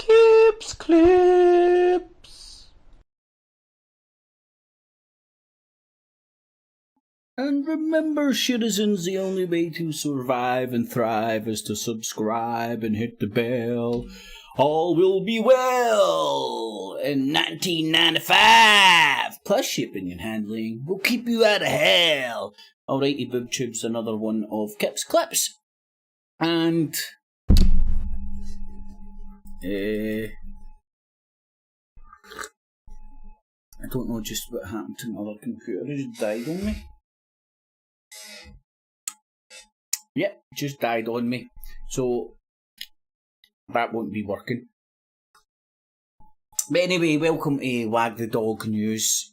Kips clips. And remember, citizens, the only way to survive and thrive is to subscribe and hit the bell. All will be well in 1995. Plus shipping and handling will keep you out of hell. Alrighty, boob tubes, another one of Kips Clips. And I don't know just what happened to my other computer. It just died on me. Yep, just died on me. So that won't be working. But anyway, welcome to Wag the Dog News.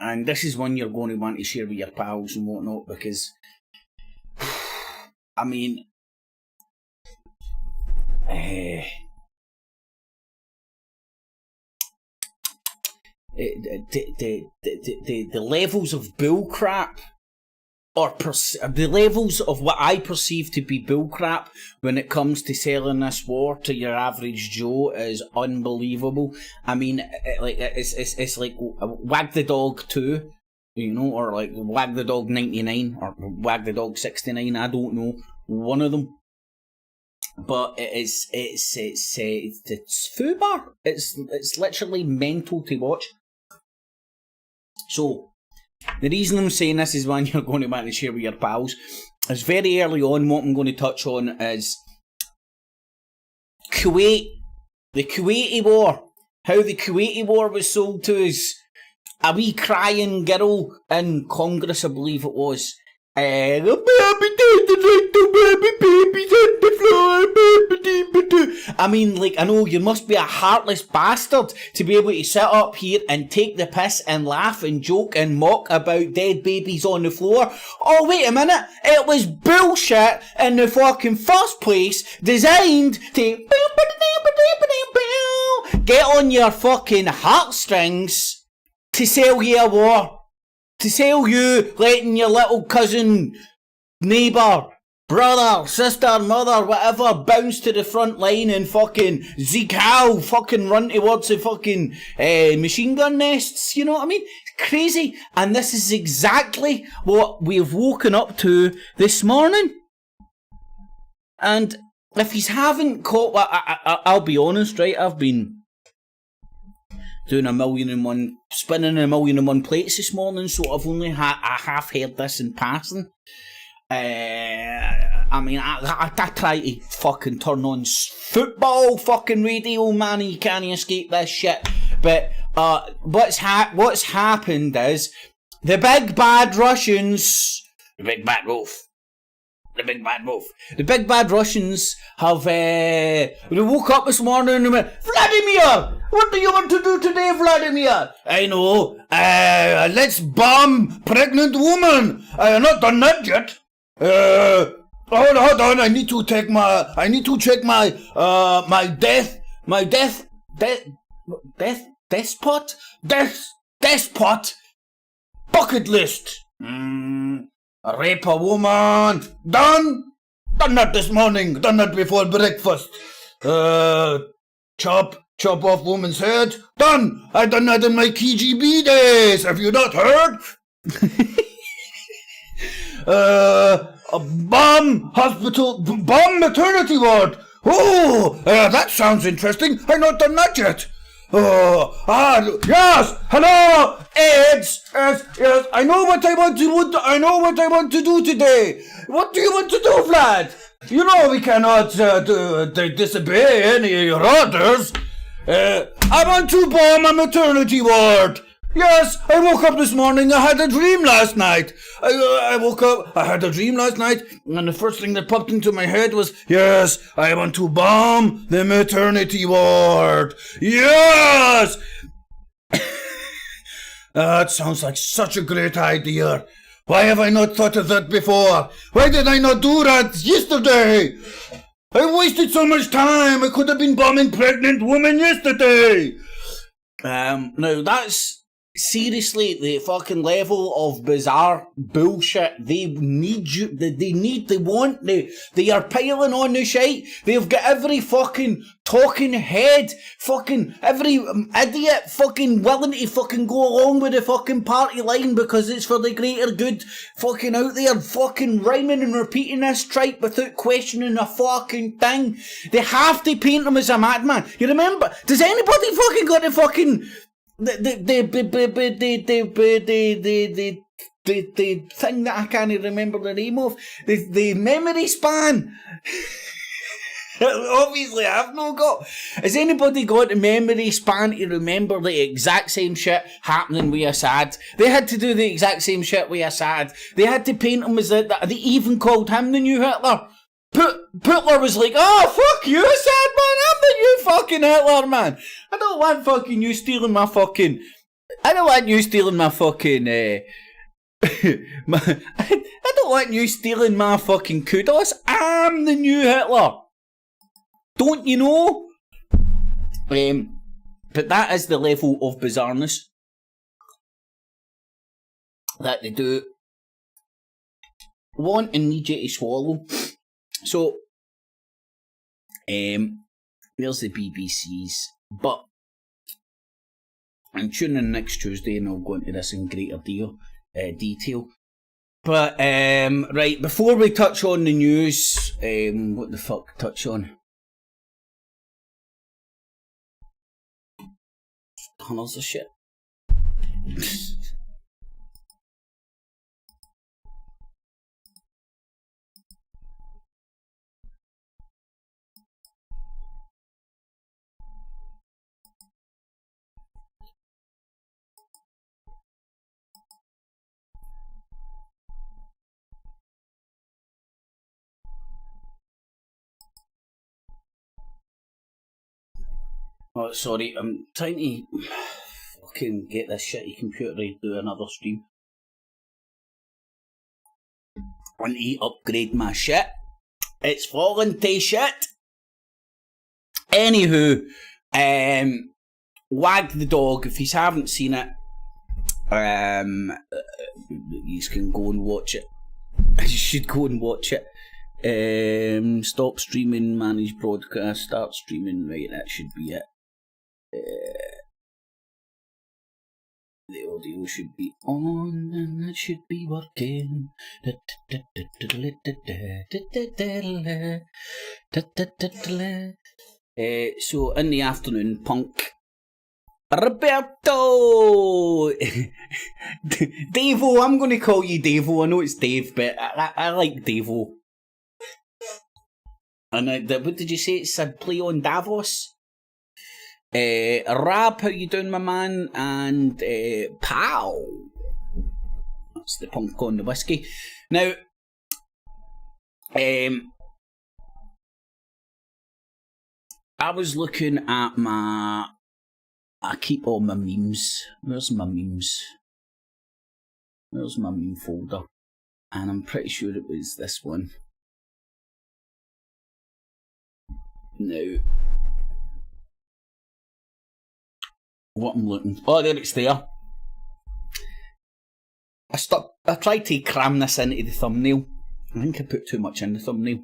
And this is one you're going to want to share with your pals and whatnot, because I mean, the levels of bullcrap, or the levels of what I perceive to be bullcrap when it comes to selling this war to your average Joe is unbelievable. I mean, it's like Wag the Dog 2, you know, or like Wag the Dog 99, or Wag the Dog 69, I don't know, one of them. But it's foobar. It's literally mental to watch. So the reason I'm saying this is one you're going to want to share with your pals. Is very early on. What I'm going to touch on is Kuwait, the Kuwaiti War. How the Kuwaiti War was sold to us. A wee crying girl in Congress, I believe it was. I mean, like, I know you must be a heartless bastard to be able to sit up here and take the piss and laugh and joke and mock about dead babies on the floor. Oh, wait a minute, it was bullshit in the fucking first place, designed to get on your fucking heartstrings to sell you a war. To sell you letting your little cousin, neighbour, brother, sister, mother, whatever, bounce to the front line and fucking Zeke Howe fucking run towards the fucking machine gun nests, you know what I mean? It's crazy. And this is exactly what we've woken up to this morning. And if you haven't caught, I'll be honest, right, I've been doing spinning a million and one plates this morning, so I've only I half heard this in passing. I mean, I try to fucking turn on football fucking radio, man, you can't escape this shit. But what's happened is the big bad Russians, the big bad wolf. The big bad Russians have, they woke up this morning and went, Vladimir! What do you want to do today, Vladimir? I know, let's bomb pregnant woman. I have not done that yet. Hold on, I need to check my despot bucket list. Rape a woman. Done that this morning. Done that before breakfast. Chop off woman's head. Done. I done that in my KGB days. Have you not heard? Bomb maternity ward. Oh, that sounds interesting. I not done that yet. Yes, hello, AIDS, yes, I know what I want to do today. What do you want to do, Vlad? You know we cannot disobey any of your orders. I want to bomb a maternity ward. Yes, I woke up this morning, I had a dream last night. I woke up, I had a dream last night, and the first thing that popped into my head was, yes, I want to bomb the maternity ward. Yes! That sounds like such a great idea. Why have I not thought of that before? Why did I not do that yesterday? I wasted so much time. I could have been bombing pregnant women yesterday. Now that's seriously, the fucking level of bizarre bullshit, they need you, they want, they are piling on the shite. They've got every fucking talking head, fucking every idiot fucking willing to fucking go along with the fucking party line because it's for the greater good, fucking out there fucking rhyming and repeating this tripe without questioning a fucking thing. They have to paint him as a madman. You remember, does anybody fucking got the fucking the thing that I can't remember the name of, the memory span? Obviously I've not got. Has anybody got the memory span to remember the exact same shit happening with Assad? They had to do the exact same shit with Assad. They had to paint him as they even called him the new Hitler. Putler was like, oh, fuck you, Assad, man, I'm the new fucking Hitler, man. I don't want fucking you stealing my fucking... I don't want you stealing my fucking... I don't want you stealing my fucking kudos. I'm the new Hitler. Don't you know? But that is the level of bizarreness that they do want and need you to swallow. So, there's the BBC's, but I'm tuning in next Tuesday and I'll go into this in greater detail. But, right, before we touch on the news, what the fuck touch on? Tunnels of shit. Oh, sorry, I'm trying to fucking get this shitty computer to do another stream. I want to upgrade my shit. It's falling to shit. Anywho, Wag the Dog, if you haven't seen it, you can go and watch it. You should go and watch it. Stop streaming, manage broadcast, start streaming, right, that should be it. The audio should be on and it should be working. So in the afternoon, Punk Roberto Davo, I'm going to call you Davo. I know it's Dave, but I like Davo. And what did you say? It's a play on Davos. Rab, how you doing, my man? And Pow. That's the Punk on the whiskey. Now, I was looking at I keep all my memes. Where's my memes? Where's my meme folder? And I'm pretty sure it was this one. Now, what I'm looking... Oh, there it's there. I tried to cram this into the thumbnail. I think I put too much in the thumbnail.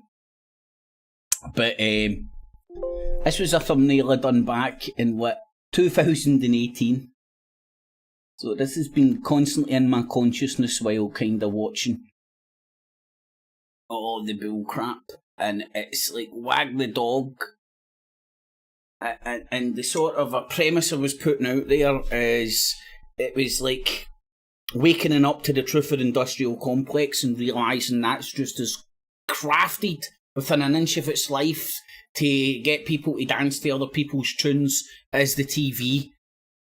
But this was a thumbnail I done back in 2018. So this has been constantly in my consciousness while kind of watching all the bull crap. And it's like Wag the Dog. And the sort of a premise I was putting out there is it was like waking up to the truth of the industrial complex and realising that's just as crafted within an inch of its life to get people to dance to other people's tunes as the TV.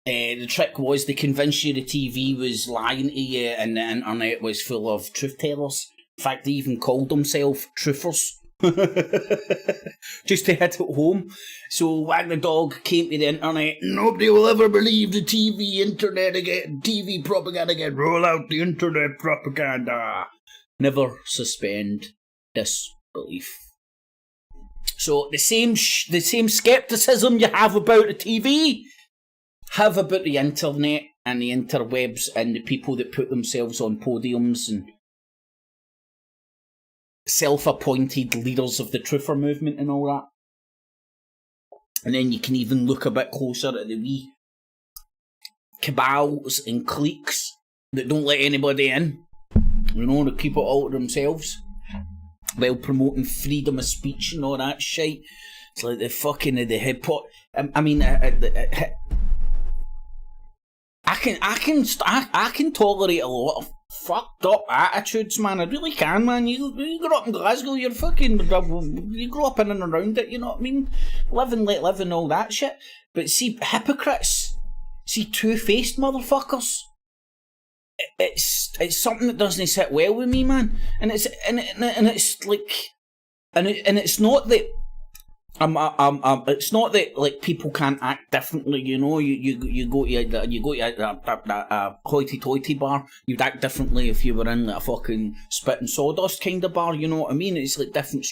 The trick was to convince you the TV was lying to you and the internet was full of truth tellers. In fact, they even called themselves truthers. Just to hit it home. So Wag the Dog came to the internet. Nobody will ever believe the TV propaganda again. Roll out the internet propaganda. Never suspend disbelief. So the same skepticism you have about the TV, have about the internet. and the interwebs and the people that put themselves on podiums and self-appointed leaders of the truther movement and all that. And then you can even look a bit closer at the wee cabals and cliques that don't let anybody in. You know, they keep it all to themselves, while promoting freedom of speech and all that shit. It's like the fucking the hip hop. I mean, I can tolerate a lot of fucked up attitudes, man. I really can, man. You grew up in Glasgow, you grew up in and around it, you know what I mean? Live and let live and all that shit. But see, hypocrites, see two-faced motherfuckers, it's something that doesn't sit well with me, man. And it's like, and it's not that it's not that like people can't act differently, you know. You go to a hoity-toity bar, you'd act differently if you were in like a fucking spit and sawdust kind of bar, you know what I mean? It's like different.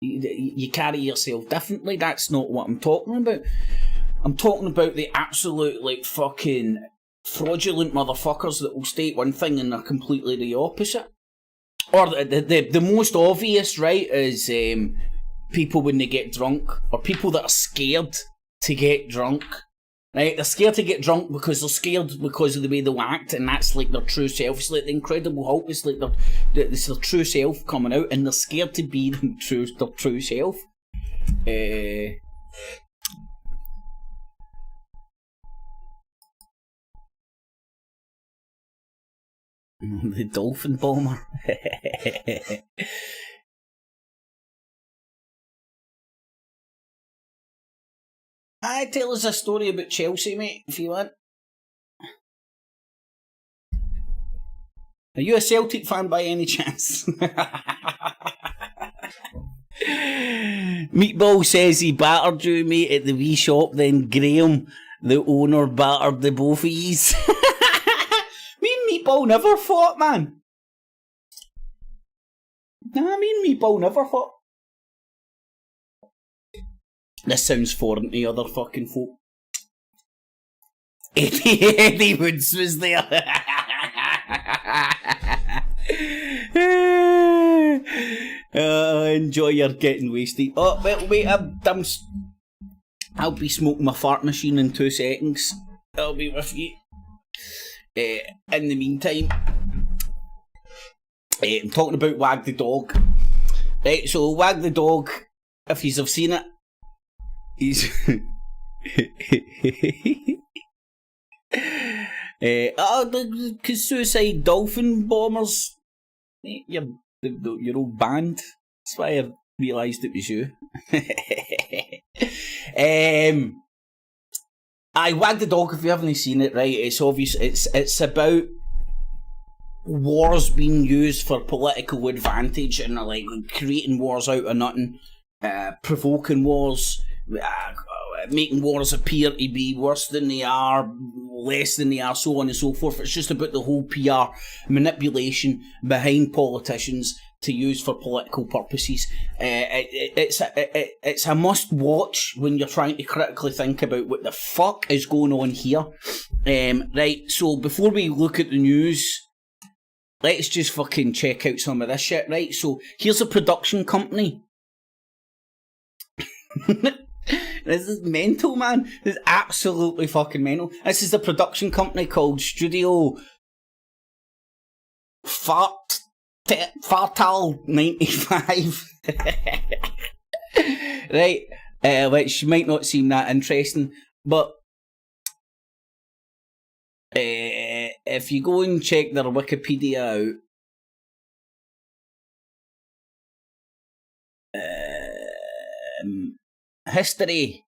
You carry yourself differently. That's not what I'm talking about. I'm talking about the absolute like fucking fraudulent motherfuckers that will state one thing and are completely the opposite. Or the most obvious, right, is people when they get drunk, or people that are scared to get drunk, right? They're scared to get drunk because they're scared because of the way they'll act, and that's like their true self. It's like the Incredible Hulk. It's like their true self coming out, and they're scared to be their true self. The dolphin bomber. Tell us a story about Chelsea, mate, if you want. Are you a Celtic fan by any chance? Meatball says he battered you, mate, at the wee shop, then Graham, the owner, battered the both of yous. Me and Meatball never fought, man. Nah, me and Meatball never fought. This sounds foreign to other fucking folk. Eddie Woods was there. Enjoy your getting wasted. Oh, well, wait, I'll be smoking my fart machine in 2 seconds. I'll be with you. In the meantime, I'm talking about Wag the Dog. Right, so Wag the Dog, if you've seen it, he's the suicide dolphin bombers, your old band. That's why I realised it was you. I Wag the Dog, if you haven't seen it, right, it's obvious, it's about wars being used for political advantage and like creating wars out of nothing, provoking wars, making wars appear to be worse than they are, less than they are, so on and so forth. It's just about the whole PR manipulation behind politicians to use for political purposes. It's a must watch when you're trying to critically think about what the fuck is going on here. Right, so before we look at the news, let's just fucking check out some of this shit, right? So here's a production company. This is mental, man. This is absolutely fucking mental. This is a production company called Studio Fartal 95. Right, which might not seem that interesting, but if you go and check their Wikipedia out, history.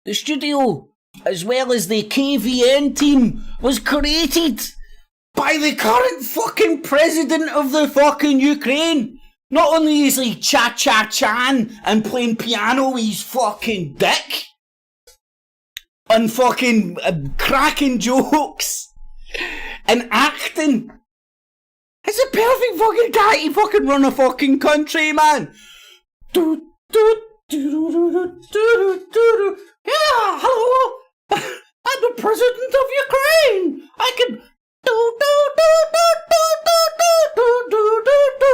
The studio, as well as the KVN team, was created by the current fucking president of the fucking Ukraine. Not only is he cha-cha-chan and playing piano with his fucking dick and fucking cracking jokes and acting. It's a perfect fucking guy to fucking run a fucking country, man. Yeah. president of Ukraine. I can do do do do do do do do do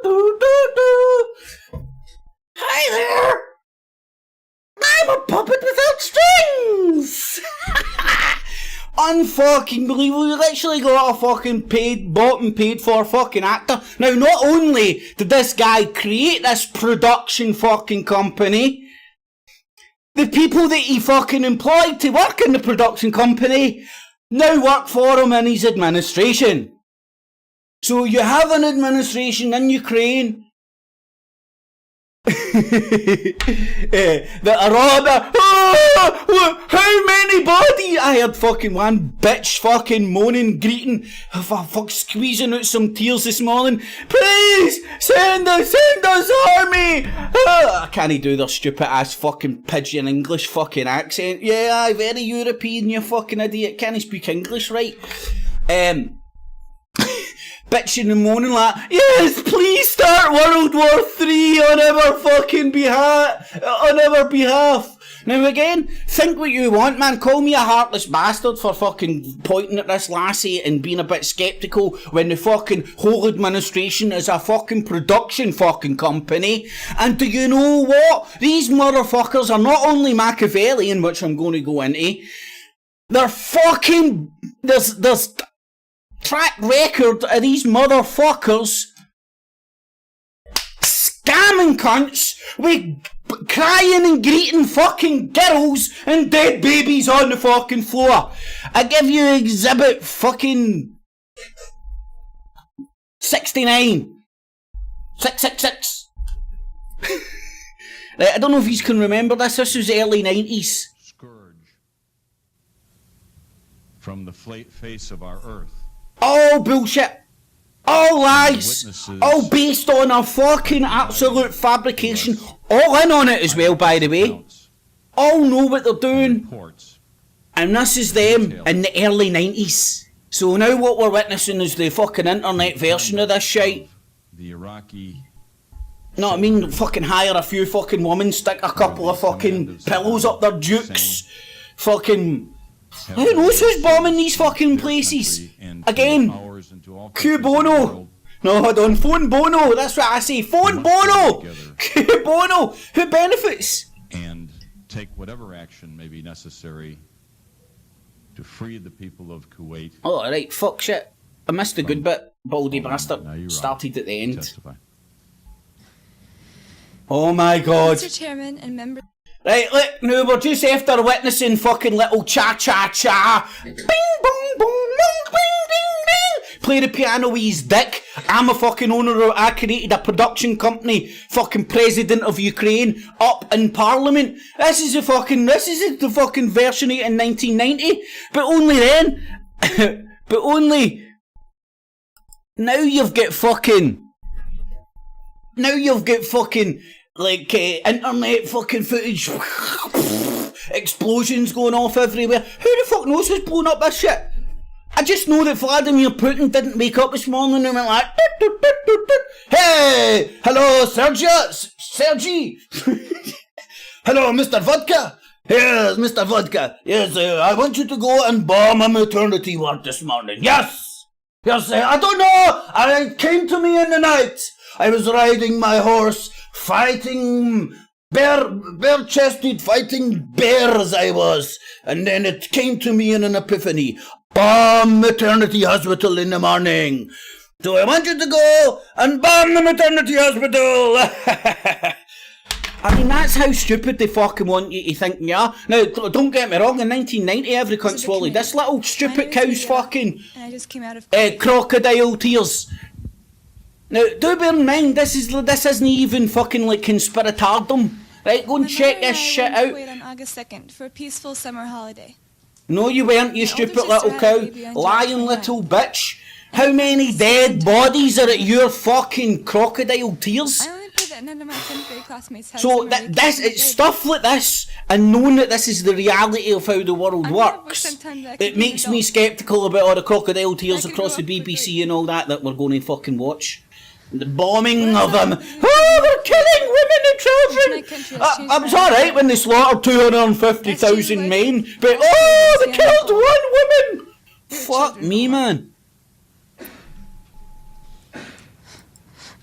do do do. Hi there. I'm a puppet without strings. Unfucking believable. We literally got a fucking bought and paid for fucking actor. Now, not only did this guy create this production fucking company, the people that he fucking employed to work in the production company now work for him in his administration. So you have an administration in Ukraine that are all about, how many bodies? I heard fucking one bitch fucking moaning, greeting, squeezing out some tears this morning. Please send us army. I can't do their stupid ass fucking pidgin English fucking accent. Yeah, aye, very European, you fucking idiot. Can't speak English right. Bitching and moaning like, yes, please start World War III on our fucking behalf. Now again, think what you want, man. Call me a heartless bastard for fucking pointing at this lassie and being a bit sceptical when the fucking whole administration is a fucking production fucking company. And do you know what? These motherfuckers are not only Machiavellian, which I'm going to go into, they're fucking, there's track record of these motherfuckers scamming cunts with crying and greeting fucking girls and dead babies on the fucking floor. I give you exhibit fucking 69. 666. Right, I don't know if you can remember this. This was early 90s. Scourge from the face of our earth. All bullshit. All lies. All based on a fucking absolute fabrication. All in on it as well, by the way. All know what they're doing. And this is them in the early 90s. So now what we're witnessing is the fucking internet version of this shite. The Iraqi... No, I mean, fucking hire a few fucking women, stick a couple of fucking pillows up their dukes. Fucking... Who knows who's bombing these fucking places? Again, Q Bono. No, hold on, Phone Bono, that's what I say. Phone Bono! Q Bono! Who benefits? And take whatever action may be necessary to free the people of Kuwait. Oh, right, fuck shit. I missed the good bit, baldy bastard. Started at the end. Testify. Oh my god. Mr. Chairman and members. Right, look, now we're just after witnessing fucking little cha-cha-cha. Bing, bong, bong, bing, bing, ding, ding. Play the piano with his dick. I'm a fucking owner, I created a production company, fucking president of Ukraine, up in parliament. This is the fucking version of it in 1990. But only then, but only, now you've got fucking, like, internet fucking footage, explosions going off everywhere. Who the fuck knows who's blowing up this shit? I just know that Vladimir Putin didn't wake up this morning and went like, doot, doot, doot, doot, doot. Hey, hello, Sergey. Hello, Mr. Vodka. Yes, Mr. Vodka. Yes, I want you to go and bomb a maternity ward this morning. Yes, I don't know. It came to me in the night. I was riding my horse, fighting bare-chested, fighting bears I was. And then it came to me in an epiphany. Bomb maternity hospital in the morning. So I want you to go and bomb the maternity hospital. I mean, that's how stupid they fucking want you to think you are. Now, don't get me wrong, in 1990 every cunt swallowed this little stupid cow's fucking crocodile tears. Now, do bear in mind, this isn't even fucking like conspiratardom. Right, go and check this shit out. On August 2nd for a peaceful summer holiday. No, you weren't, you stupid little cow. Lying little bitch. How many dead bodies are at your fucking crocodile tears? I only put that none of my 10th grade classmates had. So it's stuff like this, and knowing that this is the reality of how the world works, it makes me sceptical about all the crocodile tears across the BBC and all that we're going to fucking watch. The bombing of them. Oh, they're killing women children. My country has changed I was my life. alright when they slaughtered 250,000 men, but oh, they killed one woman. Fuck me, man.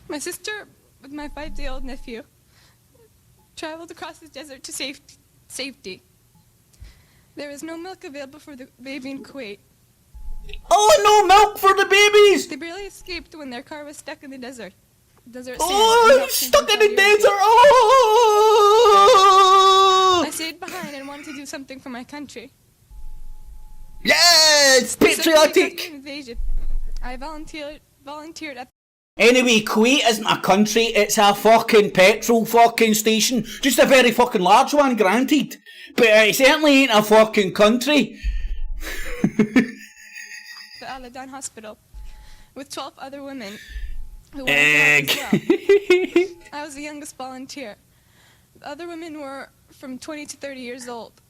My sister, with my 5-day-old nephew, traveled across the desert to safety. There was no milk available for the baby in Kuwait. Oh, no milk for the babies. They barely escaped when their car was stuck in the desert. Oh, stuck in the desert. Oh. I stayed behind and wanted to do something for my country. Yes, patriotic. Invasion. I volunteered at. Anyway, Kuwait isn't a country, it's a fucking petrol fucking station. Just a very fucking large one, granted. But it certainly ain't a fucking country. The Al-Adan hospital with 12 other women who wanted to help as well. I was the youngest volunteer. The other women were from 20 to 30 years old.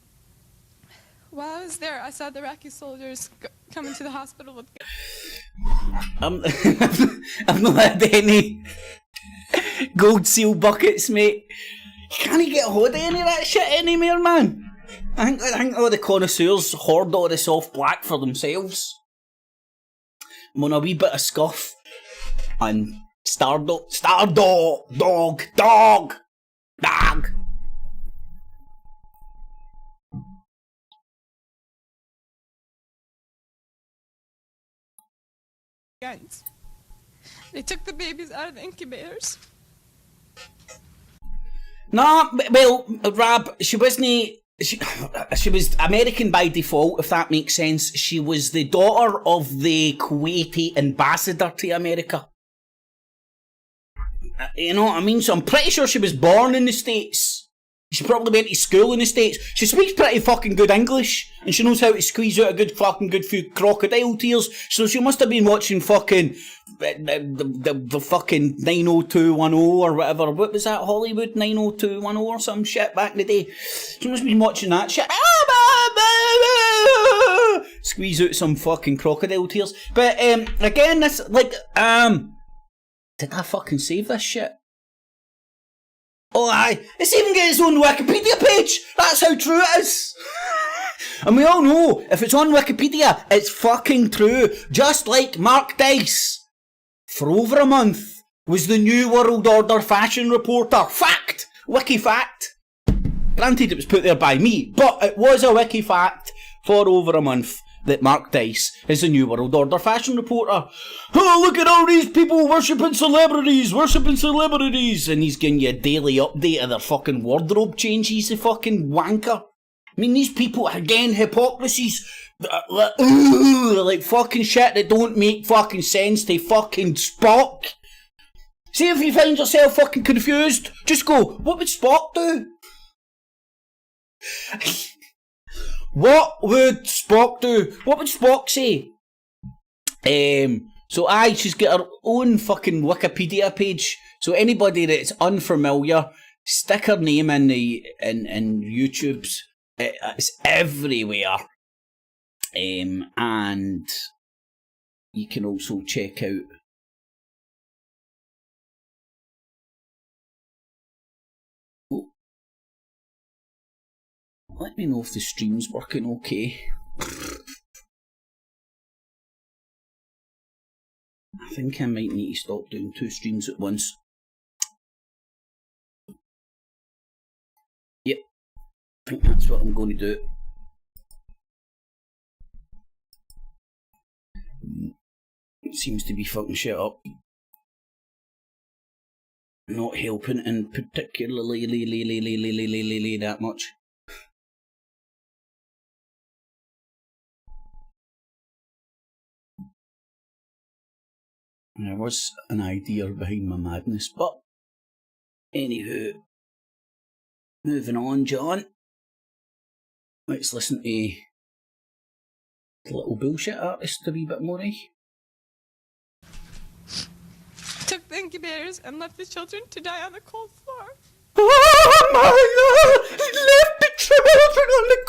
While I was there, I saw the Iraqi soldiers come into the hospital with. I've not had any gold seal buckets, mate. Can't you get a hold of any of that shit anymore, man? I think all the connoisseurs hoard all the soft black for themselves. I'm on a wee bit of scuff. And dog. Guns. They took the babies out of the incubators. Nah, well, Rab, she wasn't. She was American by default, if that makes sense. She was the daughter of the Kuwaiti ambassador to America. You know what I mean? So I'm pretty sure she was born in the States. She probably went to school in the States. She speaks pretty fucking good English, and she knows how to squeeze out a good few crocodile tears. So she must have been watching fucking the fucking 90210 or whatever. What was that, Hollywood 90210 or some shit back in the day? She must have been watching that shit. Squeeze out some fucking crocodile tears. But again, this did I fucking save this shit? Oh aye, it's even got its own Wikipedia page! That's how true it is! And we all know, if it's on Wikipedia, it's fucking true. Just like Mark Dice, for over a month, was the New World Order fashion reporter. Fact! Wiki fact. Granted it was put there by me, but it was a wiki fact for over a month that Mark Dice is the New World Order fashion reporter. Oh, look at all these people worshipping celebrities, and he's giving you a daily update of their fucking wardrobe changes, the fucking wanker. I mean, these people, again, hypocrisies, like fucking shit that don't make fucking sense to fucking Spock. See, if you find yourself fucking confused, just go, what would Spock do? What would Spock do? What would Spock say? So aye, she's got her own fucking Wikipedia page. So anybody that's unfamiliar, stick her name in YouTube's. It's everywhere. And you can also check out. Let me know if the stream's working okay. I think I might need to stop doing 2 streams at once. Yep, I think that's what I'm going to do. It seems to be fucking shit up. Not helping in particularly that much. There was an idea behind my madness, but anywho, moving on, John. Let's listen to the little bullshit artist a wee bit more, eh? Took the incubators and left the children to die on the cold floor. Oh my God! He left the children on the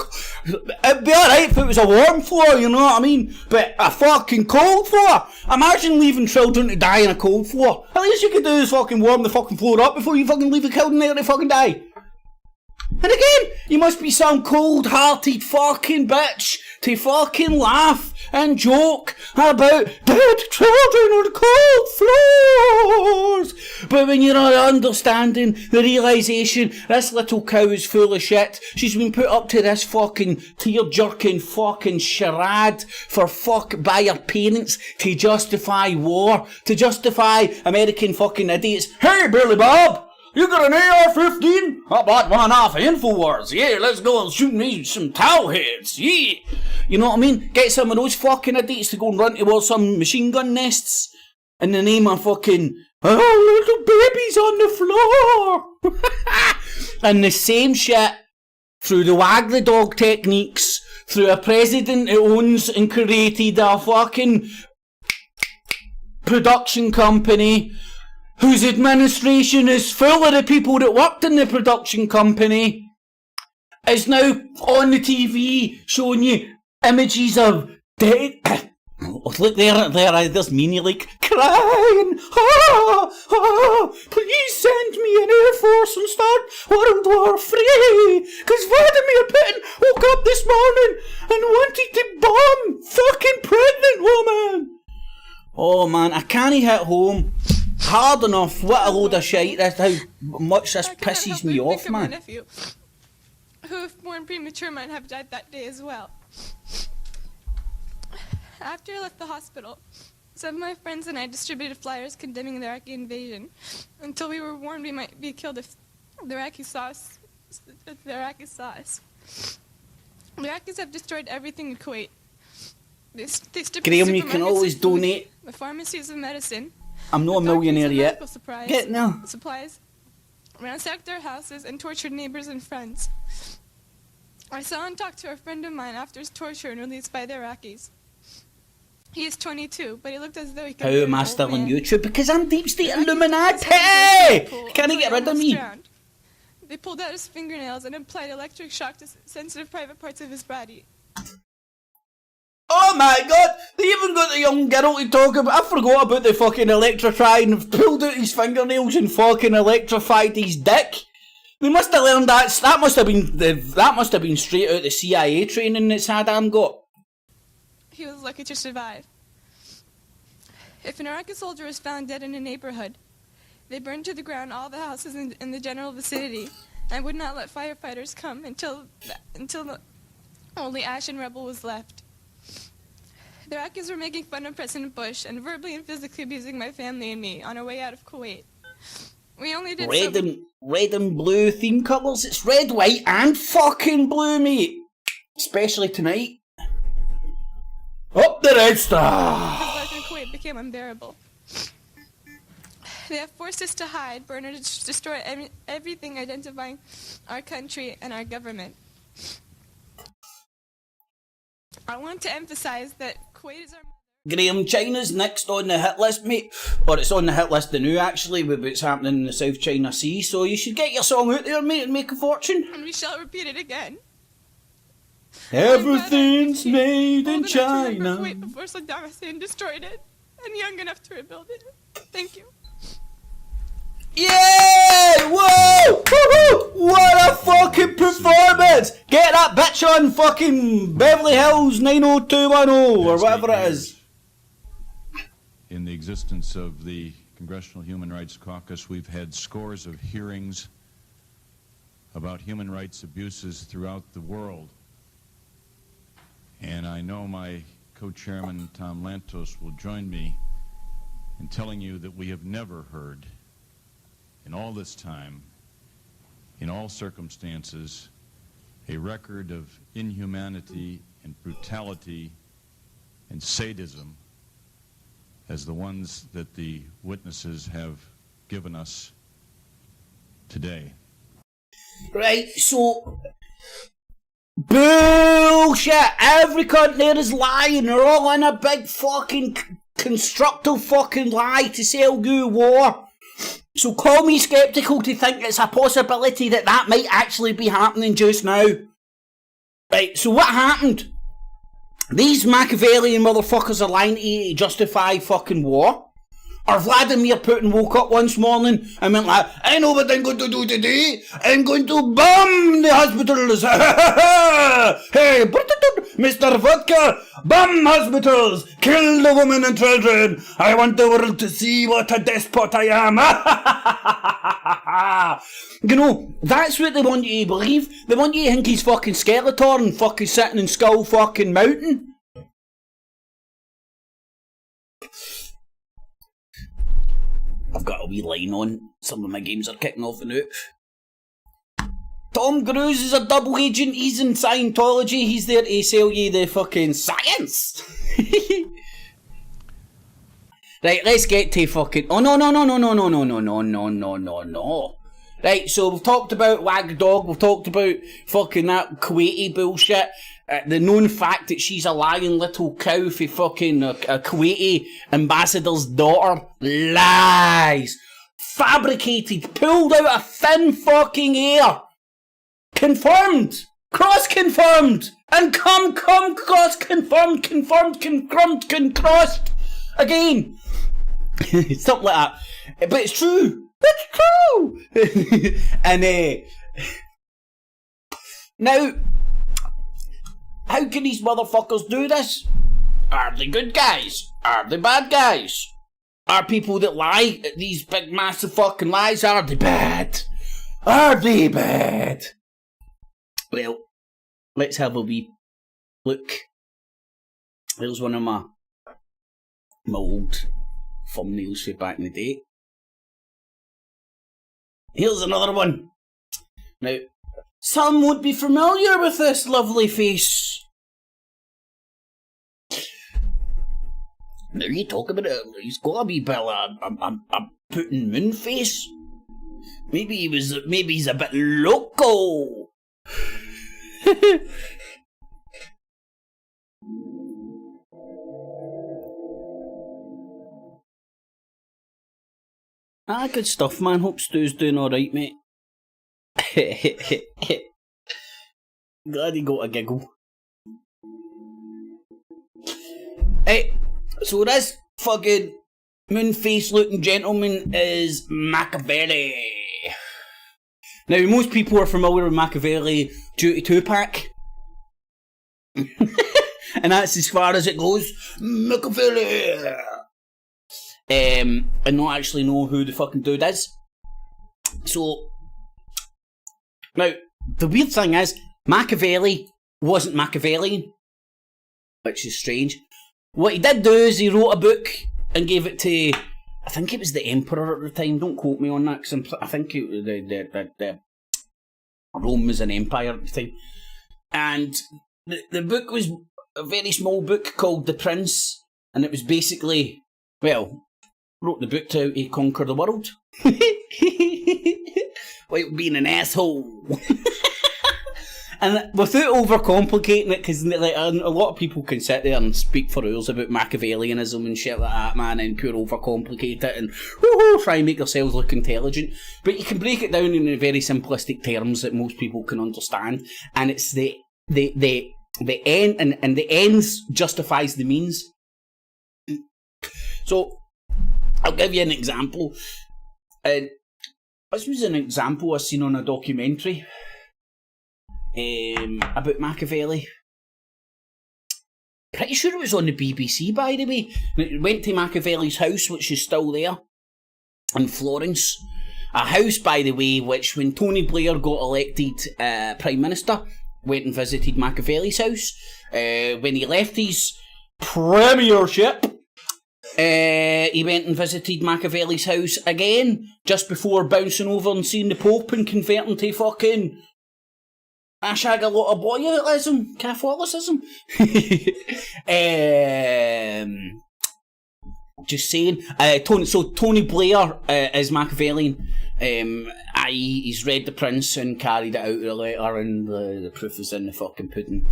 it'd be alright if it was a warm floor, you know what I mean? But a fucking cold floor? Imagine leaving children to die in a cold floor. At least you could do is fucking warm the fucking floor up before you fucking leave the children there to fucking die. And again, you must be some cold-hearted fucking bitch to fucking laugh and joke about dead children on cold floors. But when you're understanding the realisation this little cow is full of shit, she's been put up to this fucking tear-jerking fucking charade by her parents to justify war, to justify American fucking idiots. Hey, Billy Bob! You got an AR-15? I bought one off of InfoWars. Yeah, let's go and shoot me some towel heads. Yeah. You know what I mean? Get some of those fucking idiots to go and run towards some machine gun nests in the name of fucking, oh, little babies on the floor. And the same shit through the wag the dog techniques, through a president who owns and created a fucking production company whose administration is full of the people that worked in the production company, is now on the TV showing you images of dead. Look there's Meanie like crying. Please send me an Air Force and start World War III. Because Vladimir Putin woke up this morning and wanted to bomb fucking pregnant woman. Oh man, I can't hit home hard enough. What a load of shit. That's how much this pisses me off, man. My nephew, who if born premature might have died that day as well. After I left the hospital, some of my friends and I distributed flyers condemning the Iraqi invasion until we were warned we might be killed if the Iraqis saw us. The Iraqis have destroyed everything in Kuwait. They Graham, you can always donate. The pharmacies of medicine. I'm not a millionaire yet. Get now. Supplies, ransacked their houses, and tortured neighbors and friends. I saw and talked to a friend of mine after his torture and released by the Iraqis. He is 22, but he looked as though he could. How am I still on YouTube? Because I'm deep state Illuminati! Can he get rid of me? They pulled out his fingernails and applied electric shock to sensitive private parts of his body. Oh my god! They even got the young girl to talk about. I forgot about the fucking electrifying and pulled out his fingernails and fucking electrified his dick. They must have learned that. That must have been straight out the CIA training that Saddam got. He was lucky to survive. If an Iraqi soldier was found dead in a neighborhood, they burned to the ground all the houses in the general vicinity and would not let firefighters come until only ash and rubble was left. The Iraqis were making fun of President Bush and verbally and physically abusing my family and me on our way out of Kuwait. We only did red and blue theme colours. It's red, white, and fucking blue, mate. Especially tonight. Up the Red Star! Life in Kuwait became unbearable. They have forced us to hide, burn, or destroy everything identifying our country and our government. I want to emphasize that Kuwait is our... Graham, China's next on the hit list, mate. Or it's on the hit list now, actually, with what's happening in the South China Sea. So you should get your song out there, mate, and make a fortune. And we shall repeat it again. Everything's made in China. Kuwait before Saddam Hussein destroyed it, and young enough to rebuild it. Thank you. Yeah! Whoa! Woo-hoo! What a fucking performance! Get that bitch on fucking Beverly Hills 90210 or whatever it is. In the existence of the Congressional Human Rights Caucus, we've had scores of hearings about human rights abuses throughout the world. And I know my co-chairman, Tom Lantos, will join me in telling you that we have never heard, in all this time, in all circumstances, a record of inhumanity and brutality and sadism as the ones that the witnesses have given us today. Right, so... bullshit! Every cunt there is lying. They're all in a big fucking constructive fucking lie to sell you war. So call me sceptical to think it's a possibility that might actually be happening just now. Right, so what happened? These Machiavellian motherfuckers are lying to justify fucking war. Or Vladimir Putin woke up once morning and went like, I know what I'm going to do today. I'm going to bomb the hospitals. Hey, Mr. Vodka, bomb hospitals. Kill the women and children. I want the world to see what a despot I am. You know, that's what they want you to believe. They want you to think he's fucking Skeletor and fucking sitting in Skull fucking Mountain. I've got a wee line on. Some of my games are kicking off and out. Tom Cruise is a double agent. He's in Scientology. He's there to sell you the fucking science. Right, let's get to fucking... Oh, no. Right, so we've talked about Wag Dog. We've talked about fucking that Kuwaiti bullshit. The known fact that she's a lying little cow for fucking a Kuwaiti ambassador's daughter. Lies. Fabricated. Pulled out of thin fucking air. Confirmed. Cross-confirmed. And cross-confirmed. Confirmed. Crossed. Again. Something like that. But it's true. It's true. And now... how can these motherfuckers do this? Are they good guys? Are they bad guys? Are people that lie, these big massive fucking lies, are they bad? Are they bad? Well, let's have a wee look. Here's one of my old thumbnails from back in the day. Here's another one. Now, some would be familiar with this lovely face. Now you talk about it, he's got a wee bit of a Putin moon face. Maybe he's a bit loco. Good stuff, man. Hope Stu's doing alright, mate. Glad he got a giggle. Hey, so this fucking moon-face looking gentleman is Machiavelli. Now, most people are familiar with Machiavelli due to Tupac. And that's as far as it goes. Machiavelli! And not actually know who the fucking dude is. So, now, the weird thing is, Machiavelli wasn't Machiavellian, which is strange. What he did do is he wrote a book and gave it to, I think it was the Emperor at the time, don't quote me on that, because I think the Rome was an empire at the time. And the book was a very small book called The Prince, and it was basically, well, wrote the book to conquer the world. While being an asshole. And without overcomplicating it, because like, a lot of people can sit there and speak for hours about Machiavellianism and shit like that, man, and pure overcomplicate it and try and make themselves look intelligent. But you can break it down in very simplistic terms that most people can understand, and it's the end, and the ends justifies the means. So, I'll give you an example. And this was an example I seen on a documentary about Machiavelli. Pretty sure it was on the BBC, by the way. It went to Machiavelli's house, which is still there, in Florence. A house, by the way, which when Tony Blair got elected Prime Minister, went and visited Machiavelli's house. When he left his premiership, he went and visited Machiavelli's house again, just before bouncing over and seeing the Pope and converting to fucking hashtag a lot of boyism, Catholicism. Just saying. Tony Blair is Machiavellian. I.e. he's read The Prince and carried it out of the letter, and the proof is in the fucking pudding.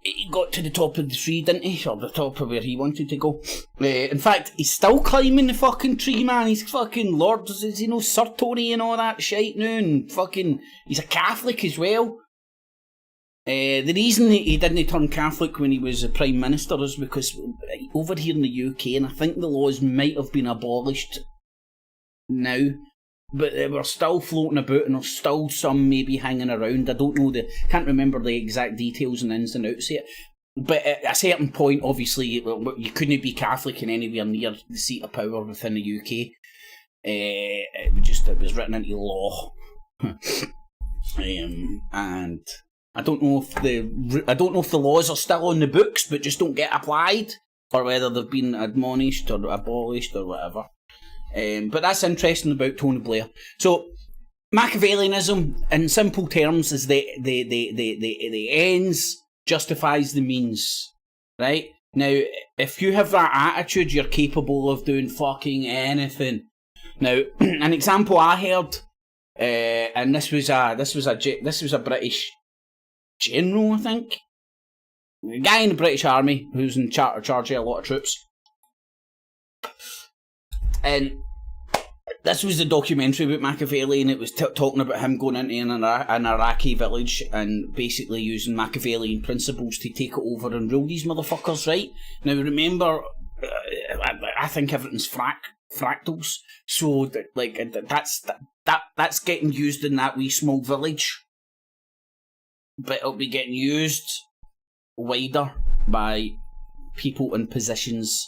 He got to the top of the tree, didn't he? Or the top of where he wanted to go. In fact, he's still climbing the fucking tree, man. He's fucking Lord, is he Sir Tony and all that shite now? And fucking, he's a Catholic as well. The reason he didn't turn Catholic when he was the Prime Minister is because over here in the UK, and I think the laws might have been abolished now, but they were still floating about, and there's still some maybe hanging around. I don't know, can't remember the exact details and ins and outs of it. But at a certain point, obviously, you couldn't be Catholic in anywhere near the seat of power within the UK. It was written into law, and I don't know if the laws are still on the books, but just don't get applied, or whether they've been admonished or abolished or whatever. But that's interesting about Tony Blair. So Machiavellianism, in simple terms, is the ends justifies the means, right? Now, if you have that attitude, you're capable of doing fucking anything. Now, an example I heard, and this was a British general, I think, a guy in the British Army who's in charge of a lot of troops, and this was the documentary about Machiavelli, and it was talking about him going into an Iraqi village and basically using Machiavellian principles to take it over and rule these motherfuckers, right? Now remember, I think everything's fractals, so that's getting used in that wee small village, but it'll be getting used wider by people in positions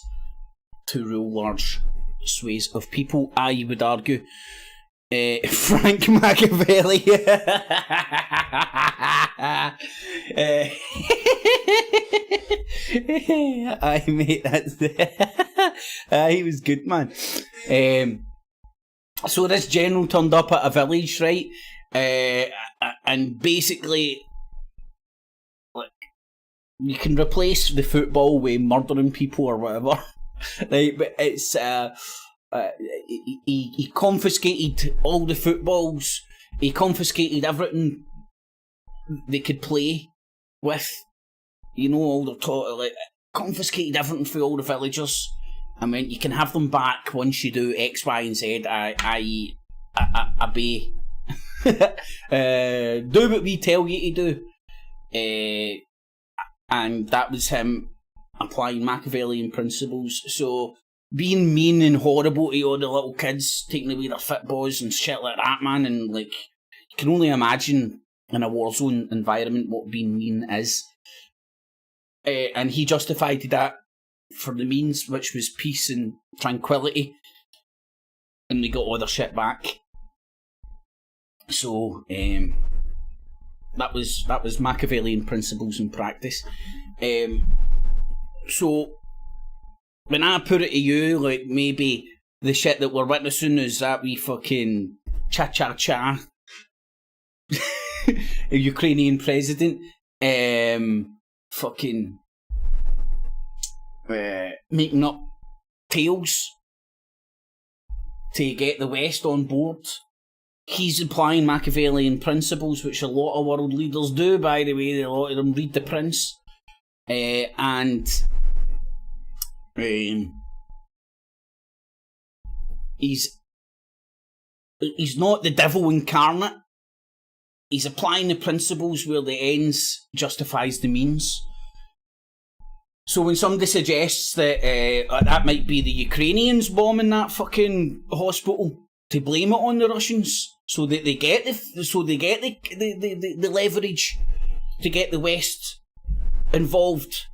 to rule large swathes of people. I would argue Frank Machiavelli. I mate, that's he was good, man. So this general turned up at a village, right? And basically, like, you can replace the football with murdering people or whatever. Right, but it's he confiscated all the footballs. He confiscated everything they could play with. You know, all the confiscated everything for all the villagers. I mean, you can have them back once you do X, Y, and Z. I obey. Do what we tell you to do. And that was him applying Machiavellian principles. So being mean and horrible to all the little kids, taking away their footballs and shit like that, man, and like, you can only imagine in a war zone environment what being mean is. And he justified that for the means, which was peace and tranquility, and they got all their shit back. So that was Machiavellian principles in practice. So when I put it to you, like, maybe the shit that we're witnessing is that we fucking cha-cha-cha a Ukrainian president fucking making up tales to get the West on board. He's applying Machiavellian principles, which a lot of world leaders do, by the way. A lot of them read The Prince. And he's not the devil incarnate. He's applying the principles where the ends justifies the means. So when somebody suggests that that might be the Ukrainians bombing that fucking hospital, to blame it on the Russians, so that they get the leverage to get the West involved.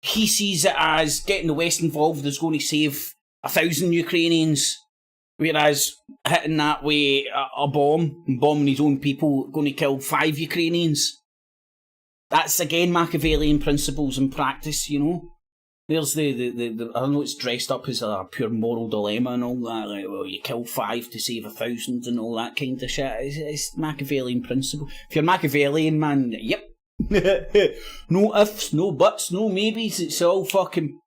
He sees it as getting the West involved is going to save 1,000 Ukrainians, whereas hitting that way a bomb and bombing his own people going to kill 5 Ukrainians. That's again Machiavellian principles in practice, you know. There's the I know it's dressed up as a pure moral dilemma and all that, like, well, you kill 5 to save 1,000 and all that kind of shit. It's Machiavellian principle. If you're Machiavellian, man, yep. No ifs, no buts, no maybes. It's all fucking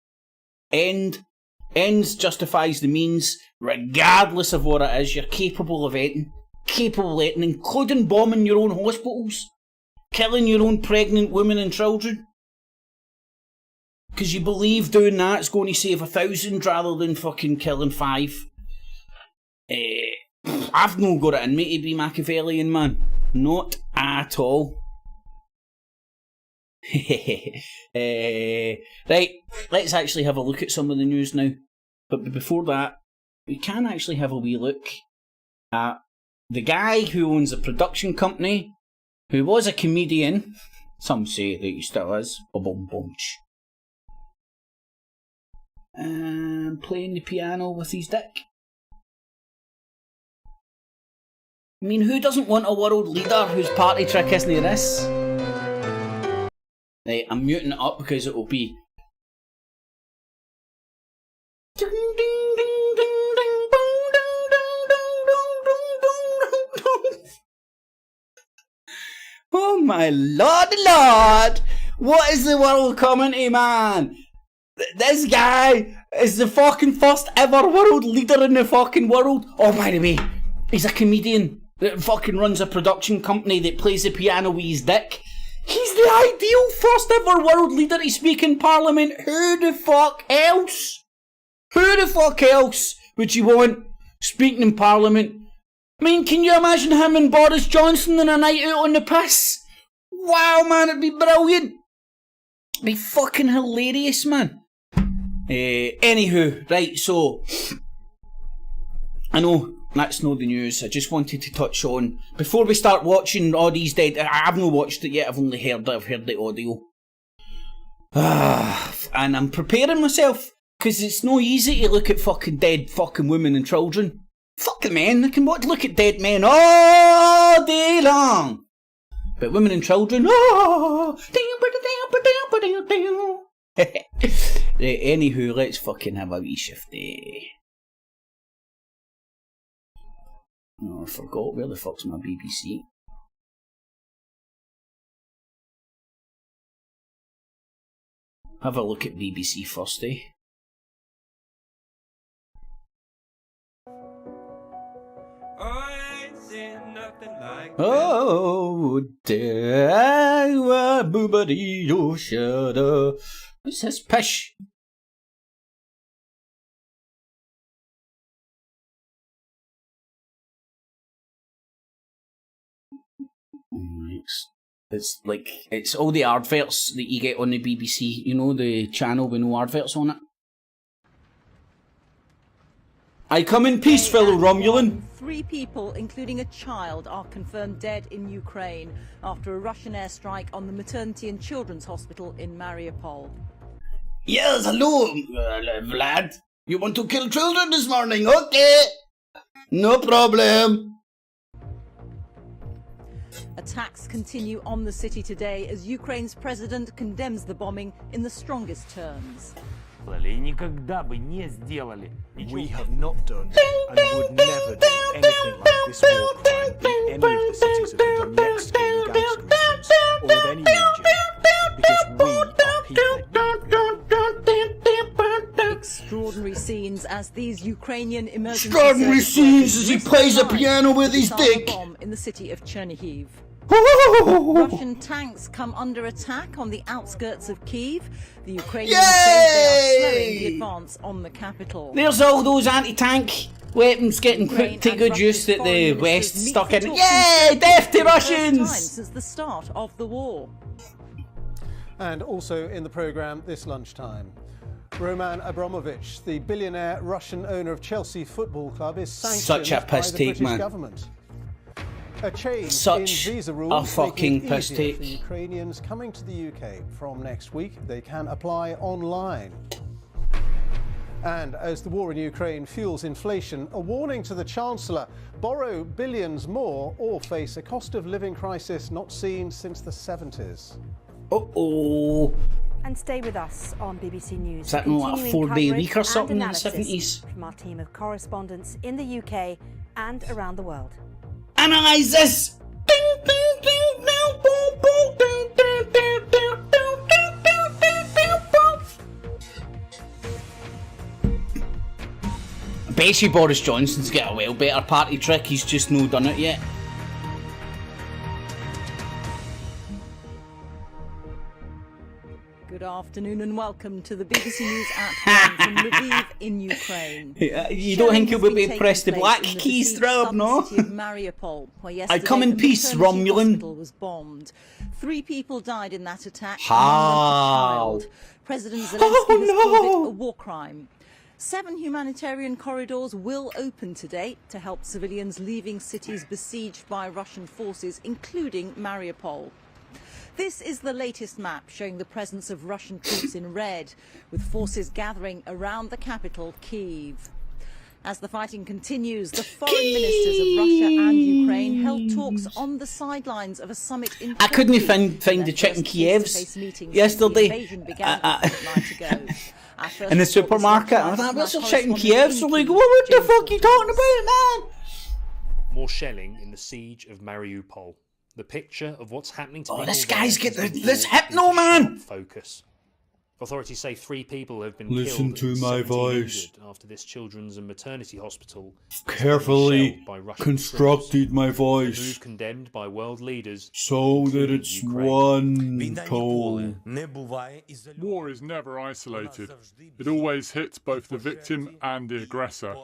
ends justifies the means, regardless of what it is. You're capable of anything, including bombing your own hospitals, killing your own pregnant women and children, because you believe doing that's going to save 1,000 rather than fucking killing 5. I've no got it in me to be Machiavellian, man. Not at all. Right, let's actually have a look at some of the news now. But before that, we can actually have a wee look at the guy who owns a production company, who was a comedian. Some say that he still is. And playing the piano with his dick. I mean, who doesn't want a world leader whose party trick isn't this? Right, I'm muting it up because it will be... Oh my lord! What is the world coming to, man? This guy is the fucking first ever world leader in the fucking world. Oh, by the way, he's a comedian that fucking runs a production company that plays the piano with his dick. He's the ideal first ever world leader to speak in Parliament. Who the fuck else? Who the fuck else would you want speaking in Parliament? I mean, can you imagine him and Boris Johnson on a night out on the piss? Wow, man, it'd be brilliant. It'd be fucking hilarious, man. Anywho, right, so... I know that's not the news. I just wanted to touch on... Before we start watching all these dead... I haven't watched it yet, I've only heard it. I've heard the audio. And I'm preparing myself, because it's no easy to look at fucking dead fucking women and children. Fucking men, I can look at dead men all day long. But women and children, Anywho, let's fucking have a wee shifty. Oh, I forgot, where the fuck's my BBC? Have a look at BBC first, eh? Oh, boobity, shudder. What's this pish? It's like, it's all the adverts that you get on the BBC, you know, the channel with no adverts on it. I come in peace, fellow Romulan. 3 people, including a child, are confirmed dead in Ukraine after a Russian airstrike on the maternity and children's hospital in Mariupol. Yes, hello, Vlad. You want to kill children this morning? Okay. No problem. Attacks continue on the city today as Ukraine's president condemns the bombing in the strongest terms. We have not done and would never do anything like this war crime in any of the cities of the Donetsk and Lugansk regions or of any region, because we are people. Extraordinary scenes as these Ukrainian emergency Extraordinary scenes as he plays a piano with his dick. Bomb in the city of Chernihiv. Russian tanks come under attack on the outskirts of Kyiv. The Ukrainians say they are slowing the advance on the capital. There's all those anti-tank weapons getting put to good use that the West stuck in. Yay! Death to Russians! Since the start of the war. And also in the programme this lunchtime, Roman Abramovich, the billionaire Russian owner of Chelsea Football Club, is sanctioned by the British government. A change in visa rules fucking making it easier for Ukrainians coming to the UK from next week. They can apply online. And as the war in Ukraine fuels inflation, a warning to the Chancellor: borrow billions more or face a cost of living crisis not seen since the 70s. Uh-oh. And stay with us on BBC News. Is that not a 4-day week or something in the 70s? From our team of correspondents in the UK and around the world. Analyze this! I bet you Boris Johnson's got a well better party trick, he's just no done it yet. Good afternoon and welcome to the BBC News at 1 from Lviv in Ukraine. You don't think it would be press the black keys through, no? Mariupol, where I come in peace, Romulan. Hospital was bombed. 3 people died in that attack. How? President Zelensky has called it a war crime. 7 humanitarian corridors will open today to help civilians leaving cities besieged by Russian forces, including Mariupol. This is the latest map showing the presence of Russian troops in red, with forces gathering around the capital, Kyiv. As the fighting continues, the foreign ministers of Russia and Ukraine held talks on the sidelines of a summit in I couldn't Turkey. find the chicken Kievs yesterday. In the supermarket. I was like, where's the chicken Kievs? They're like, what the fuck are you talking about, man? More shelling in the siege of Mariupol. The picture of what's happening to people this guy's there get is this in hypno, man. Focus. Authorities say 3 people have been Listen killed to and my 17 voice. injured after this children's and maternity hospital Carefully shelled by Russian constructed troops. my The voice move condemned by world leaders so that it's one tone. War is never isolated. It always hits both the victim and the aggressor.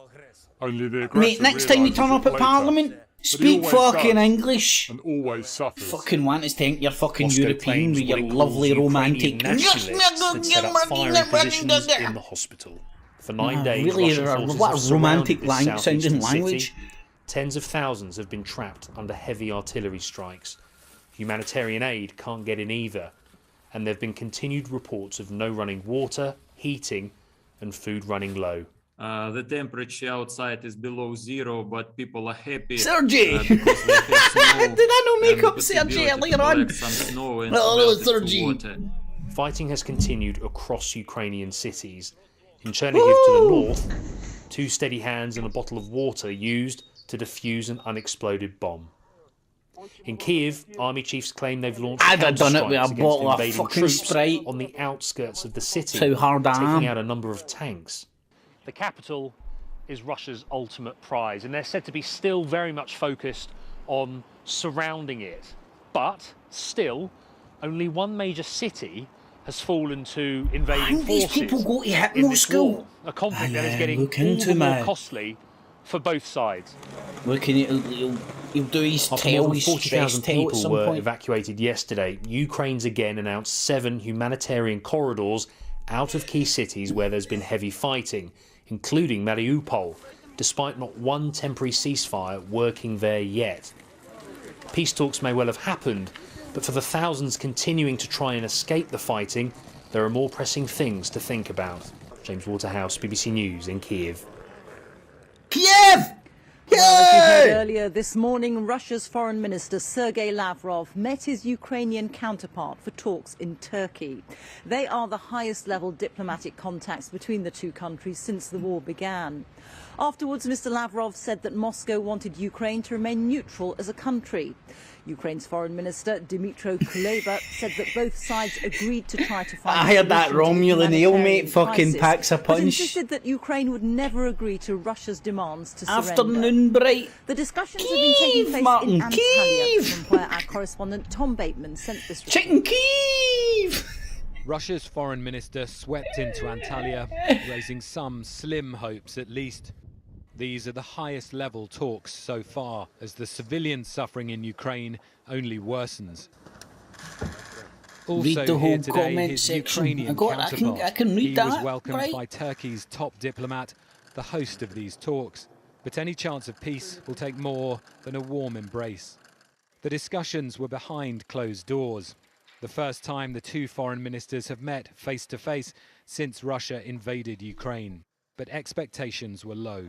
Only the aggressor Mate, next time you turn up at realises it later. Parliament, But he speak always fucking does, English. and always suffers. Fucking want us to think you're fucking Moscow European claims with your what it lovely calls romantic. Ukrainian nationalists had set up firing positions in the hospital. For 9 days, really, Russian forces what have a romantic surrounded this sounding southeastern language. city. Tens of thousands have been trapped under heavy artillery strikes. Humanitarian aid can't get in either, and there have been continued reports of no running water, heating, and food running low. The temperature outside is below 0, but people are happy. Sergey! Did I not make up Sergey earlier on? Hello, Sergey. Fighting has continued across Ukrainian cities. In Chernihiv to the north, 2 steady hands and a bottle of water used to defuse an unexploded bomb. In Kyiv, army chiefs claim they've launched I'd have done it with a counter-strikes bottle of against invading fucking troops Sprite. on the outskirts of the city, Too hard I taking am. out a number of tanks. The capital is Russia's ultimate prize, and they're said to be still very much focused on surrounding it. But still, only one major city has fallen to invading Why these forces people go to in hypno this school? war, a conflict that is getting look all into the more me. costly for both sides. Looking at he'll do his After tail, more than his stress 40,000 tail at people some were point. evacuated yesterday, Ukraine's again announced 7 humanitarian corridors out of key cities where there's been heavy fighting, including Mariupol, despite not one temporary ceasefire working there yet. Peace talks may well have happened, but for the thousands continuing to try and escape the fighting, there are more pressing things to think about. James Waterhouse, BBC News in Kyiv. Kiev! Well, as you heard earlier this morning, Russia's Foreign Minister Sergei Lavrov met his Ukrainian counterpart for talks in Turkey. They are the highest level diplomatic contacts between the 2 countries since the war began. Afterwards, Mr. Lavrov said that Moscow wanted Ukraine to remain neutral as a country. Ukraine's Foreign Minister Dmytro Kuleba said that both sides agreed to try to find I heard that Romulan ale, mate, fucking packs a but punch. insisted that Ukraine would never agree to Russia's demands to surrender. Afternoon bright. The discussions have been taking place Martin, in Antalya, Kyiv. from where our correspondent Tom Bateman sent this report. Chicken Kiev! Russia's foreign minister swept into Antalya, raising some slim hopes at least. These are the highest level talks so far, as the civilian suffering in Ukraine only worsens. Also Read the whole here today, comment his section. Ukrainian counterpart. I can read he that. was welcomed right? by Turkey's top diplomat, the host of these talks. But any chance of peace will take more than a warm embrace. The discussions were behind closed doors. The first time the 2 foreign ministers have met face to face since Russia invaded Ukraine. But expectations were low.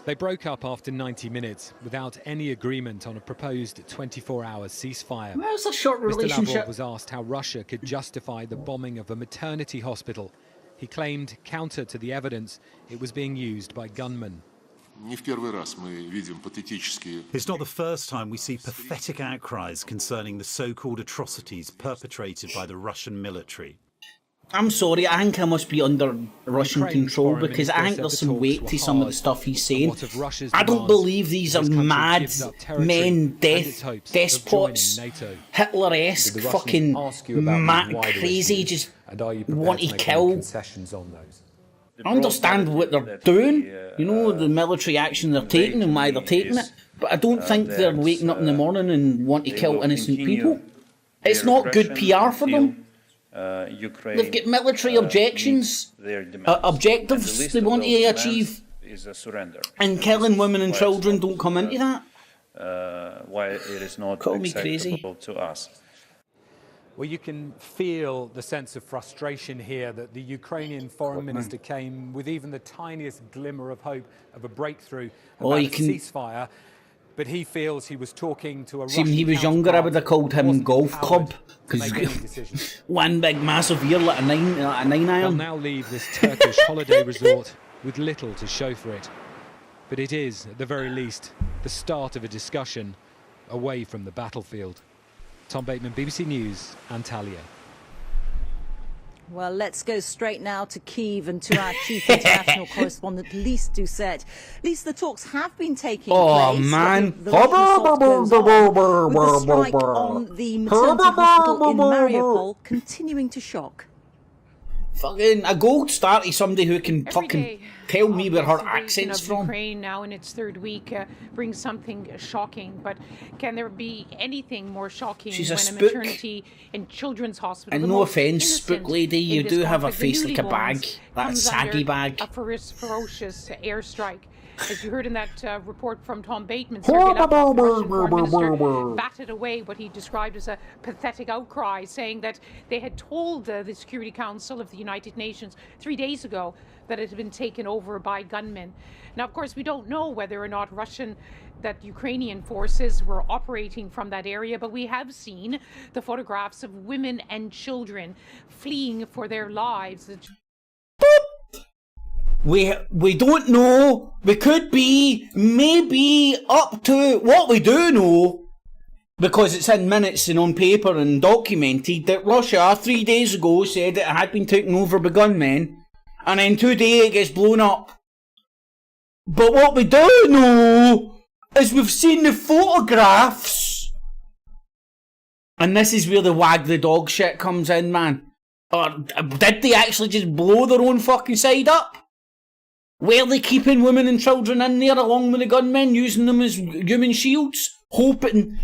They broke up after 90 minutes without any agreement on a proposed 24-hour ceasefire. Where's the short Mr. relationship? Lavrov was asked how Russia could justify the bombing of a maternity hospital. He claimed, counter to the evidence, it was being used by gunmen. It's not the first time we see pathetic outcries concerning the so-called atrocities perpetrated by the Russian military. I'm sorry, I think I must be under Russian Ukraine's control foreign because I minister think said there's the some talks weight were to some of the hard, stuff he's but saying. what of Russia's I don't demands believe these are as this country mad gives up territory men, and its hopes of despots, joining NATO? Hitler-esque, Did the Russians fucking ask you about mad, these wider crazy, issues? just And are you prepared want to to make any kill. concessions on those? I understand what they're doing, you know, the military action they're taking and why they're taking it, but I don't think they're waking up in the morning and want to kill innocent people. It's not good PR for them. They've got military objectives they want to achieve, and killing women and children don't come into that. Why it is not Call me crazy. acceptable to us. Well, you can feel the sense of frustration here that the Ukrainian foreign minister came with even the tiniest glimmer of hope of a breakthrough about a ceasefire, but he feels he was talking to a Russian See, when he was younger, I would have called him Golf Club, because decisions. one big massive ear like a 9 They'll iron. now leave this Turkish holiday resort with little to show for it. But it is, at the very least, the start of a discussion away from the battlefield. Tom Bateman, BBC News, Antalya. Well, let's go straight now to Kyiv and to our chief international correspondent, Lise Doucette. Lise, the talks have been taking place. Man. The Russian assault goes on, with the strike on the maternity hospital in Mariupol continuing to shock. Fucking a gold star to somebody who can fucking tell me where her accent's from. Ukraine now in its third week brings something shocking, but can there be anything more shocking She's a when a spook. maternity and children's hospital, And the no most offence, innocent spook lady, you in this do have a conflict, the face like a newly bag, borns, that comes saggy under bag. a ferocious airstrike. As you heard in that report from Tom Bateman, Sergei Lavrov, the Russian foreign minister, batted away what he described as a pathetic outcry, saying that they had told the Security Council of the United Nations 3 days ago that it had been taken over by gunmen. Now, of course, we don't know whether or not that Ukrainian forces were operating from that area, but we have seen the photographs of women and children fleeing for their lives. We don't know. We could be maybe up to what we do know, because it's in minutes and on paper and documented, that Russia 3 days ago said it had been taken over by gunmen, and then today it gets blown up. But what we do know is we've seen the photographs, and this is where the wag the dog shit comes in, man. Or did they actually just blow their own fucking side up? Were they keeping women and children in there along with the gunmen, using them as human shields? Hoping,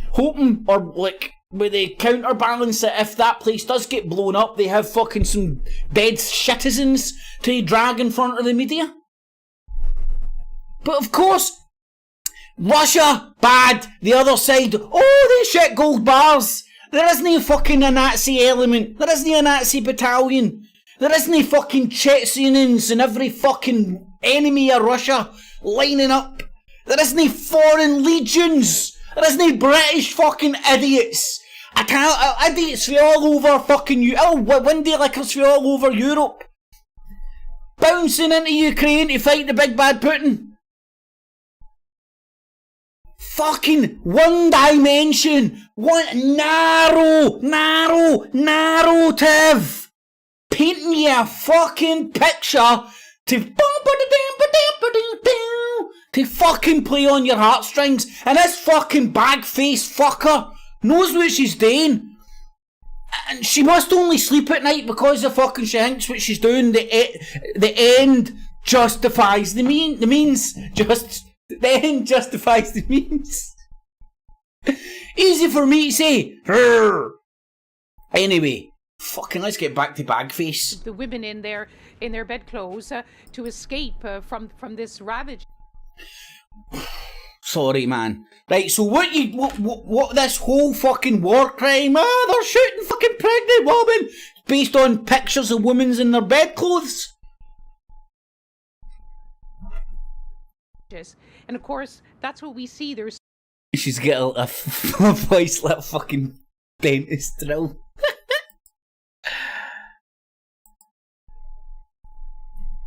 or like, with they counterbalance that if that place does get blown up, they have fucking some dead citizens to drag in front of the media? But of course, Russia, bad. The other side, oh, they shit gold bars. There isn't fucking a Nazi element. There isn't a Nazi battalion. There isn't fucking Chechens and every fucking enemy of Russia lining up. There isn't foreign legions. There isn't British fucking idiots. Idiots from all over fucking windy lickers from all over Europe, bouncing into Ukraine to fight the big bad Putin. Fucking one dimension, one narrative, painting you a fucking picture to fucking play on your heartstrings, and this fucking bag-faced fucker knows what she's doing, and she must only sleep at night because the fucking she thinks what she's doing. The end justifies the means. The end justifies the means. Easy for me to say. Anyway, fucking let's get back to Bagface. The women in their bedclothes to escape from this ravage. Sorry, man. Right, so what this whole fucking war crime? They're shooting fucking pregnant women based on pictures of women in their bedclothes. And of course, that's what we see. There's She's got a voice like a fucking dentist drill.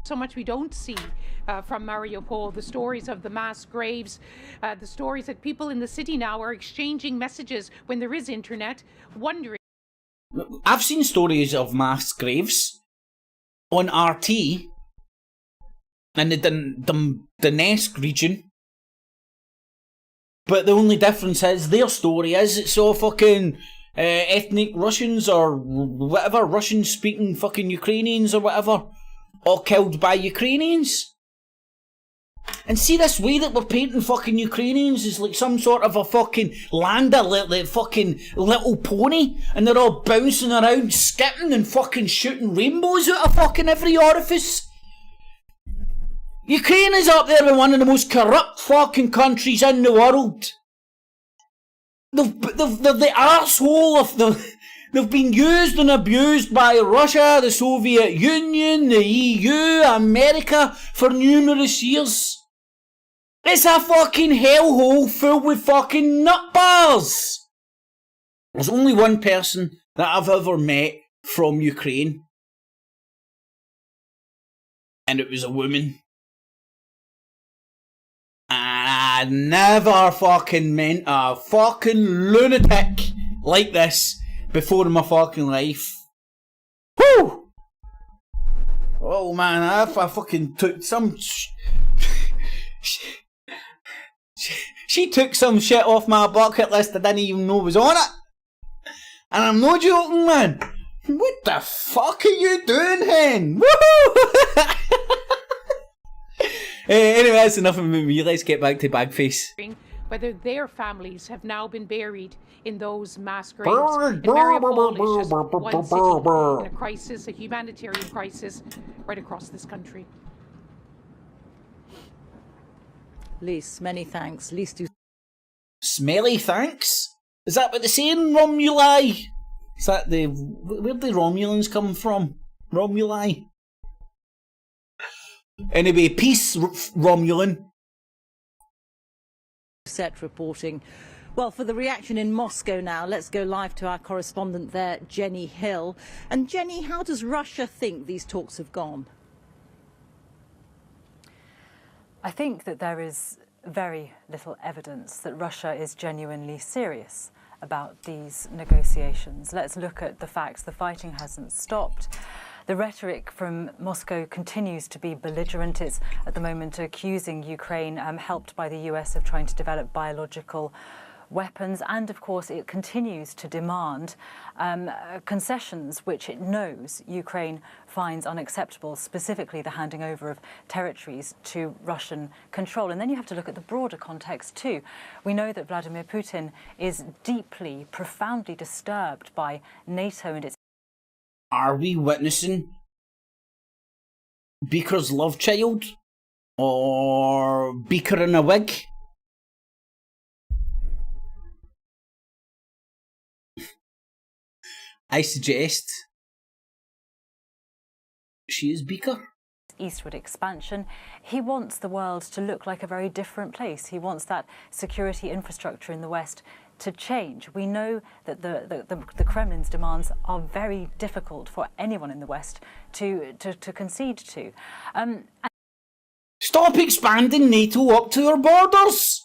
so much we don't see from Mariupol. The stories of the mass graves, the stories that people in the city now are exchanging messages when there is internet, wondering. I've seen stories of mass graves. on RT in the Donetsk region. But the only difference is their story is it's all fucking ethnic Russians or whatever, Russian-speaking fucking Ukrainians or whatever, all killed by Ukrainians. And see this way that we're painting fucking Ukrainians as like some sort of a fucking lander, like fucking little pony, and they're all bouncing around, skipping and fucking shooting rainbows out of fucking every orifice. Ukraine is up there with one of the most corrupt fucking countries in the world. They're the arsehole of the... They've been used and abused by Russia, the Soviet Union, the EU, America for numerous years. It's a fucking hellhole full with fucking nutbars. There's only one person that I've ever met from Ukraine. And it was a woman. I never fucking met a fucking lunatic like this before in my fucking life. Whoo! Oh man, I fucking took some... She took some shit off my bucket list I didn't even know was on it. And I'm not joking, man. What the fuck are you doing, hen? Woohoo! Anyway, that's enough of me. Let's get back to Bagface. Whether their families have now been buried in those mass graves. And Mariupol is just one city in a crisis, a humanitarian crisis, right across this country. Lise, many thanks. Lise, do... Smelly thanks? Is that what they say in Romuli? Is that the... Where'd the Romulans come from? Romuli? Anyway, peace, Romulan. Set reporting. Well, for the reaction in Moscow now, let's go live to our correspondent there, Jenny Hill. And Jenny, how does Russia think these talks have gone? I think that there is very little evidence that Russia is genuinely serious about these negotiations. Let's look at the facts. The fighting hasn't stopped. The rhetoric from Moscow continues to be belligerent. It's at the moment accusing Ukraine, helped by the US, of trying to develop biological weapons. And of course, it continues to demand concessions which it knows Ukraine finds unacceptable, specifically the handing over of territories to Russian control. And then you have to look at the broader context too. We know that Vladimir Putin is deeply, profoundly disturbed by NATO and its... Are we witnessing Beaker's love child? Or Beaker in a wig? I suggest she is Beaker. Eastward expansion. He wants the world to look like a very different place. He wants that security infrastructure in the West to change. We know that the Kremlin's demands are very difficult for anyone in the West to concede to. Stop expanding NATO up to our borders!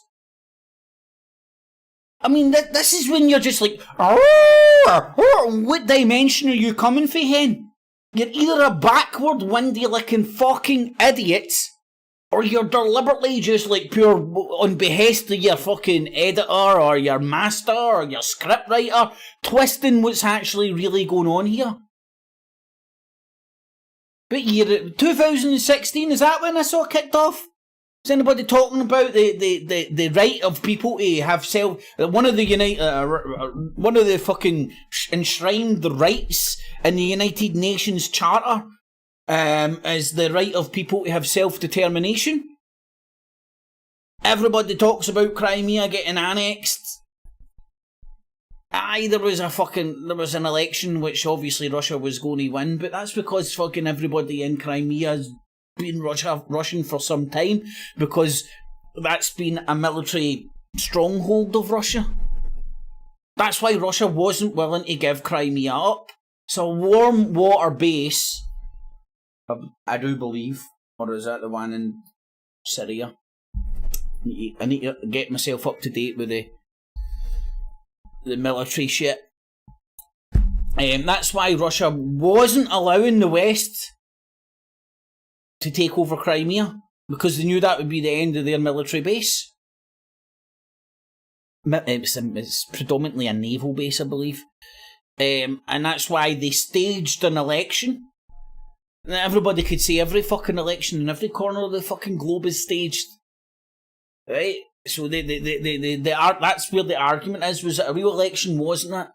I mean, this is when you're just like, what dimension are you coming for, hen? You're either a backward, windy-looking fucking idiot, or you're deliberately just like pure on behest of your fucking editor or your master or your scriptwriter, twisting what's actually really going on here. But year 2016, is that when I saw kicked off? Is anybody talking about the right of people to have one of the fucking enshrined rights in the United Nations Charter is the right of people to have self-determination? Everybody talks about Crimea getting annexed. Aye, there was an election which obviously Russia was going to win, but that's because fucking everybody in Crimea has been Russian for some time, because that's been a military stronghold of Russia. That's why Russia wasn't willing to give Crimea up. It's a warm water base, I do believe, or is that the one in Syria? I need to get myself up to date with the military shit. That's why Russia wasn't allowing the West to take over Crimea because they knew that would be the end of their military base. It's predominantly a naval base, I believe. And that's why they staged an election. Everybody could see every fucking election in every corner of the fucking globe is staged. Right? So that's where the argument is. Was it a real election, wasn't it?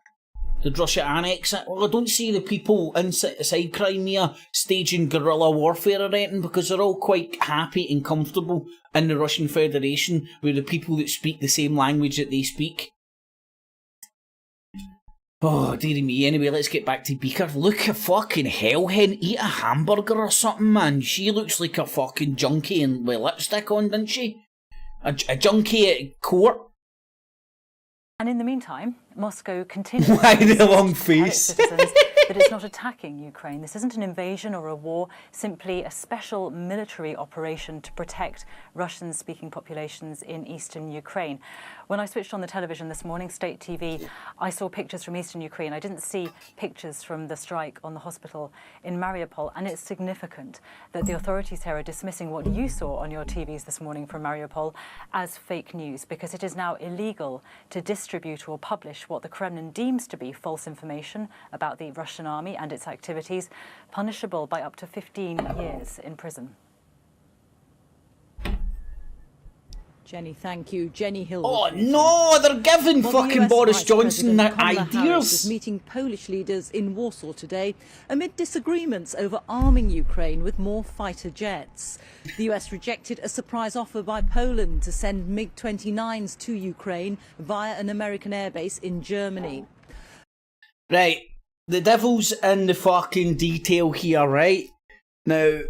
Did Russia annex it? Well, I don't see the people inside Crimea staging guerrilla warfare or anything because they're all quite happy and comfortable in the Russian Federation with the people that speak the same language that they speak. Oh, dearie me. Anyway, let's get back to Beaker. Look a fucking hellhen eat a hamburger or something, man. She looks like a fucking junkie and with lipstick on, doesn't she? A junkie at court. And in the meantime, Moscow continues Why the long to face? tell its citizens that it's not attacking Ukraine. This isn't an invasion or a war, simply a special military operation to protect Russian-speaking populations in eastern Ukraine. When I switched on the television this morning, State TV, I saw pictures from eastern Ukraine. I didn't see pictures from the strike on the hospital in Mariupol, and it's significant that the authorities here are dismissing what you saw on your TVs this morning from Mariupol as fake news, because it is now illegal to distribute or publish what the Kremlin deems to be false information about the Russian army and its activities, punishable by up to 15 years in prison. Jenny, thank you. Jenny Hill. Oh no, they're giving fucking Boris Johnson their ideas. Is meeting Polish leaders in Warsaw today amid disagreements over arming Ukraine with more fighter jets. The US rejected a surprise offer by Poland to send MiG-29s to Ukraine via an American airbase in Germany. Right, the devil's in the fucking detail here, right? Now,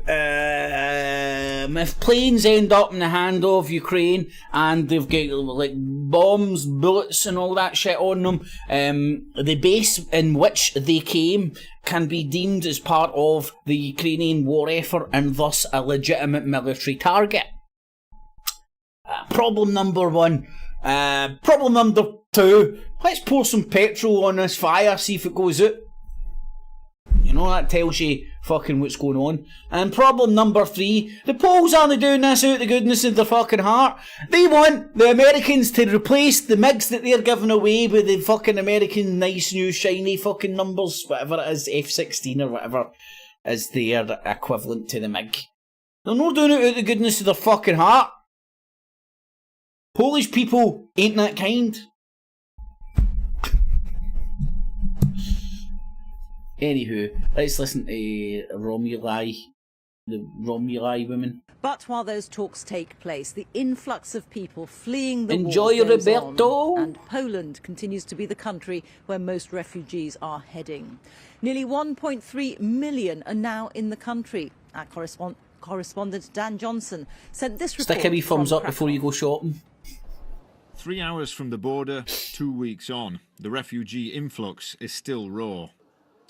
if planes end up in the hand of Ukraine and they've got like bombs, bullets and all that shit on them, the base in which they came can be deemed as part of the Ukrainian war effort and thus a legitimate military target. Problem number one. Problem number two, let's pour some petrol on this fire, see if it goes out. You know, that tells you fucking what's going on. And problem number three, the Poles aren't doing this out of the goodness of their fucking heart. They want the Americans to replace the MiGs that they're giving away with the fucking American nice new shiny fucking numbers, whatever it is, F-16 or whatever is their equivalent to the MiG. They're not doing it out of the goodness of their fucking heart. Polish people ain't that kind. Anywho, let's listen to Romuli, the Romuli women. But while those talks take place, the influx of people fleeing the Enjoy, war goes Roberto. on, and Poland continues to be the country where most refugees are heading. Nearly 1.3 million are now in the country. Our correspondent Dan Johnson sent this report. Stick a wee thumbs up before you go shopping. 3 hours from the border, 2 weeks on, the refugee influx is still raw.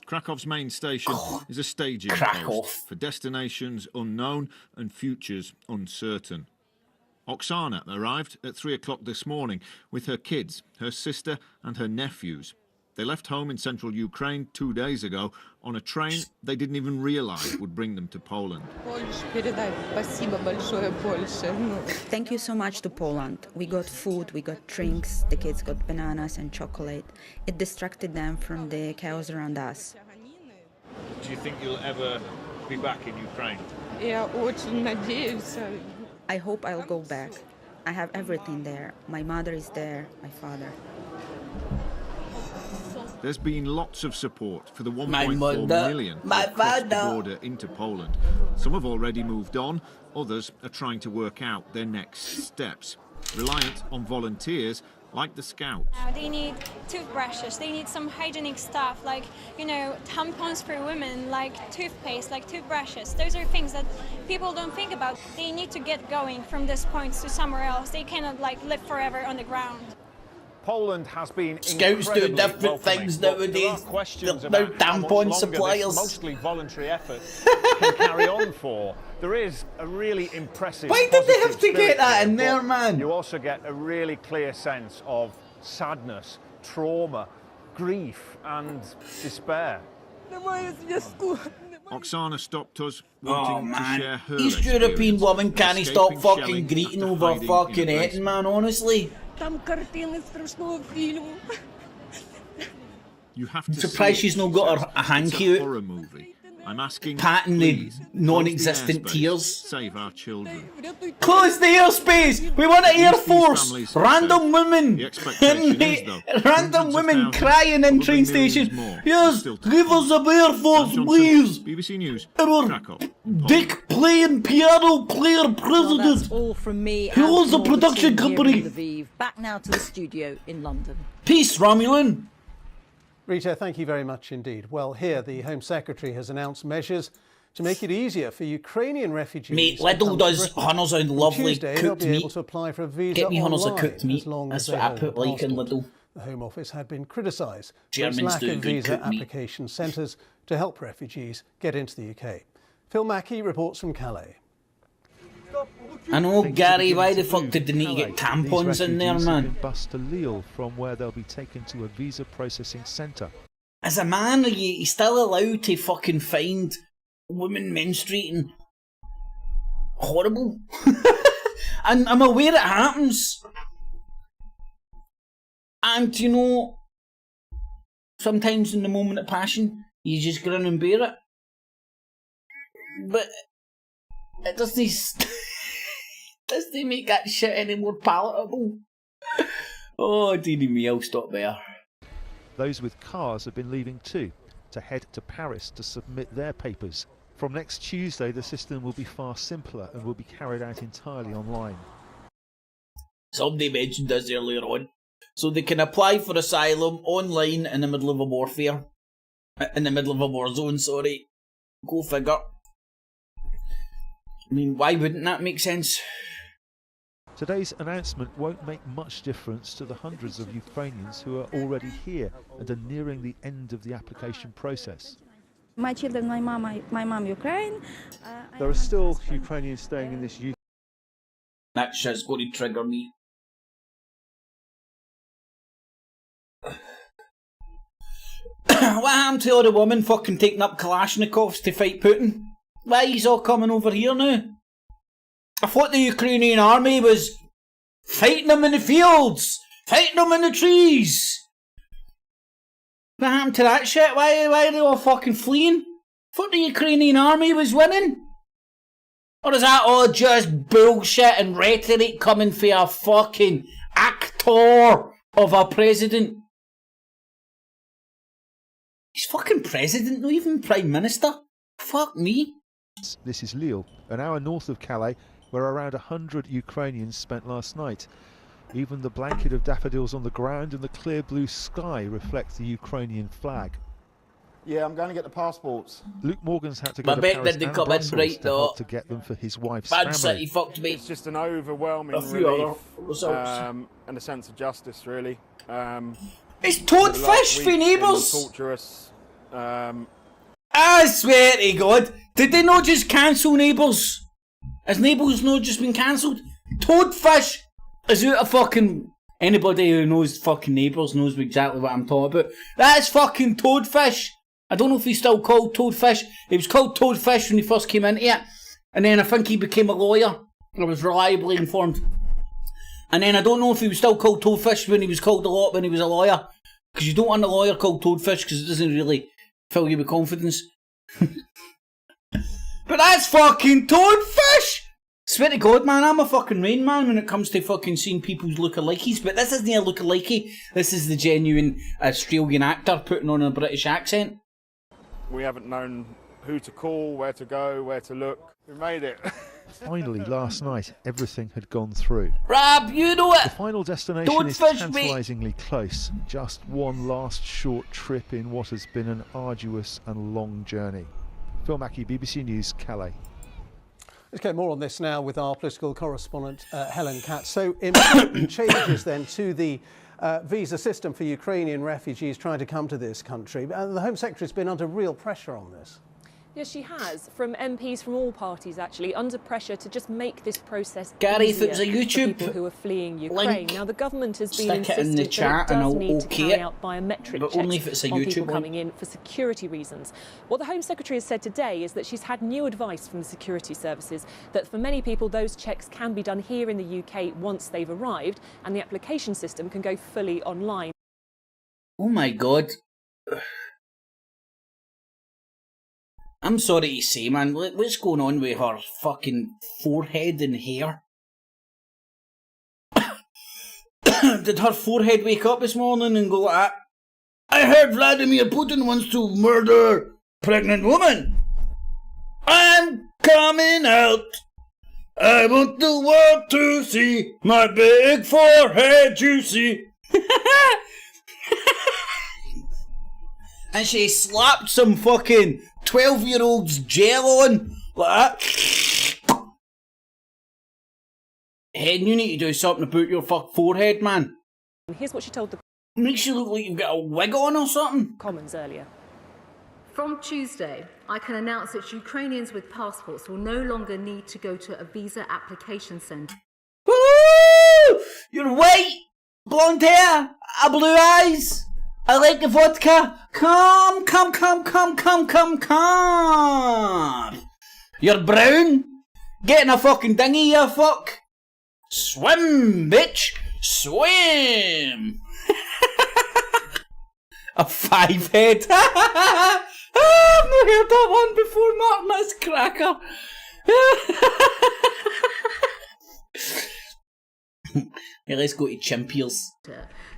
Krakow's main station is a staging post for destinations unknown and futures uncertain. Oksana arrived at 3 o'clock this morning with her kids, her sister and her nephews. They left home in central Ukraine 2 days ago on a train they didn't even realise would bring them to Poland. Thank you so much to Poland. We got food, we got drinks, the kids got bananas and chocolate. It distracted them from the chaos around us. Do you think you'll ever be back in Ukraine? I hope I'll go back. I have everything there. My mother is there, my father. There's been lots of support for the 1.4 million who have crossed the border into Poland. Some have already moved on, others are trying to work out their next steps, reliant on volunteers like the Scouts. They need toothbrushes, they need some hygienic stuff, like, you know, tampons for women, like toothpaste, like toothbrushes. Those are things that people don't think about. They need to get going from this point to somewhere else. They cannot, like, live forever on the ground. Poland has been Scouts do different things nowadays. They're tampon suppliers. Mostly voluntary effort can carry on for. There is a really impressive. Why did they have to get that in there, man? You also get a really clear sense of sadness, trauma, grief, and despair. Oksana stopped us wanting to share her East European experience woman of can't escaping stop fucking shelling greeting after over hiding in a fucking basement. eating, man, honestly. Там картины страшного фильму. You have I'm to surprised see she's it, not she got says. her hanky It's a out. horror movie. I'm asking, Patting the please, non-existent close the tears. airspace. Save our children. Close the airspace! We want an Air Force! Random women! Random women crying in train stations! Yes, give us the Air Force, please! BBC News, Our Krakow. dick playing piano player Well, president! that's all from me. Who and owns the from all production team here company? in Lviv. Back now to the studio in London. Peace, Romulan! Rita, thank you very much indeed. Well, here the Home Secretary has announced measures to make it easier for Ukrainian refugees. Mate, to Lidl come to does Britain. hunters on On lovely Tuesday, they'll cooked be able meat. to apply for a visa Get me hunters of online cooked meat. as long That's as what they I hold put a like in passport. Lidl. The Home Office had been criticised for its Germans lack do of good visa cooked meat. application centres to help refugees get into the UK. Phil Mackey reports from Calais. I know, Gary, why the fuck did they need to get tampons in there, These refugees have man? been bused to Lille, from where they'll be taken to a visa processing centre. As a man, are you still allowed to fucking find women menstruating horrible? And I'm aware it happens. And, you know, sometimes in the moment of passion, you just grin and bear it. But it doesn't make that shit any more palatable. Oh, dearie me, I'll stop there. Those with cars have been leaving too, to head to Paris to submit their papers. From next Tuesday, the system will be far simpler and will be carried out entirely online. Somebody mentioned this earlier on. So they can apply for asylum online in the middle of a warfare. In the middle of a war zone, sorry. Go figure. I mean, why wouldn't that make sense? Today's announcement won't make much difference to the hundreds of Ukrainians who are already here and are nearing the end of the application process. My children, my mom Ukraine. There are still Ukrainians staying in this UK. That shit's going to trigger me. What happened to all the women fucking taking up Kalashnikovs to fight Putin? Why he's all coming over here now? I thought the Ukrainian army was fighting them in the fields, fighting them in the trees. What happened to that shit? Why are they all fucking fleeing? I thought the Ukrainian army was winning. Or is that all just bullshit and rhetoric coming for a fucking actor of a president? He's fucking president, not even prime minister. Fuck me. This is Lille, an hour north of Calais, where around 100 Ukrainians spent last night. Even the blanket of daffodils on the ground and the clear blue sky reflect the Ukrainian flag. Yeah, I'm going to get the passports. Luke Morgan's had to go I to bet Paris that they and come in Brussels bright, to though. help to get them for his wife's Bad family. City fucked me. It's just an overwhelming A few relief other results. and a sense of justice, really. It's toadfish for neighbours. Torturous. I swear to God, did they not just cancel Neighbours? Has Neighbours not just been cancelled? Toadfish is out of fucking... Anybody who knows fucking Neighbours knows exactly what I'm talking about. That's fucking Toadfish. I don't know if he's still called Toadfish. He was called Toadfish when he first came into it. And then I think he became a lawyer. I was reliably informed. And then I don't know if he was still called Toadfish when he was called a lot when he was a lawyer. Because you don't want a lawyer called Toadfish because it doesn't really fill you with confidence. But that's fucking Toadfish! Swear to God, man, I'm a fucking Rain Man when it comes to fucking seeing people's lookalikes. But this isn't a lookalike. This is the genuine Australian actor putting on a British accent. We haven't known who to call, where to go, where to look. We made it. Finally, last night, everything had gone through. Rob, you know it! The final destination Toadfish, is tantalisingly close. Just one last short trip in what has been an arduous and long journey. Phil Mackey, BBC News, Calais. Let's get more on this now with our political correspondent, Helen Katz. So, important changes then to the visa system for Ukrainian refugees trying to come to this country. The Home Secretary's been under real pressure on this. Yes, she has, from MPs from all parties, actually, under pressure to just make this process Gary, easier if it was a YouTube for people who are fleeing Ukraine. link, Now, the government has been stick it in the insistent chat that it and does I'll need to okay carry it, out biometric but checks only if it's a on YouTube people link. coming in for security reasons. What the Home Secretary has said today is that she's had new advice from the security services that for many people those checks can be done here in the UK once they've arrived, and the application system can go fully online. Oh my god. I'm sorry to say, man, what's going on with her fucking forehead and hair? Did her forehead wake up this morning and go, I heard Vladimir Putin wants to murder pregnant woman. I'm coming out. I want the world to see my big forehead, you see. And she slapped some fucking 12-year-old's gel on like that. Hey, you need to do something about your forehead, man. Here's what she told the Makes you look like you've got a wig on or something. Commons earlier. From Tuesday, I can announce that Ukrainians with passports will no longer need to go to a visa application centre. Woo! You're white, blonde hair, blue eyes. I like the vodka. Come. You're brown. Get in a fucking dinghy, you fuck. Swim, bitch. Swim. A 5-head. I've not heard that one before, Martin. That's cracker. Hey, let's go to Chimpiers.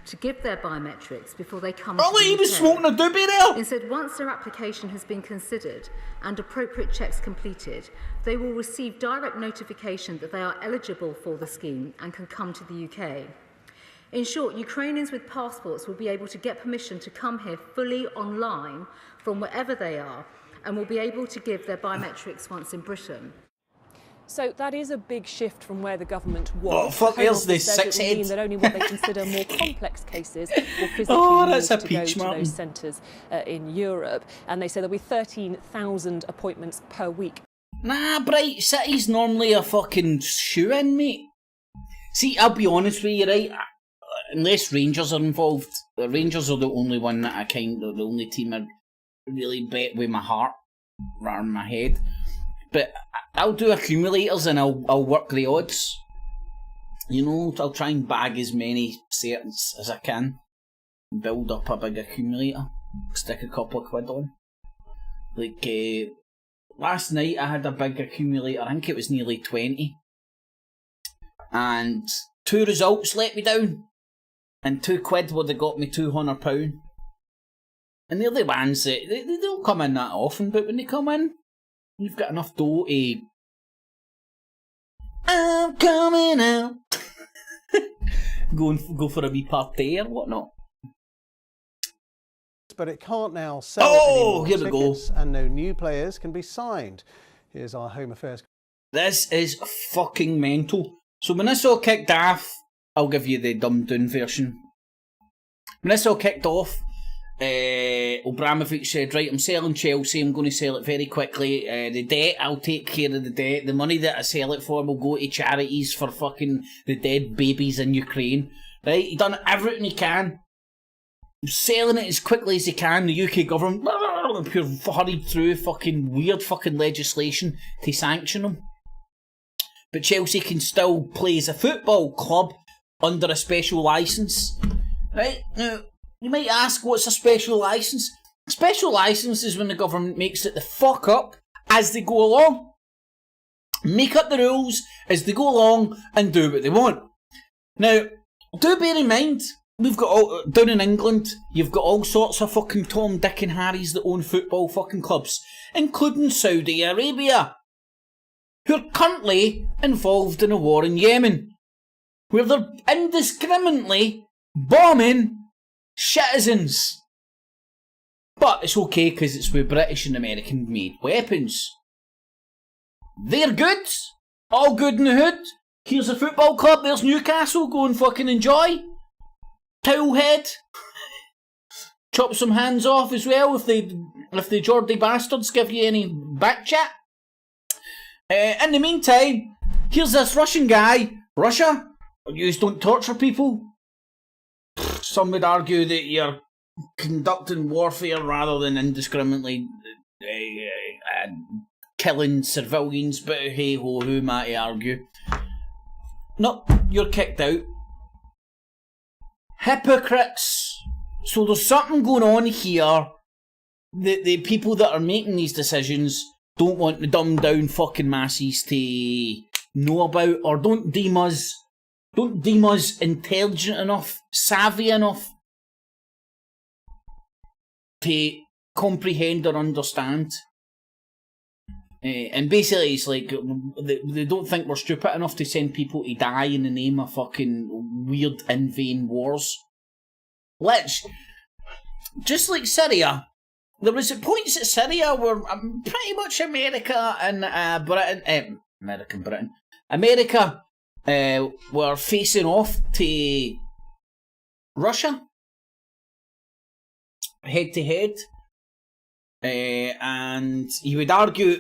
To give their biometrics before they come Oh, to the he was UK. smoking a doobie there. Instead, once their application has been considered and appropriate checks completed, they will receive direct notification that they are eligible for the scheme and can come to the UK. In short, Ukrainians with passports will be able to get permission to come here fully online from wherever they are and will be able to give their biometrics once in Britain. So that is a big shift from where the government was. Oh, fuck, The Home here's Office this says it will 6-head. mean that only what they consider more complex cases will physically Oh, need that's a to peach, go to Martin. those centres in Europe. And they say there'll be 13,000 appointments per week. Nah, Bright City's normally a fucking shoe-in, mate. See, I'll be honest with you, right? Unless Rangers are involved, the Rangers are the only one that the only team I really bet with my heart rather than my head. But I'll do accumulators and I'll work the odds. You know, I'll try and bag as many certs as I can. Build up a big accumulator. Stick a couple of quid on. Like, last night I had a big accumulator, I think it was nearly 20. And 2 results let me down. And 2 quid would have got me £200. And they're the ones that, they don't come in that often, but when they come in, you've got enough dough to... I'm coming out. Go for a wee party or whatnot. But it can't now sell Oh, any more here we go. tickets and no new players can be signed. Here's our Home Affairs. This is fucking mental. So when this all kicked off, I'll give you the dumbed down version. When this all kicked off, Abramovich said, right, I'm selling Chelsea, I'm going to sell it very quickly. The debt, I'll take care of the debt. The money that I sell it for will go to charities for fucking the dead babies in Ukraine. Right, he done everything he can. Selling it as quickly as he can. The UK government hurried through fucking weird fucking legislation to sanction him. But Chelsea can still play as a football club under a special licence. Right, now, you might ask, what's a special licence? A special licence is when the government makes it the fuck up as they go along. Make up the rules as they go along and do what they want. Now, do bear in mind, we've got all, down in England, you've got all sorts of fucking Tom, Dick and Harrys that own football fucking clubs, including Saudi Arabia, who are currently involved in a war in Yemen, where they're indiscriminately bombing citizens. But it's okay because it's with British and American made weapons. They're good. All good in the hood. Here's a football club, there's Newcastle, go and fucking enjoy. Towelhead. chop some hands off as well if the Geordie bastards give you any back chat. In the meantime, here's this Russian guy. Russia? You don't torture people? Some would argue that you're conducting warfare rather than indiscriminately killing civilians, but hey ho, who am I to argue? No, you're kicked out. Hypocrites. So there's something going on here that the people that are making these decisions don't want the dumbed down fucking masses to know about, or don't deem us intelligent enough, savvy enough to comprehend or understand. And basically it's like they don't think we're stupid enough to send people to die in the name of fucking weird in vain wars. Just like Syria, there was points at Syria where pretty much America and America were facing off to Russia head to head, and you would argue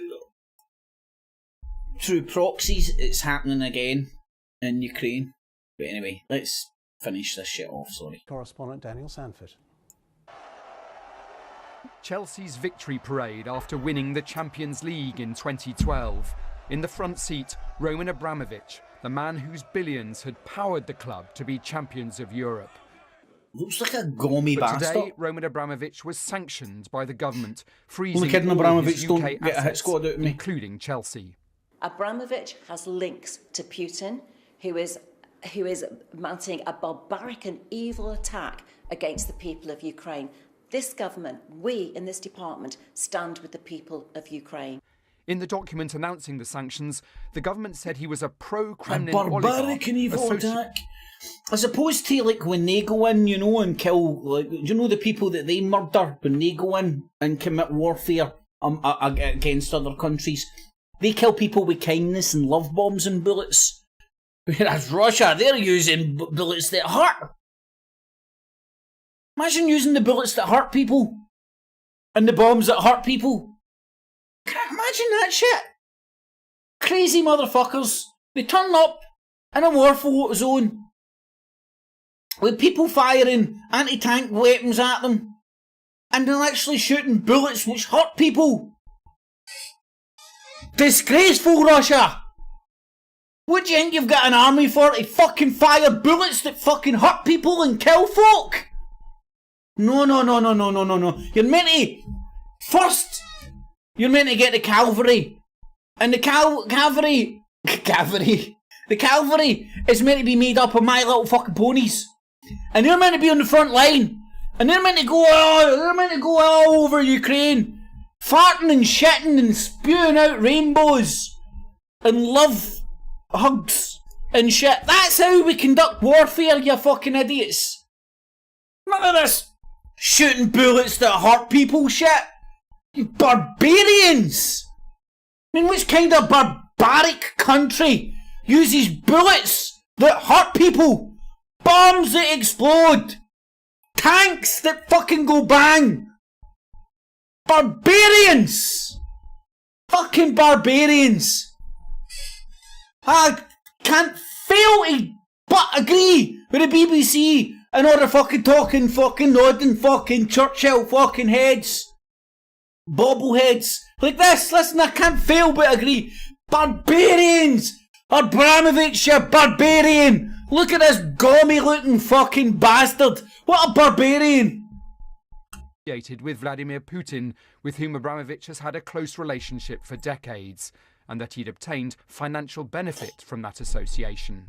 through proxies it's happening again in Ukraine. But anyway, let's finish this shit off, sorry. Correspondent Daniel Sanford. Chelsea's victory parade after winning the Champions League in 2012. In the front seat, Roman Abramovich, the man whose billions had powered the club to be champions of Europe. Looks like a gommy bastard. Today, Roman Abramovich was sanctioned by the government, freezing Only kidding, all Abramovich, his don't UK get a hit assets, squad out of me. including Chelsea. Abramovich has links to Putin, who is mounting a barbaric and evil attack against the people of Ukraine. This government, we in this department, stand with the people of Ukraine. In the document announcing the sanctions, the government said he was a pro-Kremlin barbaric and evil attack. As opposed to like when they go in, you know, and kill, like, do you know the people that they murder when they go in and commit warfare against other countries? They kill people with kindness and love bombs and bullets. Whereas Russia, they're using bullets that hurt. Imagine using the bullets that hurt people and the bombs that hurt people. Can you imagine that shit? Crazy motherfuckers. They turn up in a war zone with people firing anti-tank weapons at them, and they're actually shooting bullets which hurt people. Disgraceful, Russia! What do you think you've got an army for, to fucking fire bullets that fucking hurt people and kill folk? No. You're meant to... First, you're meant to get the cavalry. And the cavalry... The cavalry is meant to be made up of My Little Fucking Ponies. And they're meant to be on the front line. And they're meant to go all over Ukraine, farting and shitting and spewing out rainbows and love hugs and shit. That's how we conduct warfare, you fucking idiots. None of this shooting bullets that hurt people shit. You barbarians. I mean, which kind of barbaric country uses bullets that hurt people? Bombs that explode. Tanks that fucking go bang. Barbarians. Fucking barbarians. I can't fail to but agree with the BBC and all the fucking talking, fucking nodding, fucking Churchill fucking heads. Bobbleheads. Like this, listen, I can't fail but agree. Barbarians. Abramovich, you barbarian. Look at this gommy looking fucking bastard. What a barbarian. With Vladimir Putin, with whom Abramovich has had a close relationship for decades, and that he'd obtained financial benefit from that association.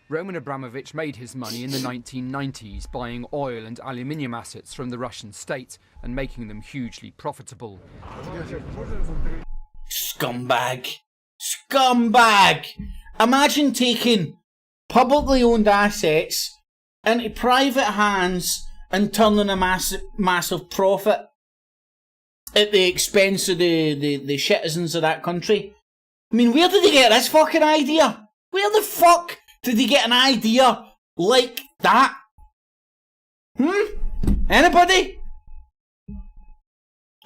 Roman Abramovich made his money in the 1990s buying oil and aluminium assets from the Russian state and making them hugely profitable. Scumbag. Scumbag! Imagine taking publicly owned assets into private hands and turning a massive profit at the expense of the citizens of that country. I mean, where did they get this fucking idea? Where the fuck did they get an idea like that? Anybody?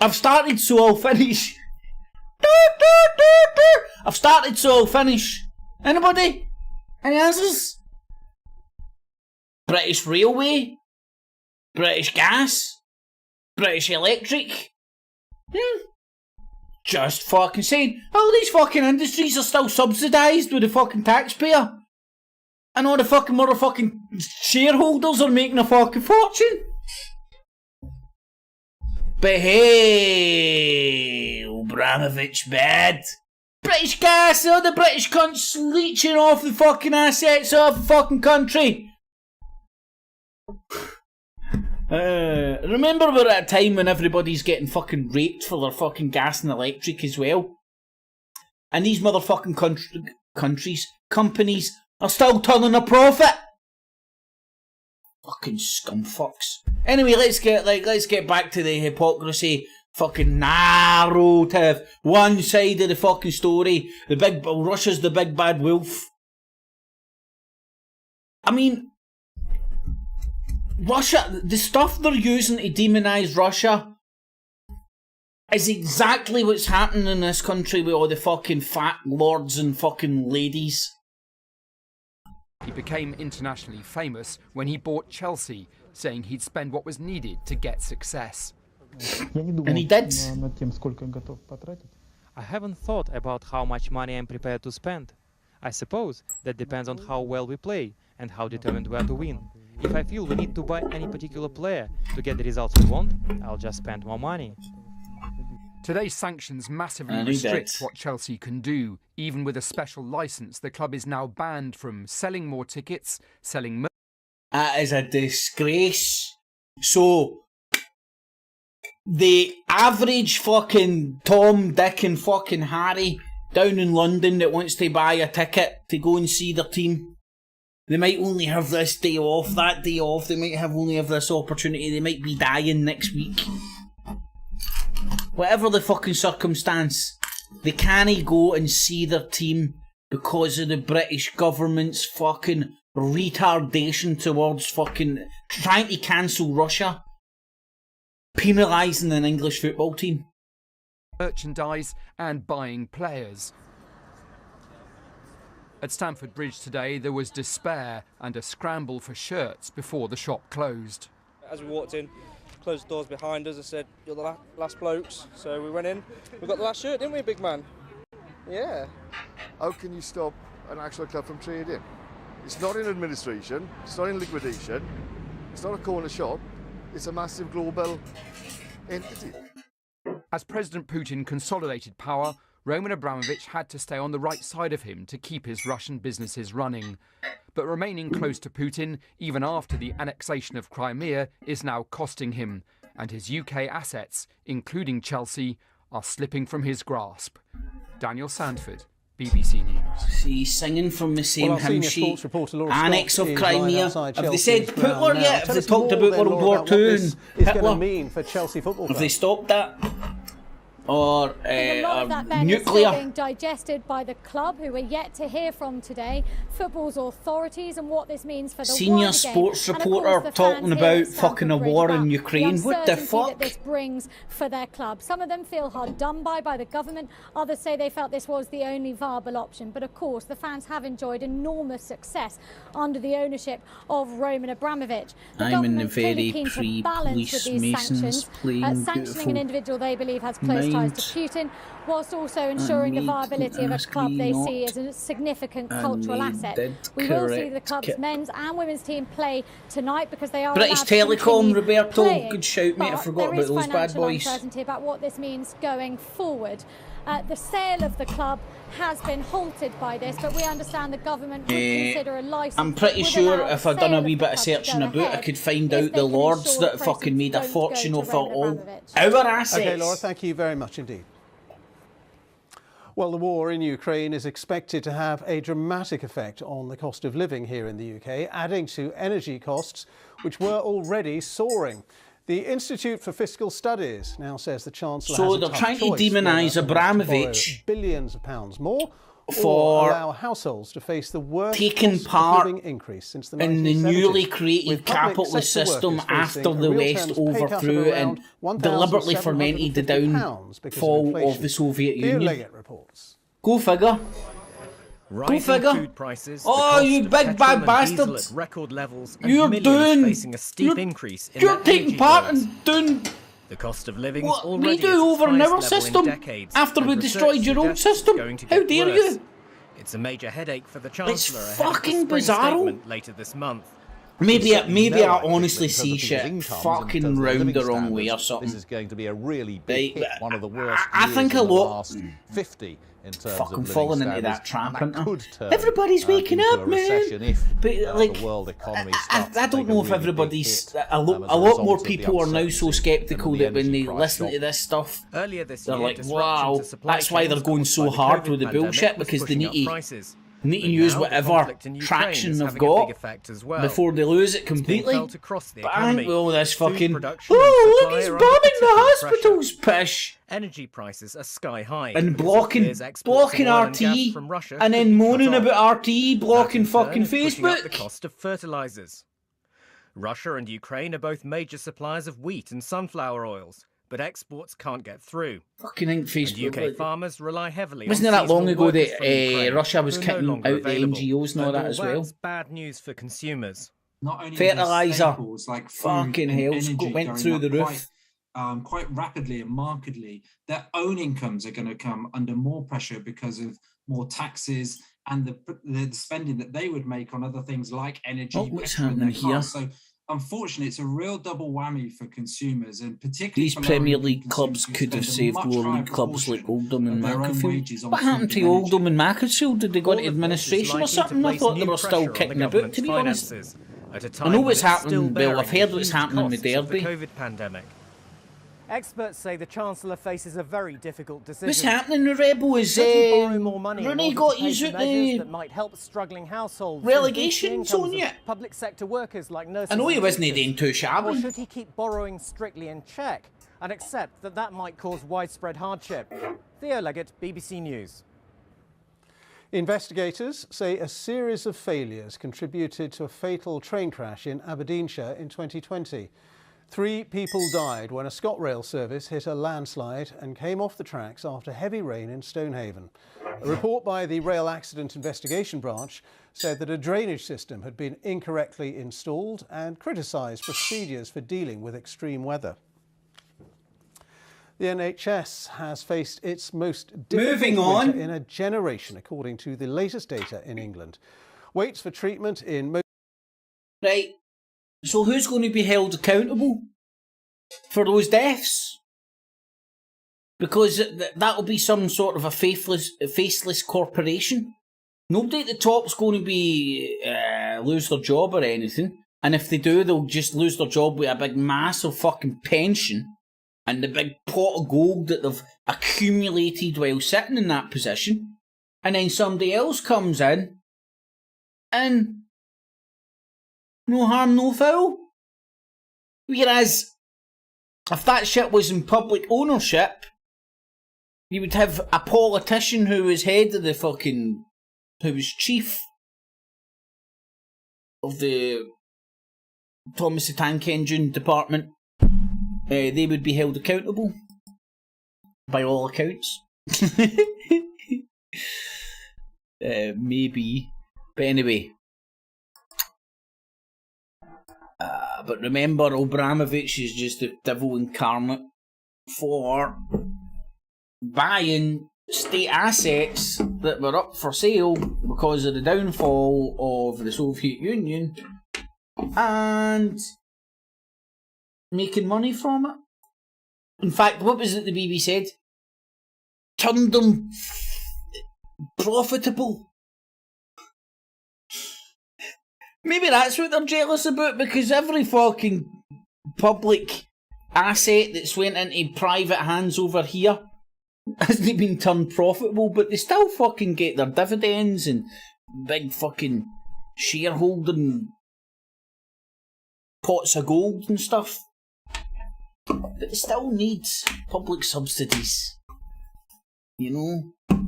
I've started, so I'll finish. I've started, so I'll finish. Anybody? Any answers? British Railway? British Gas? British Electric? Just fucking saying. All these fucking industries are still subsidised with the fucking taxpayer. And all the fucking motherfucking shareholders are making a fucking fortune. But hey, Abramovich bad. British Gas, all the British cunts leeching off the fucking assets of the fucking country. Remember we're at a time when everybody's getting fucking raped for their fucking gas and electric as well? And these motherfucking companies are still turning a profit. Fucking scumfucks. Anyway, let's get back to the hypocrisy. Fucking narrative. One side of the fucking story. Russia's the big bad wolf. I mean, Russia, the stuff they're using to demonise Russia is exactly what's happening in this country with all the fucking fat lords and fucking ladies. He became internationally famous when he bought Chelsea, saying he'd spend what was needed to get success. And he did. I haven't thought about how much money I'm prepared to spend. I suppose that depends on how well we play and how determined we are to win. If I feel we need to buy any particular player to get the results we want, I'll just spend more money. Today's sanctions massively restrict what Chelsea can do. Even with a special licence, the club is now banned from selling more tickets, selling... That is a disgrace. So, the average fucking Tom, Dick and fucking Harry down in London that wants to buy a ticket to go and see their team, they might only have this day off, that day off, they might only have this opportunity, they might be dying next week. Whatever the fucking circumstance, they can't go and see their team because of the British government's fucking retardation towards fucking trying to cancel Russia, penalising an English football team. Merchandise and buying players. At Stamford Bridge today, there was despair and a scramble for shirts before the shop closed. As we walked in, closed the doors behind us, I said, "You're the last blokes." So we went in, we got the last shirt, didn't we, big man? Yeah. How can you stop an actual club from trading? It's not in administration, it's not in liquidation, it's not a corner shop, it's a massive global entity. As President Putin consolidated power, Roman Abramovich had to stay on the right side of him to keep his Russian businesses running. But remaining close to Putin, even after the annexation of Crimea, is now costing him, and his UK assets, including Chelsea, are slipping from his grasp. Daniel Sandford, BBC News. He's singing from the same hymn sheet. Annex of Crimea. Have they said Hitler yet? Have they talked about World War II and Hitler? Have they stopped that? Or a lot of that then nuclear. Is still being digested by the club, who we're yet to hear from today, football's authorities, and what this means for the senior sports reporter talking about fucking a war in Ukraine. What the fuck? That this brings for their club. Some of them feel hard done by the government. Others say they felt this was the only viable option. But of course, the fans have enjoyed enormous success under the ownership of Roman Abramovich. The government clearly keen to balance with these sanctions, sanctioning an individual they believe has close ties to Putin, whilst also ensuring the viability of a club they see as a significant cultural asset. We will see the club's men's and women's team play tonight because they are British Telecom, Roberto, good shout, mate. I forgot about those bad boys. There is financial uncertainty about what this means going forward. The sale of the club has been halted by this, but we understand the government would consider a licence. I'm pretty sure if I'd done a wee bit of searching about, I could find out the lords that fucking made a fortune off all our assets. Okay, Laura, thank you very much indeed. Well, the war in Ukraine is expected to have a dramatic effect on the cost of living here in the UK, adding to energy costs, which were already soaring. The Institute for Fiscal Studies now says the Chancellor has a tough choice. So they're trying to demonise Abramovich. Billions of pounds more, for allow households to face the worst taking cost of part living increase since the in the 1970s, newly created with public capitalist sector system workers after facing the a real West terms pay cut of overthrew around and deliberately fermented the £1,750 because downfall of the Soviet Theo Union. Leggett reports. Go figure. Rising figure. food prices, the Oh, cost you of big petrol bad and bastard! diesel at record levels, and You're millions doing. facing a steep increase in You're their taking energy part bills. in doing The cost of living what already we do at its over in highest our level system in decades, after and we research destroyed your own suggests it's system. going to How get dare worse. you? It's a major headache for the Chancellor ahead fucking of the spring bizarro. statement later this month. Maybe I honestly see shit fucking round the wrong way or something. This is going to be a really big hit, one of the worst I think years a in the lot last 50 in terms fucking of living falling into standards, that trap, and that aren't could they? turn Everybody's waking into up, a recession man. if But like, the world economy I starts don't to take know a if really everybody's big hit, a lot result more of the people are now so uncertainty sceptical and the that when energy they price listen shock. to this stuff, Earlier this they're year, like, disruption wow, to supply that's why they're chains going caused so by the hard COVID with the pandemic bullshit, was because they pushing need up to prices. Need to But use now the whatever conflict in Ukraine traction is they've having a big got effect as well. before they lose it It's being completely. felt across the But I think economy. all this Food fucking, production and oh look, supply he's are bombing under the particular hospitals, pish, Energy prices are sky high. and because it blocking fears exports of oil and gas RTE, from Russia and could then be moaning cut off. about RTE blocking That, in turn, fucking is pushing up the Facebook. cost of fertilizers. Russia and Ukraine are both major suppliers of wheat and sunflower oils, but exports can't get through. Fucking think Facebook. And UK farmers rely heavily Wasn't on it that long seasonal ago workers that from Ukraine, Russia was who are no kicking longer out the available. NGOs and all that all as well? that's bad news for consumers. Not only Fertilizer, staples like food fucking and hell, energy went going through up the roof. quite rapidly and markedly, their own incomes are going to come under more pressure because of more taxes and the spending that they would make on other things like energy. Oh, what's petrol in happening their here? cars. So unfortunately, it's a real double whammy for consumers, and particularly These for Premier lower-income League clubs consumers who could have spend a saved much lower higher league clubs like Oldham and of their own Macclesfield. wages on What food happened to and energy. Oldham and Macclesfield? Did they go All into of this is administration or likely to something? I place thought they new were still pressure on kicking the about, government's to be honest. finances at a I time know when what's it's still happening, Bill. I've bearing heard the what's huge happening with costs of the Derby. COVID pandemic. Experts say the Chancellor faces a very difficult decision. What's happening with Rebel is Should he borrow more money in Rooney order got to pay his for out measures the that might help struggling households relegation and boost the zone incomes yet? of public sector workers like nurses. I know he and wasn't teachers? doing too Or shabby. should he keep borrowing strictly in check and accept that that might cause widespread hardship? Theo Leggett, BBC News. Investigators say a series of failures contributed to a fatal train crash in Aberdeenshire in 2020. 3 people died when a ScotRail service hit a landslide and came off the tracks after heavy rain in Stonehaven. A report by the Rail Accident Investigation Branch said that a drainage system had been incorrectly installed and criticised procedures for dealing with extreme weather. The NHS has faced its most difficult winter in a generation, according to the latest data in England. Waits for treatment in most... Right. So who's going to be held accountable for those deaths? Because that'll be some sort of a faceless corporation. Nobody at the top's going to be lose their job or anything. And if they do, they'll just lose their job with a big massive fucking pension and the big pot of gold that they've accumulated while sitting in that position. And then somebody else comes in and no harm, no foul. Whereas, if that shit was in public ownership, you would have a politician who was head of the fucking... who was chief of the Thomas the Tank Engine department. They would be held accountable, by all accounts. Maybe. But anyway... but remember, Abramovich is just the devil incarnate for buying state assets that were up for sale because of the downfall of the Soviet Union and making money from it. In fact, what was it the BBC said? Turned them profitable. Maybe that's what they're jealous about, because every fucking public asset that's went into private hands over here hasn't been turned profitable, but they still fucking get their dividends and big fucking shareholding pots of gold and stuff. But it still needs public subsidies. You know?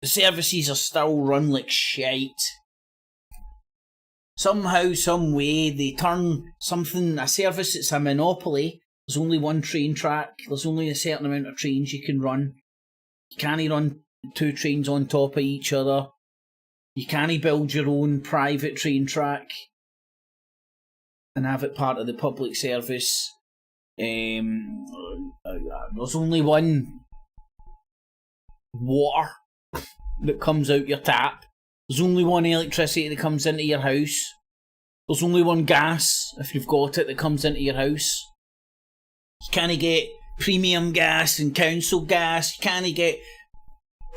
The services are still run like shite. Somehow, some way, they turn a service that's a monopoly. There's only one train track. There's only a certain amount of trains you can run. You can't run 2 trains on top of each other. You can't build your own private train track and have it part of the public service. There's only one water that comes out your tap. There's only one electricity that comes into your house. There's only one gas, if you've got it, that comes into your house. You can't get premium gas and council gas. You can't get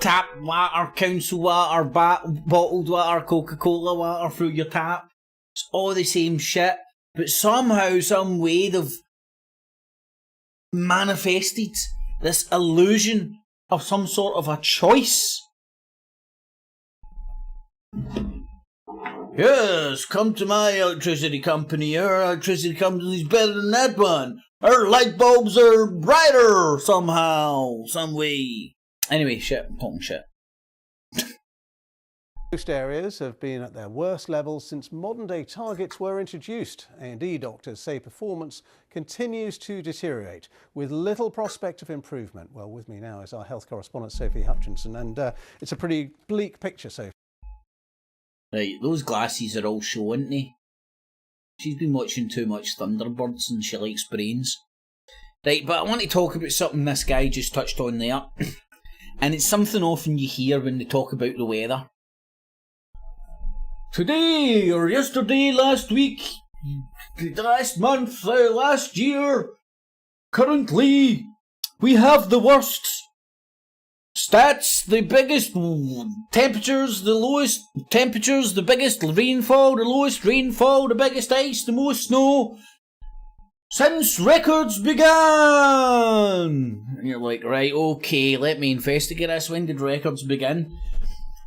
tap water, council water, bottled water, Coca-Cola water through your tap. It's all the same shit. But somehow, some way, they've manifested this illusion of some sort of a choice. Yes, come to my electricity company. Our electricity company is better than that one. Our light bulbs are brighter somehow, some way. Anyway, shit, I'm talking shit. Most areas have been at their worst levels since modern-day targets were introduced. A&E doctors say performance continues to deteriorate with little prospect of improvement. Well, with me now is our health correspondent, Sophie Hutchinson, and it's a pretty bleak picture, Sophie. Right, those glasses are all show, aren't they? She's been watching too much Thunderbirds and she likes brains. Right, but I want to talk about something this guy just touched on there. And it's something often you hear when they talk about the weather. Today, or yesterday, last week, last month, last year, currently, we have the worst stats, the biggest temperatures, the lowest temperatures, the biggest rainfall, the lowest rainfall, the biggest ice, the most snow since records began. And you're like, right, okay, let me investigate this. When did records begin?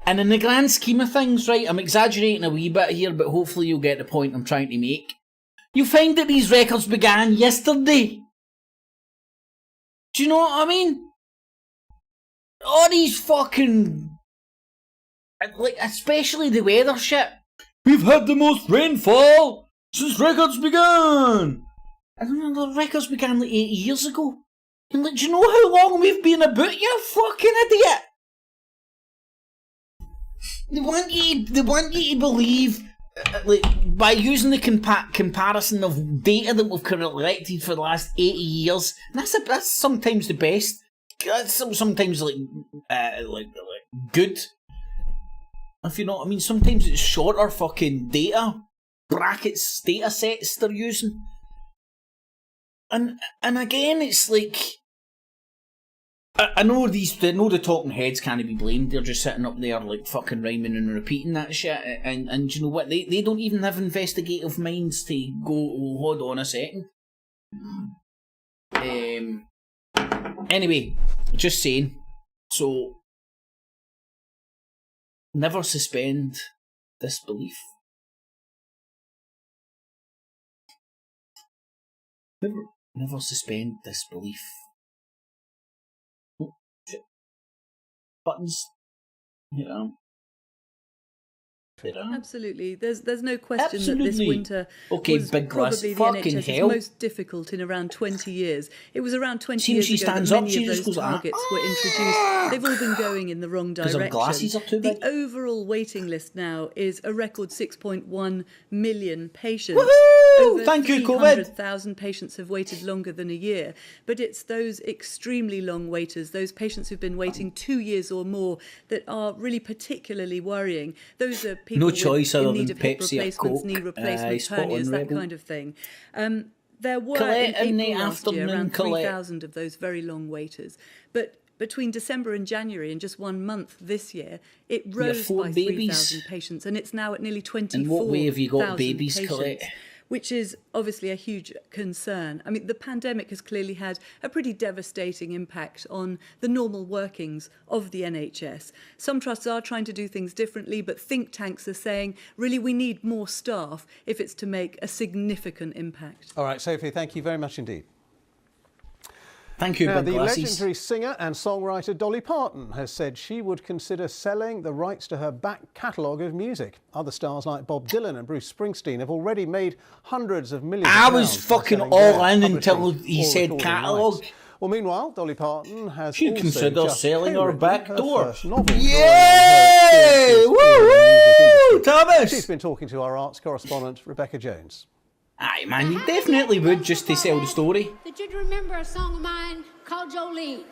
And in the grand scheme of things, right, I'm exaggerating a wee bit here, but hopefully you'll get the point I'm trying to make. You find that these records began yesterday. Do you know what I mean? All these fucking, like, especially the weather shit. We've had the most rainfall since records began. I don't know, the records began like 8 years ago. And like, do you know how long we've been about, you fucking idiot? They want you to believe, like, by using the comparison of data that we've collected for the last 80 years, and that's sometimes the best. That's sometimes like good. If you know what I mean, sometimes it's shorter fucking data brackets, data sets they're using. And again, it's like, I know the talking heads can't be blamed. They're just sitting up there like fucking rhyming and repeating that shit. And you know what? They don't even have investigative minds to go, oh, hold on a second. Anyway, just saying. So, never suspend disbelief. Never suspend disbelief. Oh, shit. Buttons. You know. Absolutely. There's no question that this winter was big glass. probably the Fucking NHS's hell. most difficult in around 20 years. It was around 20 Seems years she ago stands that up, many she of just those goes, targets were introduced. They've all been going in the wrong 'Cause her direction. glasses are too big. The overall waiting list now is a record 6.1 million patients. Woohoo! Thank you, COVID. 300,000 patients have waited longer than a year. But it's those extremely long waiters, those patients who've been waiting 2 years or more, that are really particularly worrying. Those are people No choice in other need than of hip Pepsi or replacements, Coke. knee replacements, Spot on, hernias, that Rebel. kind of thing. There were Colette in in the April last year afternoon, around Colette. 3,000 of those very long waiters. But between December and January, in just 1 month this year, it rose four by babies. 3,000 patients, and it's now at nearly 24,000 In what way have you got babies, patients, Colette? which is obviously a huge concern. I mean, the pandemic has clearly had a pretty devastating impact on the normal workings of the NHS. Some trusts are trying to do things differently, but think tanks are saying, really, we need more staff if it's to make a significant impact. All right, Sophie, thank you very much indeed. Thank you, Now, big the glasses. legendary singer and songwriter Dolly Parton has said she would consider selling the rights to her back catalogue of music. Other stars like Bob Dylan and Bruce Springsteen have already made hundreds of millions I of was pounds by fucking selling all their in until publishing he or said recording catalogue. rights. Well, meanwhile, Dolly Parton has She also consider just selling her co-written back her door. first novel, drawing on her Yay! experiences in the Woo-hoo! music industry. Thomas! She's been talking to our arts correspondent, Rebecca Jones. Aye, man, you definitely would just to sell the story. Did you remember a song of mine called Jolene?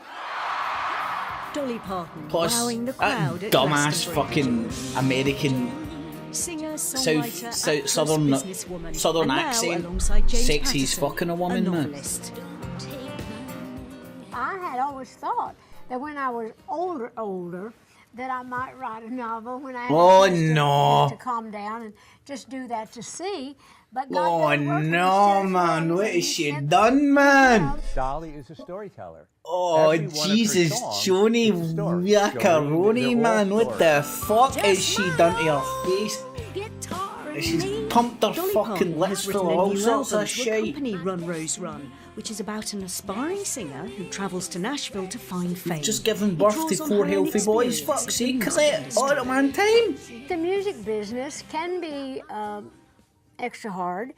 Dolly Parton Plus, wowing the that crowd at dumbass Glastonbury. fucking American Singer, songwriter, actress, southern businesswoman, and now accent, alongside James sexy as Patterson, fucking a a woman, man. novelist. I had always thought that when I was older, that I might write a novel when I had Oh, a chance no. to calm down and just do that to see. But God Oh doesn't work in no, mysterious man, ways, what and has he she sent done, man? Dolly is a storyteller. Oh, Every one of her Jesus, songs Johnny is a story. Macaroni, They're all man, what the fuck Just has she done to her face? She's pumped her Dolly fucking Parton lips has full written of a all new sorts album of to shit. accompany Run Rose Run, which is about an aspiring singer who travels to Nashville to find fame. Just giving It birth draws to on 4 her own healthy boys, experience fuck's of the sake, music Colette, industry. all at one time. The music business can be extra hard,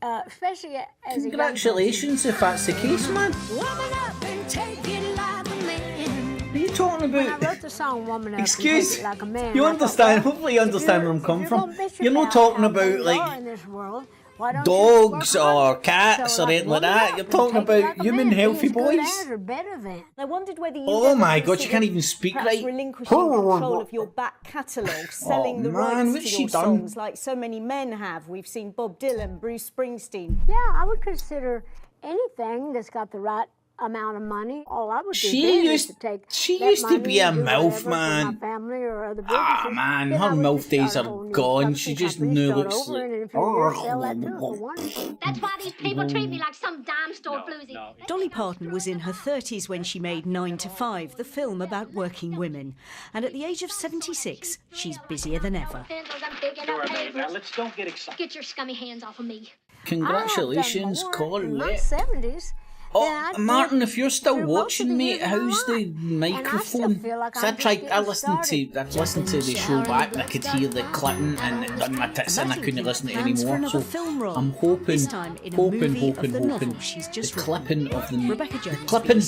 especially as a young Congratulations if that's the case, man. person. Woman up and take it like a man. What are you talking When I about? wrote the song "Woman Up Excuse, and Take It Like a Man," you I understand, thought, well, hopefully you understand where I'm coming if you're from. gonna bitch You're not about talking how about, things are like, in this world, why don't you dogs work hard? or cats So, or anything like woman that. up You're and talking take it about like a human man. Be healthy as good boys. as or better than. I wondered whether you Oh my god, you can't even speak perhaps right. relinquishing control of your back catalogue, selling the man, rights what's to she your done? songs like so many men have. We've seen Bob Dylan, Bruce Springsteen. Yeah, I would consider anything that's got the right amount of money. All I would do She then used- is to take she that used to money be a and do MILF, whatever for man. my family or other Ah, businesses. man, Then her I would MILF just start days a are whole new gone. publishing She just company, now start looks over, like... and in a few years sell that too for one. That's why these people treat me like some dime store bluesy. Dolly Parton was in her 30s when she made 9 to 5, the film about working women. And at the age of 76, she's busier than ever. Now let's don't get excited. Get your scummy hands off of me. Congratulations, In my Colette. 70s. Oh, Martin, if you're still watching, mate, how's the microphone? So I listened to the show back and I could hear the clipping and it done my tits and I couldn't listen to it anymore. So I'm hoping, the clipping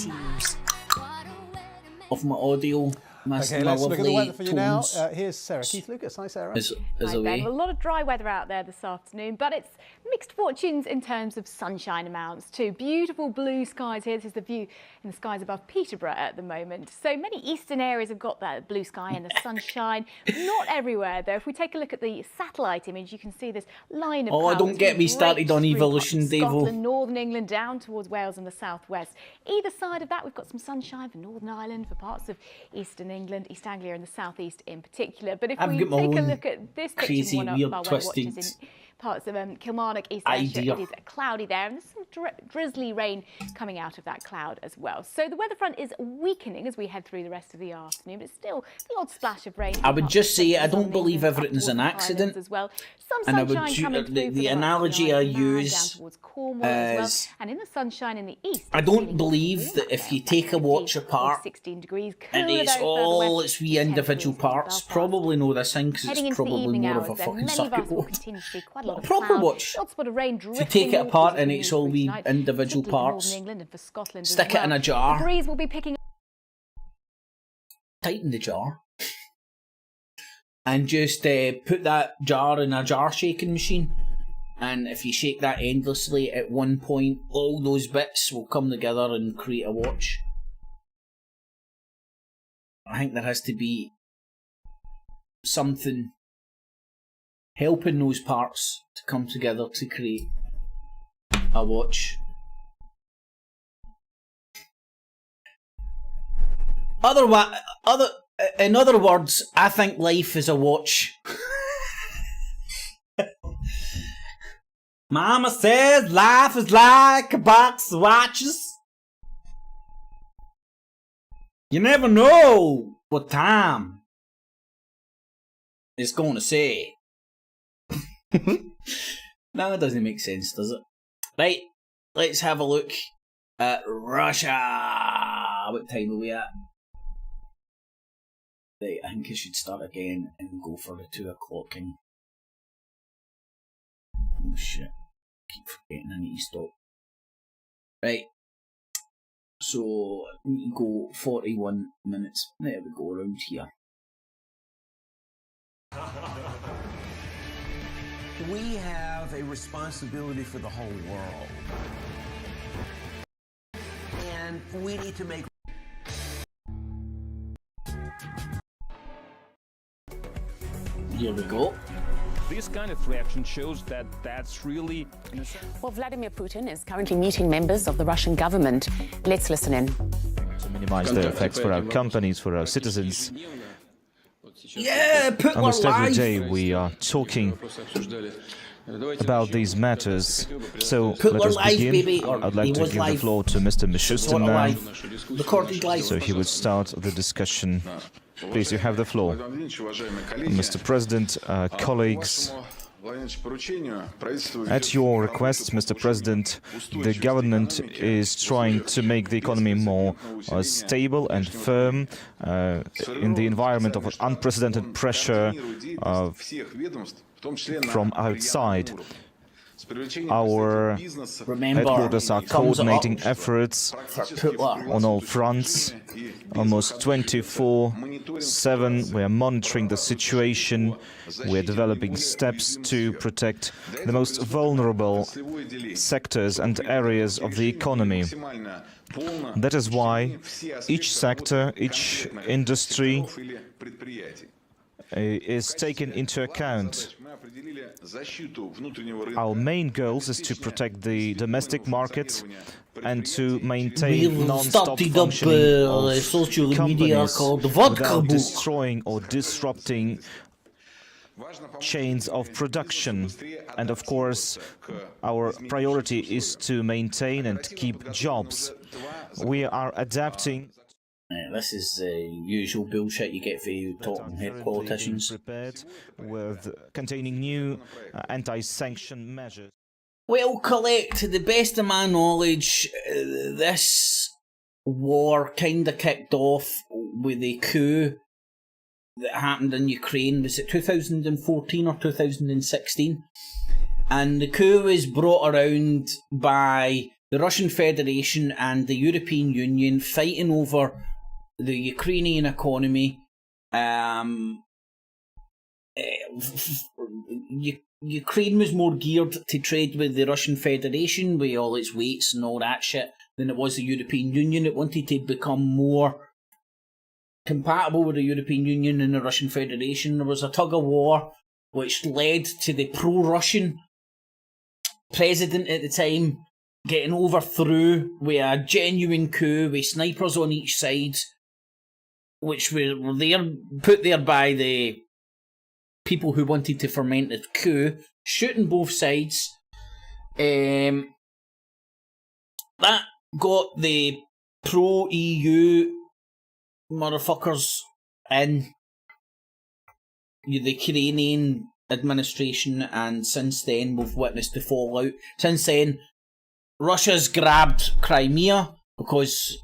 of my audio, my Okay, let's look at the lovely weather for you now. tones Here's Sarah Keith Lucas. Hi, Sarah. is Hi, Ben. away. Well, a lot of dry weather out there this afternoon, but it's mixed fortunes in terms of sunshine amounts too. Beautiful blue skies here. This is the view in the skies above Peterborough at the moment. So many eastern areas have got that blue sky and the sunshine. Not everywhere, though. If we take a look at the satellite image, you can see this line of Oh, clouds don't get me with started on breaks through evolution, parts of Davo. Scotland, northern England, down towards Wales and the southwest. Either side of that, we've got some sunshine for Northern Ireland, for parts of eastern England, East Anglia and the southeast in particular. But if I've we got my take a own look at this picture, crazy, one of weird, our weather twisted watches in parts of Kilmarnock, East Ayrshire, idea. it is cloudy there, and there's some drizzly rain coming out of that cloud as well. So the weather front is weakening as we head through the rest of the afternoon, but still the odd splash of rain. I would just say I don't believe everything's an accident. As well. Some And I would sunshine coming through the for the analogy I down use towards Cornwall as well, is and in the sunshine in the east. I don't believe that if you take a watch apart 16 degrees, and cooler it's though further all west, its wee individual parts, probably know this thing because Heading it's into the probably evening more hours, of a then fucking many of circuit us will board. continue to see quite a lot of proper cloud. watch. Lots of rain If you drifting take it north apart as we and move it's all through wee tonight, individual particularly for parts, Northern England and for Scotland stick as it in well. a jar. The breeze will be picking Tighten the jar. And just put that jar in a jar shaking machine. And if you shake that endlessly, at one point, all those bits will come together and create a watch. I think there has to be something helping those parts to come together to create a watch. In other words, I think life is a watch. Mama says life is like a box of watches. You never know what time it's going to say. No, it doesn't make sense, does it? Right, let's have a look Russia! What time are we at? Right, I think I should start again and go for the 2 o'clocking. Oh shit. Keep forgetting I need to stop. Right. So, I need to go 41 minutes. There we go, around here. We have a responsibility for the whole world. And we need to make... Here we go. This kind of reaction shows that that's really... Well, Vladimir Putin is currently meeting members of the Russian government. Let's listen in. To minimize the effects for our companies, for our citizens. Yeah, Putin Almost every live. day we are talking about these matters. So Put let us live, begin. baby, or I'd like he to was give the live. floor to Mr. Mishustin now, Live. Recorded live. so he would start the discussion. Please, you have the floor. Mr. President, colleagues, at your request, Mr. President, the government is trying to make the economy more stable and firm in the environment of unprecedented pressure from outside. Our headquarters are coordinating efforts on all fronts. Almost 24/7 we are monitoring the situation. We are developing steps to protect the most vulnerable sectors and areas of the economy. That is why each sector, each industry is taken into account. Our main goal is to protect the domestic market and to maintain non-stop functioning of social companies media called the vodka without book. destroying or disrupting chains of production. And of course, our priority is to maintain and keep jobs. We are adapting. This is the usual bullshit you get for you talking head politicians. Prepared with containing new anti-sanction measures. Well, Colette, to the best of my knowledge, this war kind of kicked off with the coup that happened in Ukraine. Was it 2014 or 2016? And the coup was brought around by the Russian Federation and the European Union fighting over the Ukrainian economy. Ukraine was more geared to trade with the Russian Federation with all its weights and all that shit than it was the European Union. It wanted to become more compatible with the European Union and the Russian Federation. There was a tug of war which led to the pro-Russian president at the time getting overthrew with a genuine coup with snipers on each side, which were there, put there by the people who wanted to foment the coup, shooting both sides. That got the pro-EU motherfuckers in the Ukrainian administration, and since then we've witnessed the fallout. Since then, Russia's grabbed Crimea because,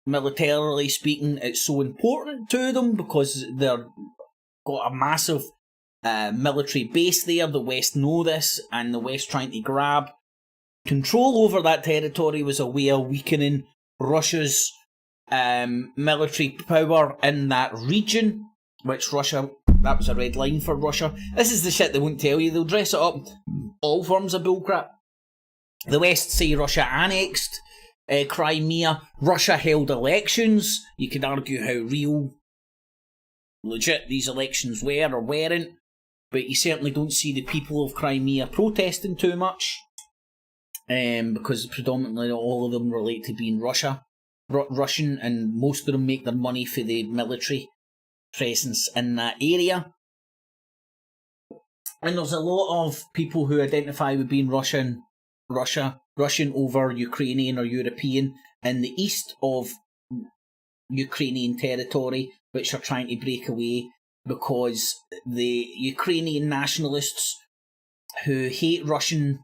militarily speaking, it's so important to them because they've got a massive military base there. The West know this, and the West trying to grab control over that territory was a way of weakening Russia's military power in that region, which Russia, that was a red line for Russia. This is the shit they won't tell you. They'll dress it up, all forms of bullcrap. The West say Russia annexed Crimea. Russia held elections. You could argue how real, legit these elections were or weren't, but you certainly don't see the people of Crimea protesting too much, because predominantly all of them relate to being Russian, and most of them make their money for the military presence in that area. And there's a lot of people who identify with being Russian over Ukrainian or European in the east of Ukrainian territory, which are trying to break away because the Ukrainian nationalists who hate Russians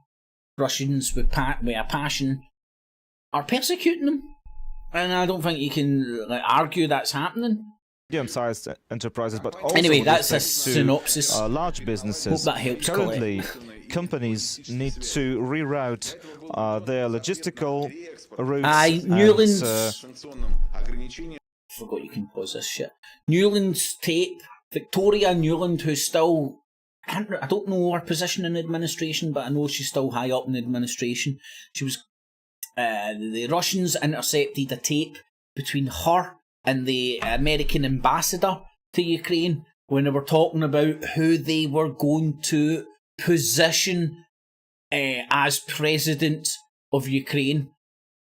with a passion are persecuting them. And I don't think you can argue that's happening. Medium-sized enterprises, but also anyway, with that's a respect to, synopsis. Large businesses. Hope that helps. Currently, companies need to reroute their logistical routes. Newlands. Forgot you can pause this shit. Newlands tape. Victoria Newland, who's still, I don't know her position in administration, but I know she's still high up in administration. She was. The Russians intercepted a tape between her and the American ambassador to Ukraine when they were talking about who they were going to position as president of Ukraine.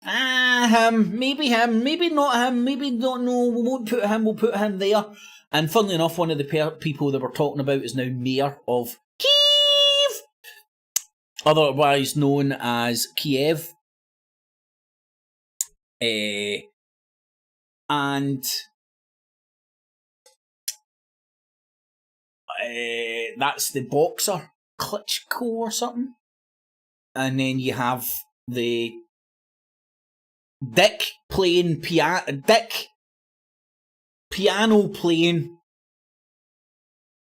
Maybe not him, maybe don't know, we won't put him, we'll put him there. And funnily enough, one of the people they were talking about is now mayor of Kyiv, otherwise known as Kiev. And that's the boxer Klitschko or something, and then you have the Dick piano playing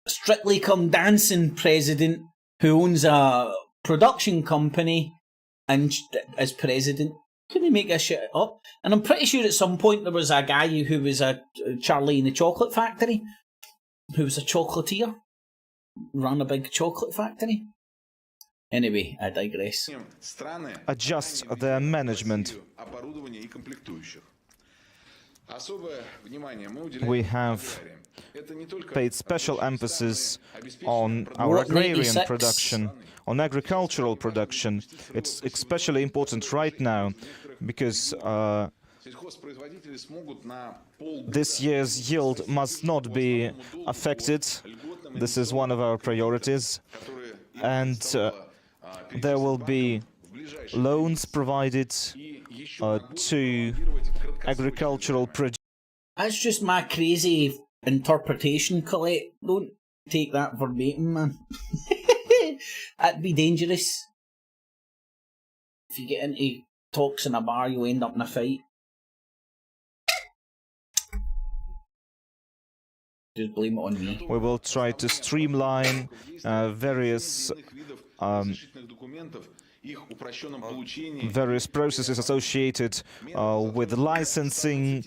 Strictly Come Dancing president who owns a production company and is president. Couldn't make this shit up. And I'm pretty sure at some point there was a guy who was a Charlie in the Chocolate Factory, who was a chocolatier, ran a big chocolate factory. Anyway, I digress. Adjust their management. We have paid special emphasis on our agrarian production, on agricultural production. It's especially important right now because this year's yield must not be affected. This is one of our priorities. And there will be loans provided to agricultural produce. That's just my crazy interpretation, Colette. Don't take that verbatim, man. That'd be dangerous. If you get into talks in a bar, you'll end up in a fight. Just blame it on me. We will try to streamline various processes associated with licensing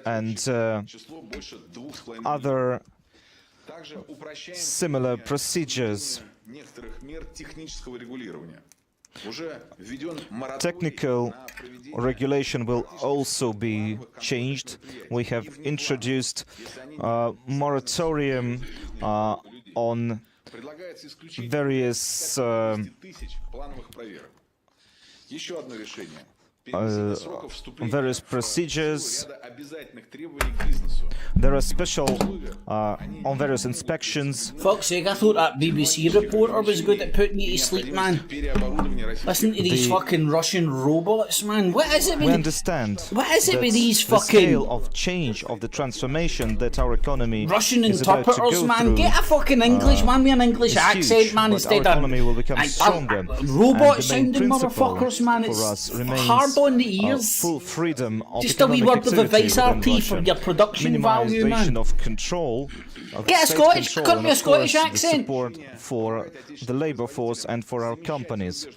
and other similar procedures. Technical regulation will also be changed. We have introduced moratorium on various procedures. There are special on various inspections. Fuck's sake, I thought that BBC reporter was good at putting you to sleep, man. Listen to these fucking Russian robots, man. What is it with we understand what is it with these the fucking scale of change, of the transformation that our economy Russian is about to interpreters, go man? through, Get a fucking English man with an English accent, huge, man, but instead our of economy will become stronger. Robot And the sounding main principle motherfuckers, man. for It's us remains hard on the ears. full freedom of Just a wee word of advice, activity RT, for within your Russia. production value, man. Minimization of control, of Get a state Scottish, control, cut and me a of Scottish course, accent. the support for the labor force and for our companies.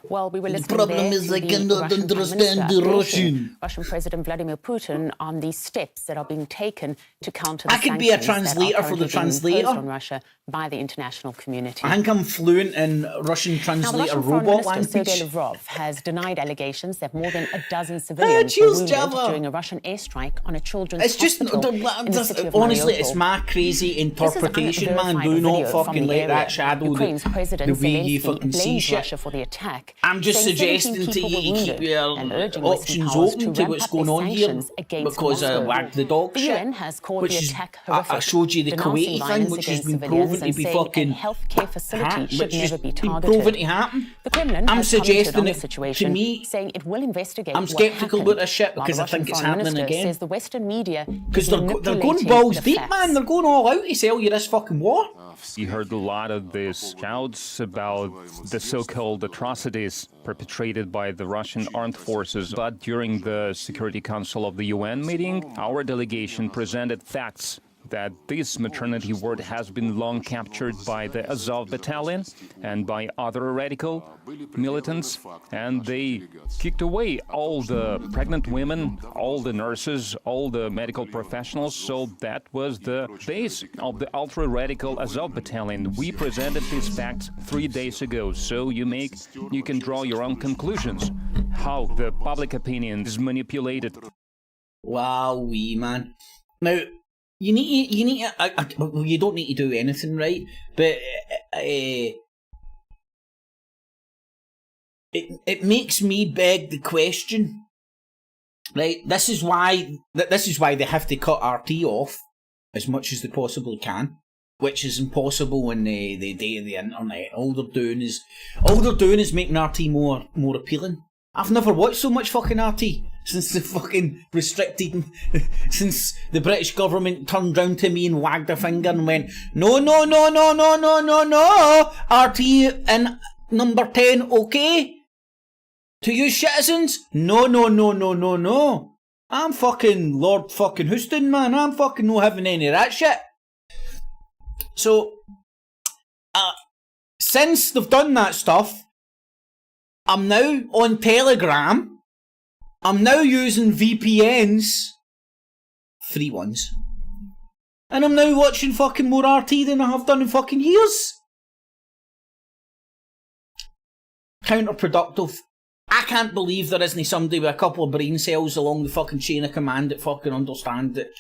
Well, we were listening The problem there is to I the cannot Russian Prime understand Minister the briefing Russian. Russian President Vladimir Putin on the steps that are being taken to counter the I could be a sanctions that translator are for the currently being imposed translator. on Russia by the international community. I think I'm fluent in Russian Now, the translator Russian Foreign robot Minister language. Sergei Lavrov has denied allegations that more than a dozen civilians were cheers, wounded Java. during a Russian airstrike on a children's It's just, hospital in the city of honestly, Mariupol. it's my crazy interpretation, man. This is Do not unverified video fucking from the let that area. shadow Ukraine's the President way you Zelensky fucking see blames shit. Russia for the attack. I'm just saying 17 suggesting to people were you keep wounded your and urging Western options powers open to to ramp what's up going their on here sanctions against because Moscow. wag the dog The shit. UN has called Which the is, attack I horrific, showed you the denouncing Kuwaiti thing, violence which has against been civilians proven to and be saying fucking a healthcare facility should which has never be been targeted. proven to happen. The Kremlin I'm has commented suggesting on the it situation, to me. saying it will investigate I'm what sceptical happened, about this shit while because the I think Russian it's Foreign happening Minister again. says the Western media Because is they're going manipulating balls the deep, facts. man. They're going all out to sell you this fucking war. We heard a lot of these shouts about the so-called atrocities perpetrated by the Russian armed forces. But during the Security Council of the UN meeting, our delegation presented facts that this maternity ward has been long captured by the Azov battalion and by other radical militants, and they kicked away all the pregnant women, all the nurses, all the medical professionals. So that was the base of the ultra-radical Azov battalion. We presented these facts 3 days ago, so you can draw your own conclusions how the public opinion is manipulated. Wow, man. Now, you don't need to do anything, right? But it makes me beg the question, right? This is why they have to cut RT off as much as they possibly can, which is impossible in the day of the internet. All they're doing is making RT more appealing. I've never watched so much fucking RT since the fucking restricted, since the British government turned round to me and wagged their finger and went, no, RT in number 10, okay? To you citizens? No. I'm fucking Lord fucking Houston, man. I'm fucking no having any of that shit. So, since they've done that stuff, I'm now on Telegram. I'm now using VPNs. Free ones. And I'm now watching fucking more RT than I have done in fucking years. Counterproductive. I can't believe there isn't somebody with a couple of brain cells along the fucking chain of command that fucking understand that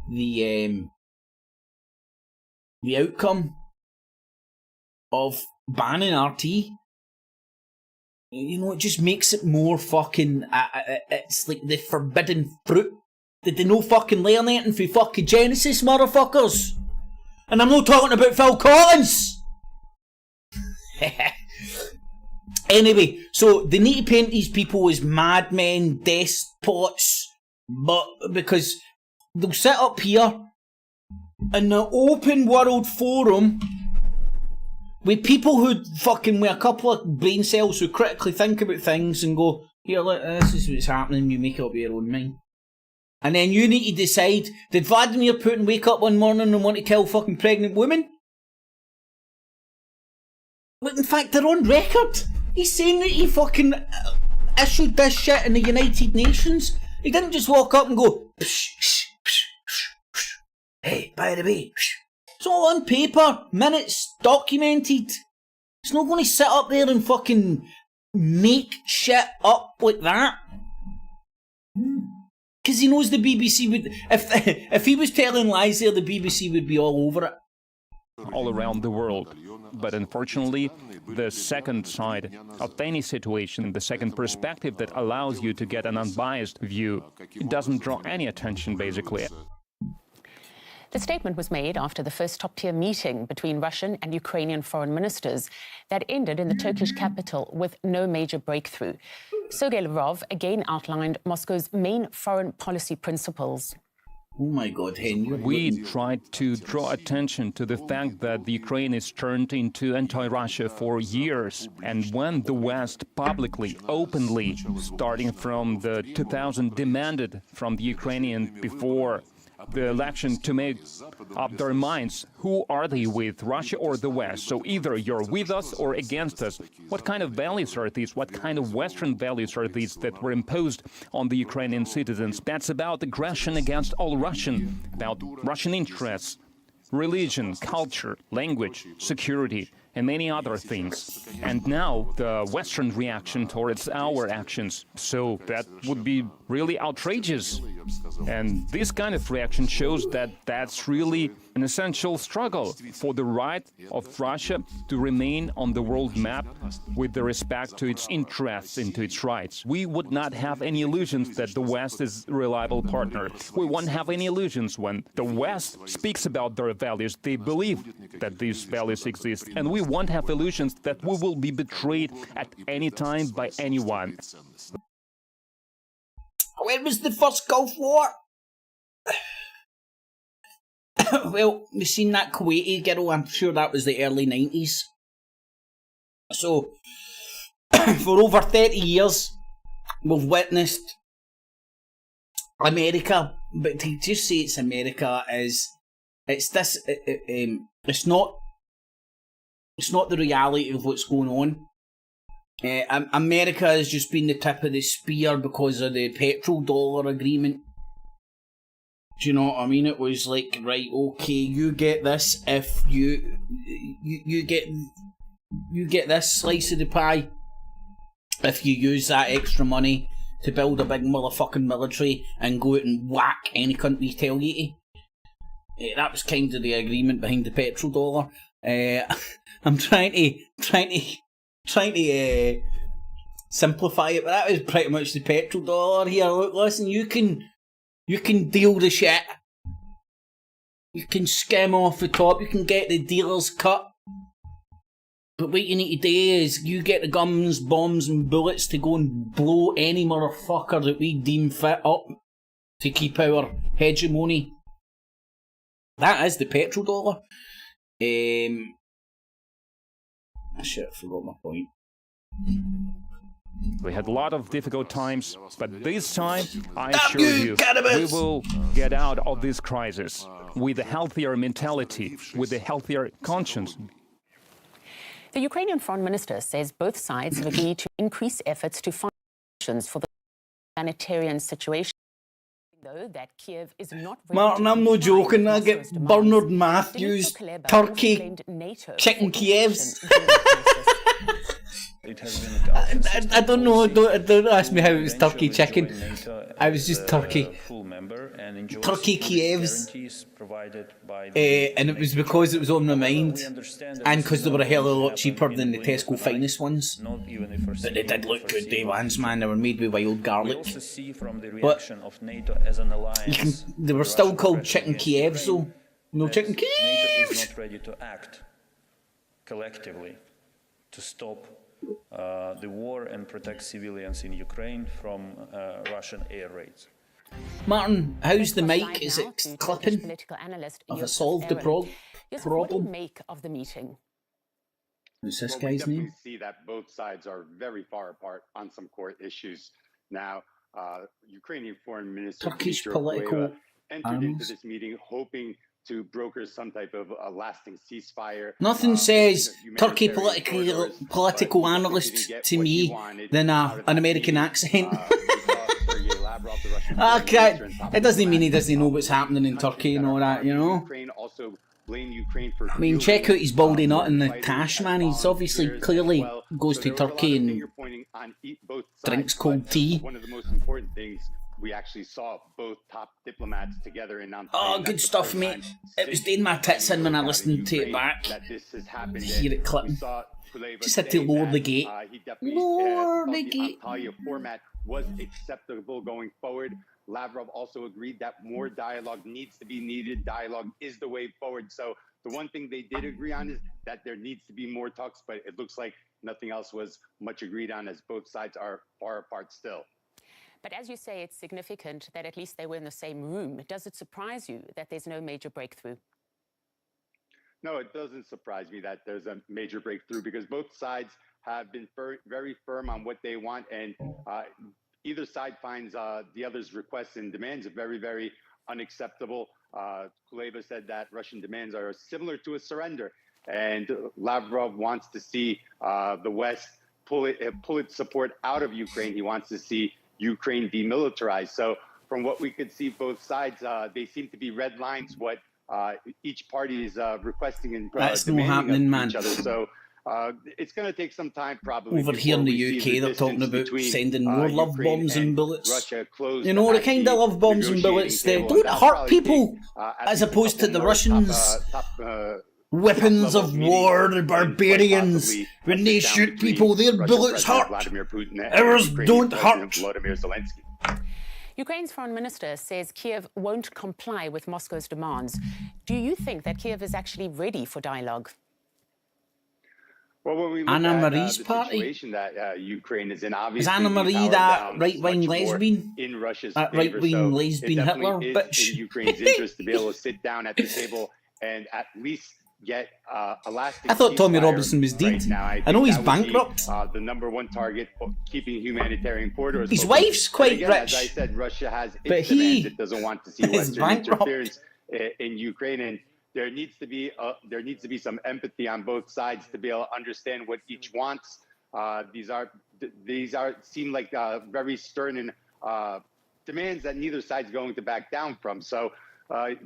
the outcome of banning RT. You know, it just makes it more fucking, it's like the forbidden fruit. Did they no fucking learn anything from fucking Genesis, motherfuckers? And I'm not talking about Phil Collins! Anyway, so they need to paint these people as madmen, despots, but because they'll sit up here in the open world forum with people who fucking with a couple of brain cells who critically think about things and go, here, look, this is what's happening, you make up your own mind. And then you need to decide, did Vladimir Putin wake up one morning and want to kill fucking pregnant women? But in fact, they're on record. He's saying that he fucking issued this shit in the United Nations. He didn't just walk up and go, psh, psh, psh, psh, psh. Hey, by the way, psh. It's all on paper, minutes, documented. It's not going to sit up there and fucking make shit up like that. Because he knows the BBC would, if he was telling lies there, the BBC would be all over it. All around the world. But unfortunately, the second side of any situation, the second perspective that allows you to get an unbiased view, it doesn't draw any attention, basically. The statement was made after the first top-tier meeting between Russian and Ukrainian foreign ministers that ended in the Turkish capital with no major breakthrough. Sergei Lavrov again outlined Moscow's main foreign policy principles. Oh my God, Henry. We tried to draw attention to the fact that the Ukraine is turned into anti-Russia for years. And when the West publicly, openly, starting from the 2000, demanded from the Ukrainian before the election to make up their minds, who are they with, Russia or the West? So either you're with us or against us. What kind of values are these? What kind of Western values are these that were imposed on the Ukrainian citizens? That's about aggression against all Russian, about Russian interests, religion, culture, language, security, and many other things. And now the Western reaction towards our actions. So that would be really outrageous. And this kind of reaction shows that that's really an essential struggle for the right of Russia to remain on the world map with the respect to its interests and to its rights. We would not have any illusions that the West is a reliable partner. We won't have any illusions when the West speaks about their values. They believe that these values exist. And we won't have illusions that we will be betrayed at any time by anyone. When was the first Gulf War? well, we seen that Kuwaiti girl, I'm sure that was the early 90s. So, for over 30 years, we've witnessed America, but to just say it's America is, it's this, it's not the reality of what's going on. America has just been the tip of the spear because of the petrodollar agreement. Do you know what I mean? It was like, right, okay, you get this if you get this slice of the pie if you use that extra money to build a big motherfucking military and go out and whack any country tell you to. That was kind of the agreement behind the petrodollar. I'm trying to simplify it, but that was pretty much the petrodollar here. Look, listen, you can deal the shit. You can skim off the top. You can get the dealer's cut. But what you need to do is you get the guns, bombs and bullets to go and blow any motherfucker that we deem fit up to keep our hegemony. That is the petrodollar. Shit, I forgot my point. We had a lot of difficult times, but this time, I assure you, we will get out of this crisis with a healthier mentality, with a healthier conscience. The Ukrainian foreign minister says both sides have agreed to increase efforts to find solutions for the humanitarian situation, though that Kiev is not ready. Martin, I'm no joking. I get Bernard Matthews, Turkey, chicken Kievs. I don't know. Don't ask me how it was turkey chicken. I was just turkey. Turkey Kievs. And it was because it was on my mind, and because they were a hell of a lot cheaper than the Tesco Finest ones. But they did look good day ones, man. They were made with wild garlic. But they were still called chicken Kievs, though. No chicken Kievs. NATO is not ready to act collectively to stop the war and protect civilians in Ukraine from Russian air raids. Martin, how's the mic? Is it clipping? Have I solved the problem? What do you make of the meeting? Who's this We guy's definitely name? see that both sides are very far apart on some core issues. Now, Ukrainian Foreign Minister Turkish Dmytro political Kuleba entered into arms. this meeting hoping to broker some type of a lasting ceasefire. Nothing says Turkey political analyst to me than an American accent. Okay, it doesn't mean he doesn't know what's happening in Turkey and all that, you know. I mean, check out his baldy nut in the cash, man. He's obviously clearly goes to Turkey and drinks cold tea. One of the most important things, we actually saw both top diplomats together in Antalya. Oh, good stuff, mate. It was doing my tits in when I listened to it back. Hear it clipping. Just had to lower the gate. Lower the gate. Antalya format was acceptable going forward. Lavrov also agreed that more dialogue needs to be needed. Dialogue is the way forward. So the one thing they did agree on is that there needs to be more talks, but it looks like nothing else was much agreed on, as both sides are far apart still. But as you say, it's significant that at least they were in the same room. Does it surprise you that there's no major breakthrough? No, it doesn't surprise me that there's a major breakthrough, because both sides have been very firm on what they want, and either side finds the other's requests and demands very, very unacceptable. Kuleba said that Russian demands are similar to a surrender, and Lavrov wants to see the West pull its support out of Ukraine. He wants to see Ukraine demilitarized. So from what we could see, both sides, they seem to be red lines, what each party is requesting and demanding of each other. So it's going to take some time, probably. Over here in the UK, they're talking about sending more love bombs and bullets. You know, the kind of love bombs and bullets that don't hurt people, as opposed to the Russians' weapons of war, the barbarians. When they shoot people, their bullets hurt. Ours don't hurt. Ukraine's foreign minister says Kiev won't comply with Moscow's demands. Do you think that Kiev is actually ready for dialogue? Well, it's going to take some time, probably, before we see the decisions between Ukraine and Russia close. That has to be, Do you think that Kiev is actually ready for dialogue? Well, when we look Anna at Marie's the party. situation that Ukraine is in, Is obviously Anna we Marie powered that down right-wing much more lesbian? in Russia's That favor. right-wing So lesbian it Hitler definitely is bitch? in Ukraine's interest to be able to sit down at the table and at least get a lasting I thought Tommy ceasefire Robinson was dead. right now. I know think he's that would be, bankrupt. the #1 target for keeping humanitarian corridors His open. wife's quite and again, rich. As I said, Russia has its but demands. It doesn't want to see is Western bankrupt. interference in Ukraine, and there needs to be some empathy on both sides to be able to understand what each wants. These seem like very stern and demands that neither side's going to back down from. So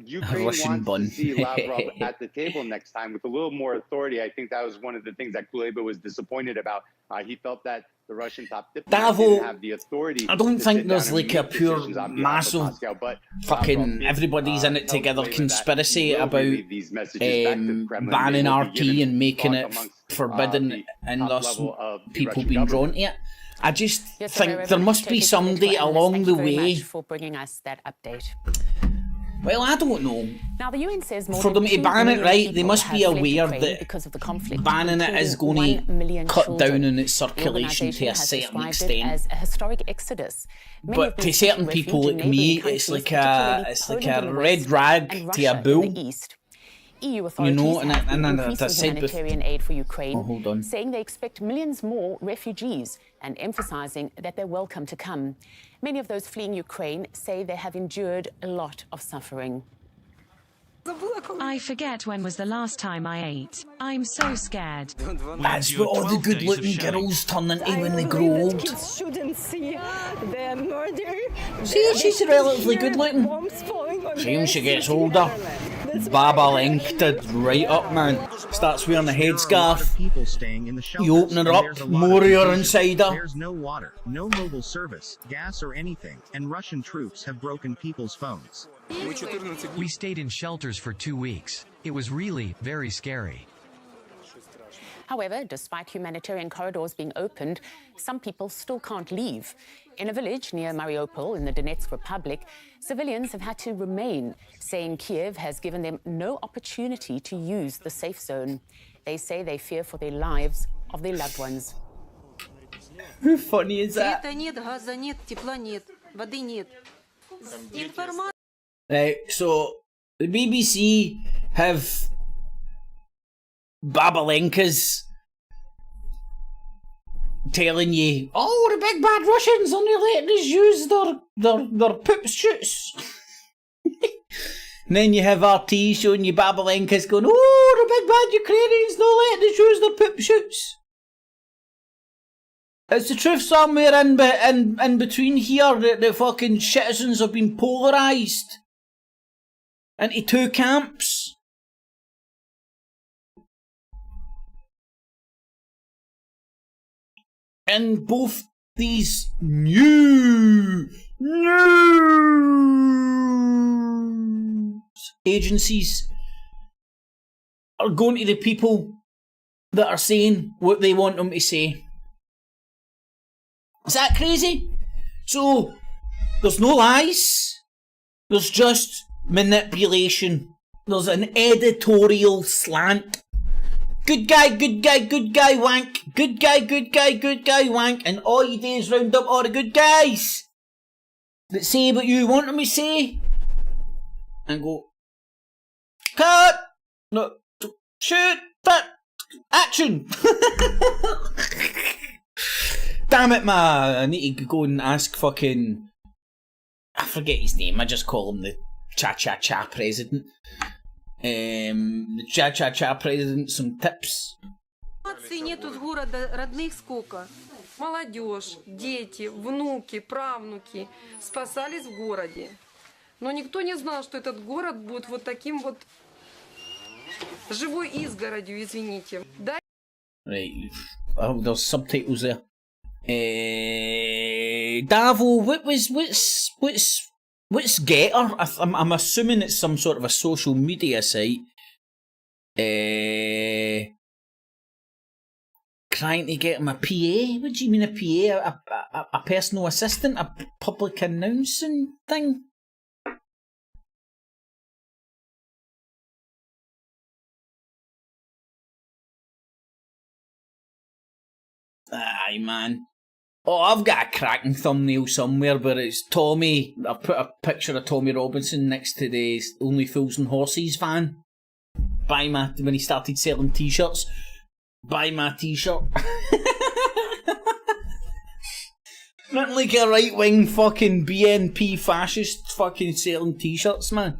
Ukraine Russian wants to see Lavrov at the table next time with a little more authority. I think that was one of the things that Kuleba was disappointed about. He felt that the Russian top diplomat didn't have the authority. I don't to think sit there's down and like a make pure decisions on behalf of massive Moscow, but fucking everybody's in it told together Kuleba that conspiracy he will about relay these messages back to the Kremlin. banning They will be RT given and making thought it amongst, forbidden the and top thus level of the people Russian being drawn government. to it. I just Yes, think very there much must be Turkish somebody political along analyst. the Thank you very way. much for bringing us that update. Well, I don't know. Now, the UN says more For than them to 2 ban it million right, they people must have be fled aware Ukraine that because of the conflict, banning it is including going 1 million to cut children. down in its The circulation to organisation a has certain described it as extent. a historic exodus. Many But of to these certain seeking people refuge like in me, neighbouring it's countries, like a particularly Poland in the red west rag and to a Russia in bull. the east. EU You authorities know, and have been as I increasing said humanitarian aid for Ukraine, hold on. saying they expect millions more refugees and emphasising that they're welcome to come. Many of those fleeing Ukraine say they have endured a lot of suffering. I forget when was the last time I ate. I'm so scared. That's what all the good-looking girls turn into when they grow old. Kids shouldn't see the murder. See, she's relatively good-looking. See, when she gets older, Baba linked right up, man. Starts wearing a headscarf. You open her up, more of her inside her. There's no water, no mobile service, gas or anything, and Russian troops have broken people's phones. We stayed in shelters for 2 weeks. It was really very scary. However, despite humanitarian corridors being opened, some people still can't leave. In a village near Mariupol in the Donetsk Republic, civilians have had to remain, saying Kiev has given them no opportunity to use the safe zone. They say they fear for their lives of their loved ones. How funny is that? Right, so the BBC have Babalenkas telling you, oh, the big bad Russians only letting us use their poop shoots. And then you have RT showing you Babalenkas going, oh, the big bad Ukrainians not letting us use their poop shoots. It's the truth somewhere in between here that the fucking citizens have been polarised into two camps. And both these news agencies are going to the people that are saying what they want them to say. Is that crazy? So, there's no lies. There's just manipulation. There's an editorial slant. Good guy, good guy, good guy, wank. Good guy, good guy, good guy, wank. And all you do is round up all the good guys that say what you want them to say. And go, cut! No, shoot! Action! Damn it, man! I need to go and ask fucking... I forget his name, I just call him the Cha-Cha-Cha president. The Cha-Cha-Cha president some tips. Нету с города родных сколько. Молодежь, дети, внуки, правнуки спасались в городе. Но никто не знал, что этот город будет вот таким вот живой изгородью, извините. Right, oh, there's subtitles there. Davo, what's Getter? I'm assuming it's some sort of a social media site. Trying to get him a PA? What do you mean a PA? A personal assistant? A public announcing thing? Aye, man. Oh, I've got a cracking thumbnail somewhere, but it's Tommy. I've put a picture of Tommy Robinson next to the Only Fools and Horses van. When he started selling t-shirts. Buy my t-shirt. Not like a right-wing fucking BNP fascist fucking selling t-shirts, man.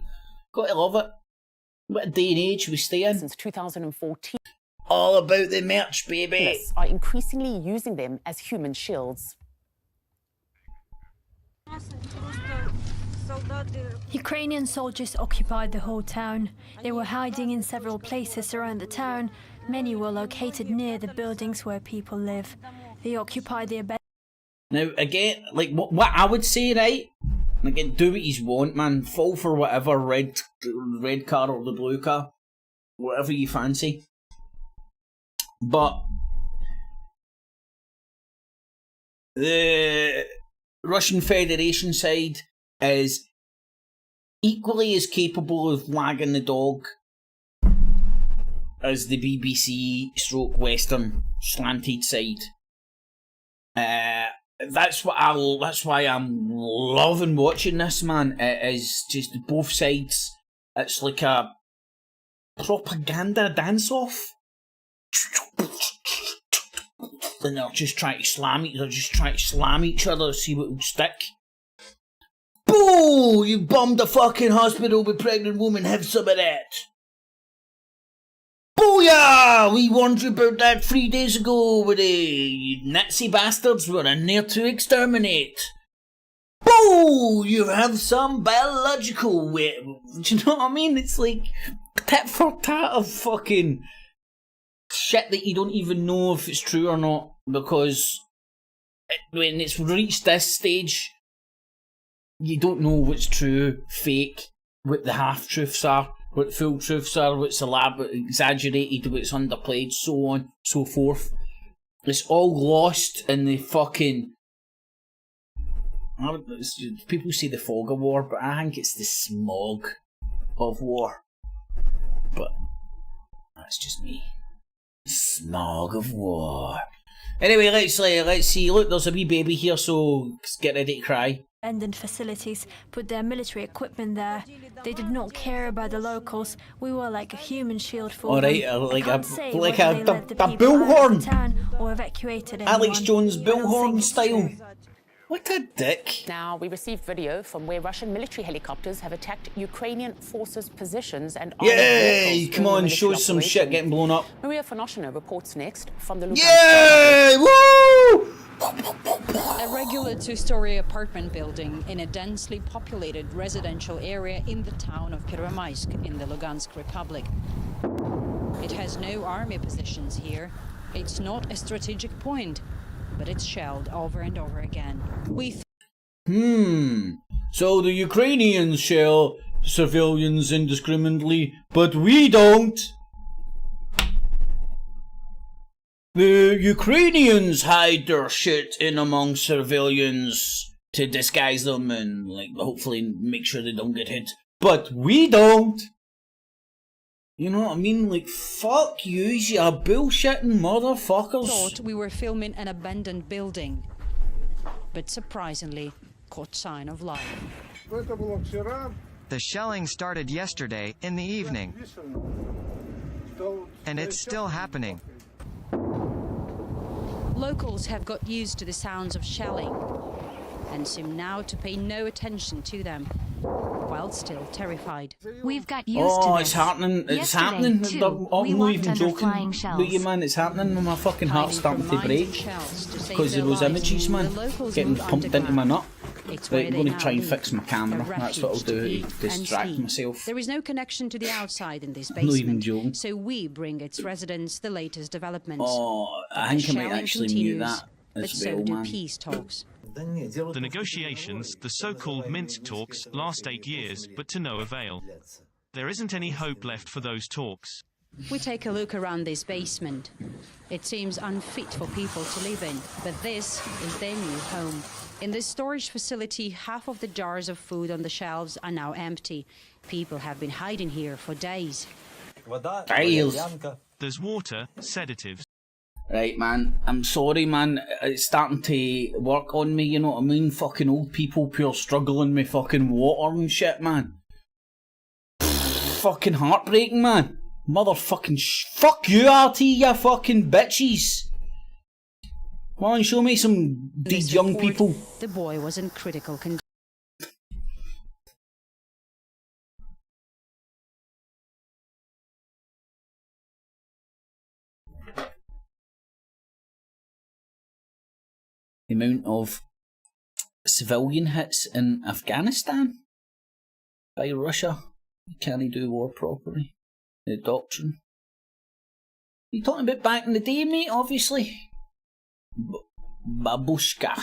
Gotta love it. What a day and age we stay in. Since 2014. All about the merch, baby. Are increasingly using them as human shields. Ukrainian soldiers occupied the whole town. They were hiding in several places around the town. Many were located near the buildings where people live. They occupied the Now, again, like, what I would say, right? Again, do what you want, man. Fall for whatever red car or the blue car. Whatever you fancy. But the Russian Federation side is equally as capable of wagging the dog as the BBC / Western slanted side. That's why I'm loving watching this, man. It is just both sides. It's like a propaganda dance-off. And they're just trying to slam each other, see what will stick. Boo! You bombed a fucking hospital with pregnant women, have some of that. Booyah! We warned you about that 3 days ago with the Nazi bastards were in there to exterminate. Boo! You have some biological weight. Do you know what I mean? It's like tit for tat of fucking shit that you don't even know if it's true or not, because when it's reached this stage, you don't know what's true, fake, what the half-truths are, what the full truths are, what's elaborate, exaggerated, what's underplayed, so on, so forth. It's all lost in the fucking... People say the fog of war, but I think it's the smog of war. But that's just me. Smog of war. Anyway, let's see. Look, there's a wee baby here, so get ready to cry. abandoned facilities, put their military equipment there. They did not care about the locals. We were like a human shield for them. Alright, like a bullhorn. Or evacuated Alex Jones bullhorn style. What a dick. Now, we received video from where Russian military helicopters have attacked Ukrainian forces' positions and... Yay! Come on, show us some shit getting blown up. Maria Fonoshina reports next from the Lugansk... Yay! Woo! A regular two-story apartment building in a densely populated residential area in the town of Первомайsk in the Lugansk Republic. It has no army positions here. It's not a strategic point, but it's shelled over and over again. So the Ukrainians shell civilians indiscriminately, but we don't. The Ukrainians hide their shit in among civilians to disguise them and like hopefully make sure they don't get hit. But we don't. You know what I mean? Like, fuck you, you bullshitting motherfuckers. Thought we were filming an abandoned building, but surprisingly caught sign of life. The shelling started yesterday in the evening, and it's still happening. Locals have got used to the sounds of shelling and seem now to pay no attention to them, while still terrified. We've got used to this. It's happening. It's happening. I'm not even joking with you, man. It's happening. My fucking heart's starting to break because of those images, man, getting pumped into my nut. Right, I'm going to try and fix my camera. That's what I'll do to distract myself. There is no connection to the outside in this I'm not even basement, joking. so we bring its residents the latest developments. Oh, I think I might actually mute that but as so well, do man. peace talks. The negotiations, the so-called Minsk talks, last 8 years, but to no avail. There isn't any hope left for those talks. We take a look around this basement. It seems unfit for people to live in, but this is their new home. In this storage facility, half of the jars of food on the shelves are now empty. People have been hiding here for days. There's water, sedatives. Right, man. I'm sorry, man. It's starting to work on me, you know what I mean? Fucking old people pure struggling with fucking water and shit, man. Fucking heartbreaking, man. Motherfucking fuck you, RT, you fucking bitches. Come on, show me some these young people. The boy was in critical condition. The amount of civilian hits in Afghanistan by Russia. You can't do war properly. The doctrine. You talking about back in the day, mate, obviously. Babushka.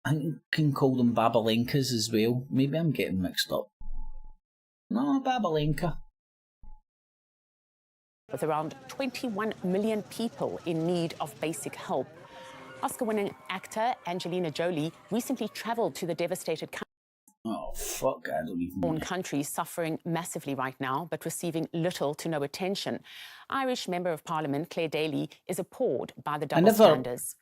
I think you can call them Babalenkas as well. Maybe I'm getting mixed up. No, Babalenka. With around 21 million people in need of basic help. Oscar-winning actor Angelina Jolie recently travelled to the devastated fuck, I don't even know. Country suffering massively right now, but receiving little to no attention. Irish Member of Parliament Claire Daly is appalled by the double standards.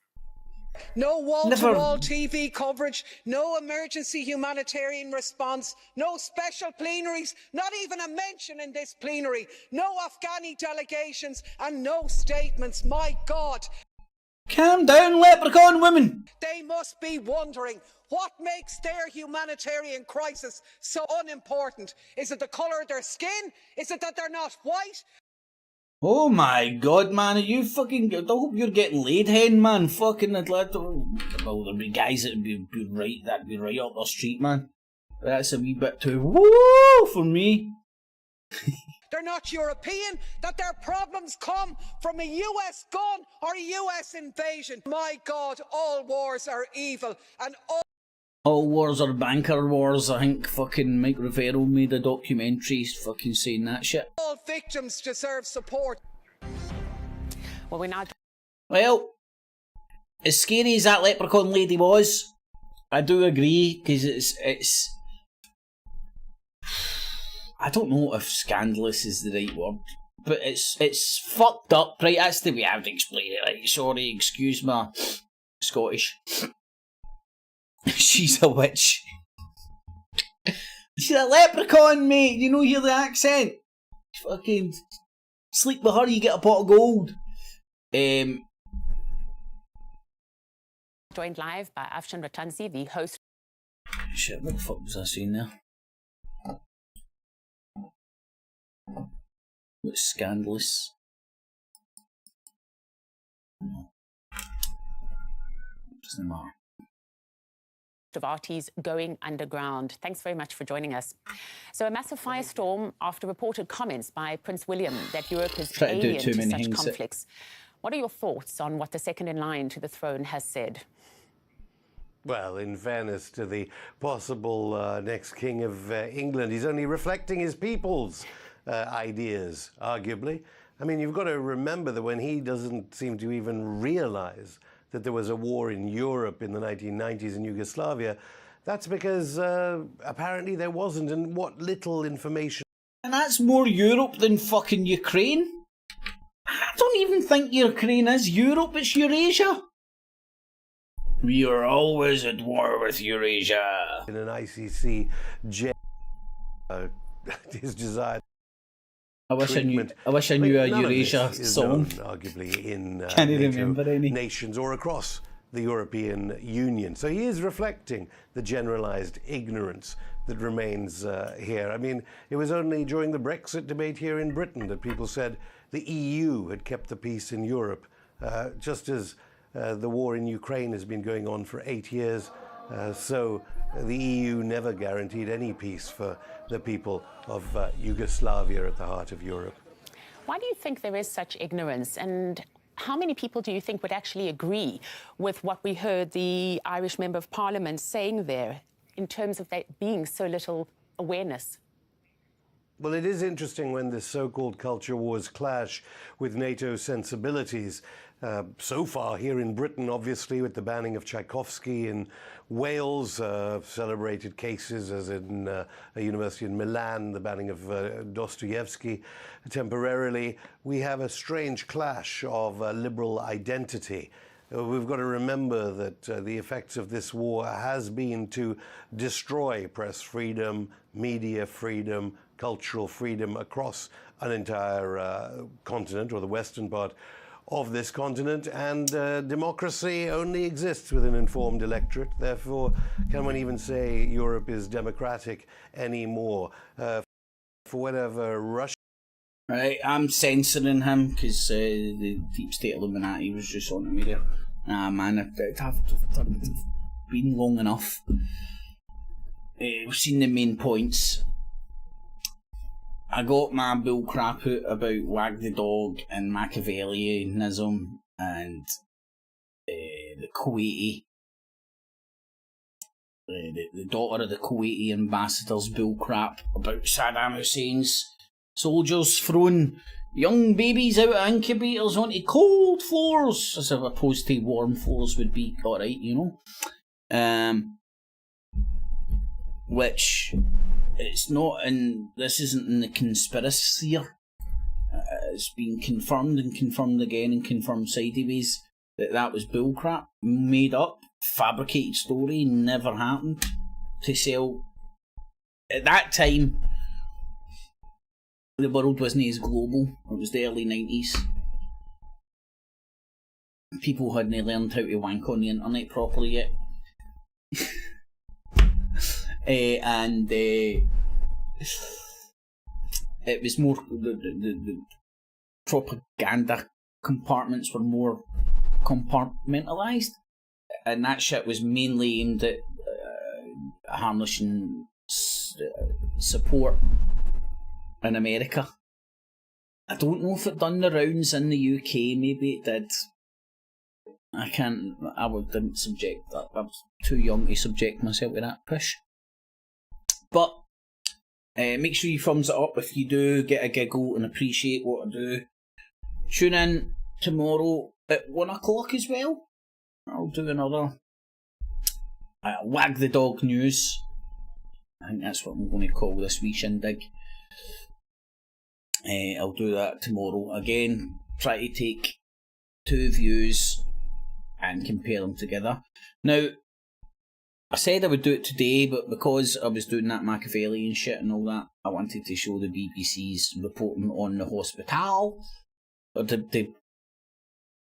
No wall-to-wall TV coverage, no emergency humanitarian response, no special plenaries, not even a mention in this plenary, no Afghani delegations and no statements. My God. Calm down, leprechaun women. They must be wondering what makes their humanitarian crisis so unimportant. Is it the colour of their skin? Is it that they're not white? Oh my God, man, are you fucking... I hope you're getting laid, hen, man. Fucking... Well, there'd be guys that'd be right up the street, man. That's a wee bit too woo for me. They're not European, that their problems come from a US gun or a US invasion. My God, all wars are evil and all wars are banker wars. I think fucking Mike Rivero made a documentary fucking saying that shit. all victims deserve support. Well, we're not... Well, as scary as that leprechaun lady was, I do agree, because it's... I don't know if scandalous is the right word, but it's fucked up, right? That's the way I would explain it, right? Sorry, excuse my Scottish. She's a witch. She's a leprechaun, mate. You know, hear the accent. Fucking sleep with her, you get a pot of gold. Joined live by Afshan Ratansi, the host. Shit, what the fuck was I saying there? What's scandalous? Doesn't matter. Of RT's going underground. Thanks very much for joining us. So a massive firestorm after reported comments by Prince William that Europe is alien to such conflicts. What are your thoughts on what the second in line to the throne has said? Well, in fairness to the possible next king of England, he's only reflecting his people's ideas, arguably. I mean, you've got to remember that when he doesn't seem to even realize that there was a war in Europe in the 1990s in Yugoslavia, that's because apparently there wasn't, and what little information... And that's more Europe than fucking Ukraine? I don't even think Ukraine is Europe, it's Eurasia. We are always at war with Eurasia. In an ICC jail, his desire... I wish I knew a Eurasia song. Arguably in Can't remember any nations or across the European Union. So he is reflecting the generalised ignorance that remains here. I mean, it was only during the Brexit debate here in Britain that people said the EU had kept the peace in Europe, just as the war in Ukraine has been going on for 8 years. So the EU never guaranteed any peace for the people of Yugoslavia at the heart of Europe. Why do you think there is such ignorance, and how many people do you think would actually agree with what we heard the Irish Member of Parliament saying there in terms of there being so little awareness? Well, it is interesting when this so-called culture wars clash with NATO sensibilities. So far here in Britain, obviously, with the banning of Tchaikovsky in Wales, celebrated cases as in a university in Milan, the banning of Dostoevsky temporarily, we have a strange clash of liberal identity. We've got to remember that the effects of this war has been to destroy press freedom, media freedom, cultural freedom across an entire continent, or the western part of this continent, and democracy only exists with an informed electorate. Therefore, can one even say Europe is democratic anymore? For whatever Russia... Right, I'm censoring him because the Deep State Illuminati was just on me there. Nah, man, I've been long enough. We've seen the main points. I got my bull crap out about Wag the Dog and Machiavellianism and the Kuwaiti, the daughter of the Kuwaiti ambassador's bull crap about Saddam Hussein's soldiers throwing young babies out of incubators onto cold floors as opposed to warm floors would be alright, you know. Which it's not in, this isn't in the conspiracy sphere. It's been confirmed and confirmed again and confirmed sideways that was bullcrap, made up, fabricated story, never happened to sell. At that time, the world wasn't as global. It was the early 90s. People hadn't learned how to wank on the internet properly yet. And it was more, the propaganda compartments were more compartmentalised, and that shit was mainly aimed at harnessing support in America. I don't know if it done the rounds in the UK, maybe it did. Didn't subject that. I was too young to subject myself to that push. But make sure you thumbs it up if you do get a giggle and appreciate what I do. Tune in tomorrow at 1 o'clock as well. I'll do another Wag the Dog news. I think that's what I'm going to call this wee shindig. I'll do that tomorrow. Again, try to take two views and compare them together. Now, I said I would do it today, but because I was doing that Machiavellian shit and all that, I wanted to show the BBC's reporting on the hospital, or the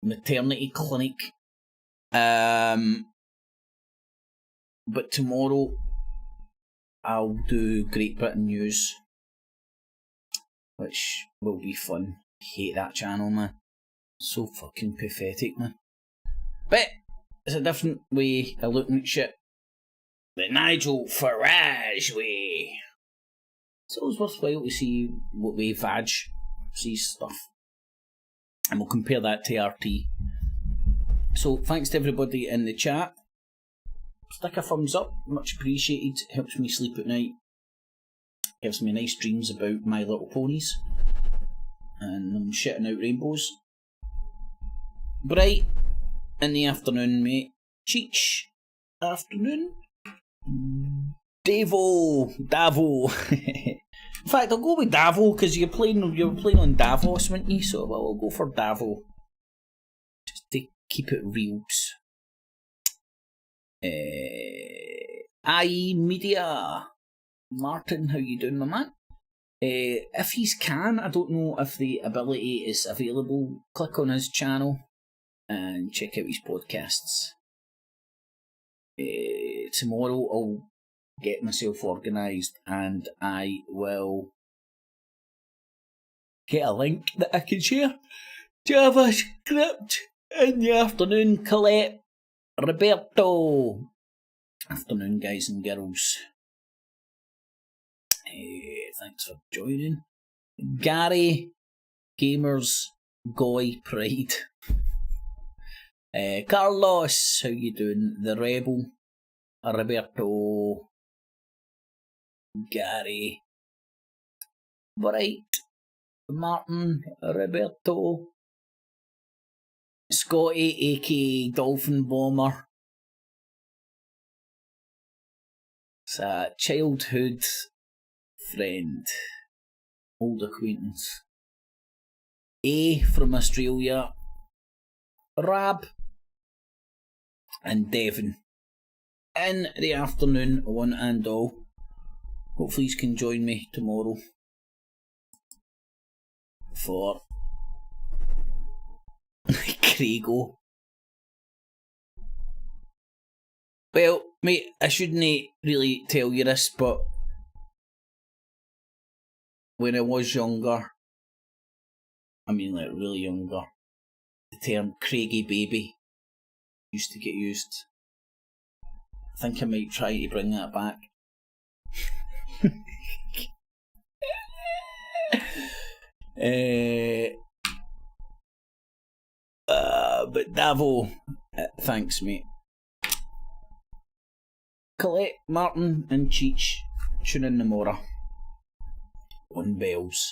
maternity clinic. But tomorrow, I'll do Great Britain news, which will be fun. Hate that channel, man. So fucking pathetic, man. But it's a different way of looking at shit. The Nigel Farage way. So it's worthwhile to see what way Vag sees stuff. And we'll compare that to RT. So thanks to everybody in the chat. Stick a thumbs up, much appreciated. Helps me sleep at night. Gives me nice dreams about My Little Ponies. And I'm shitting out rainbows. Bright in the afternoon, mate. Cheech afternoon. Davo. In fact, I'll go with Davo because you were playing on Davos, weren't you? So I'll go for Davo. Just to keep it real. IE Media. Martin, how you doing, my man? If he's can, I don't know if the ability is available. Click on his channel and check out his podcasts. Tomorrow I'll get myself organised and I will get a link that I can share. JavaScript in the afternoon. Colette, Roberto. Afternoon, guys and girls. Thanks for joining. Gary, Gamers, Goy, Pride. Carlos, how you doing? The Rebel, Roberto, Gary, Right. Martin, Roberto, Scotty, aka Dolphin Bomber. It's a childhood friend, old acquaintance. A from Australia, Rab, and Devon. In the afternoon, one and all. Hopefully you can join me tomorrow for Craigo. Well, mate, I shouldn't really tell you this, but when I was younger, I mean like really younger, the term Craigie baby used to get used. I think I might try to bring that back. But Davo, thanks mate. Colette, Martin and Cheech, tune in tomorrow. On bells.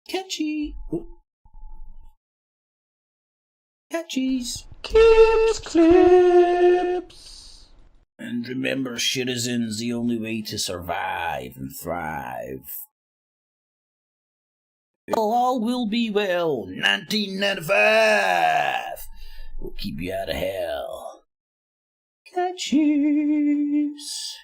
Catchy! Oh. Catchies! Clips! And remember, shit isn't the only way to survive and thrive. All will be well. 1995 will keep you out of hell. Catchies!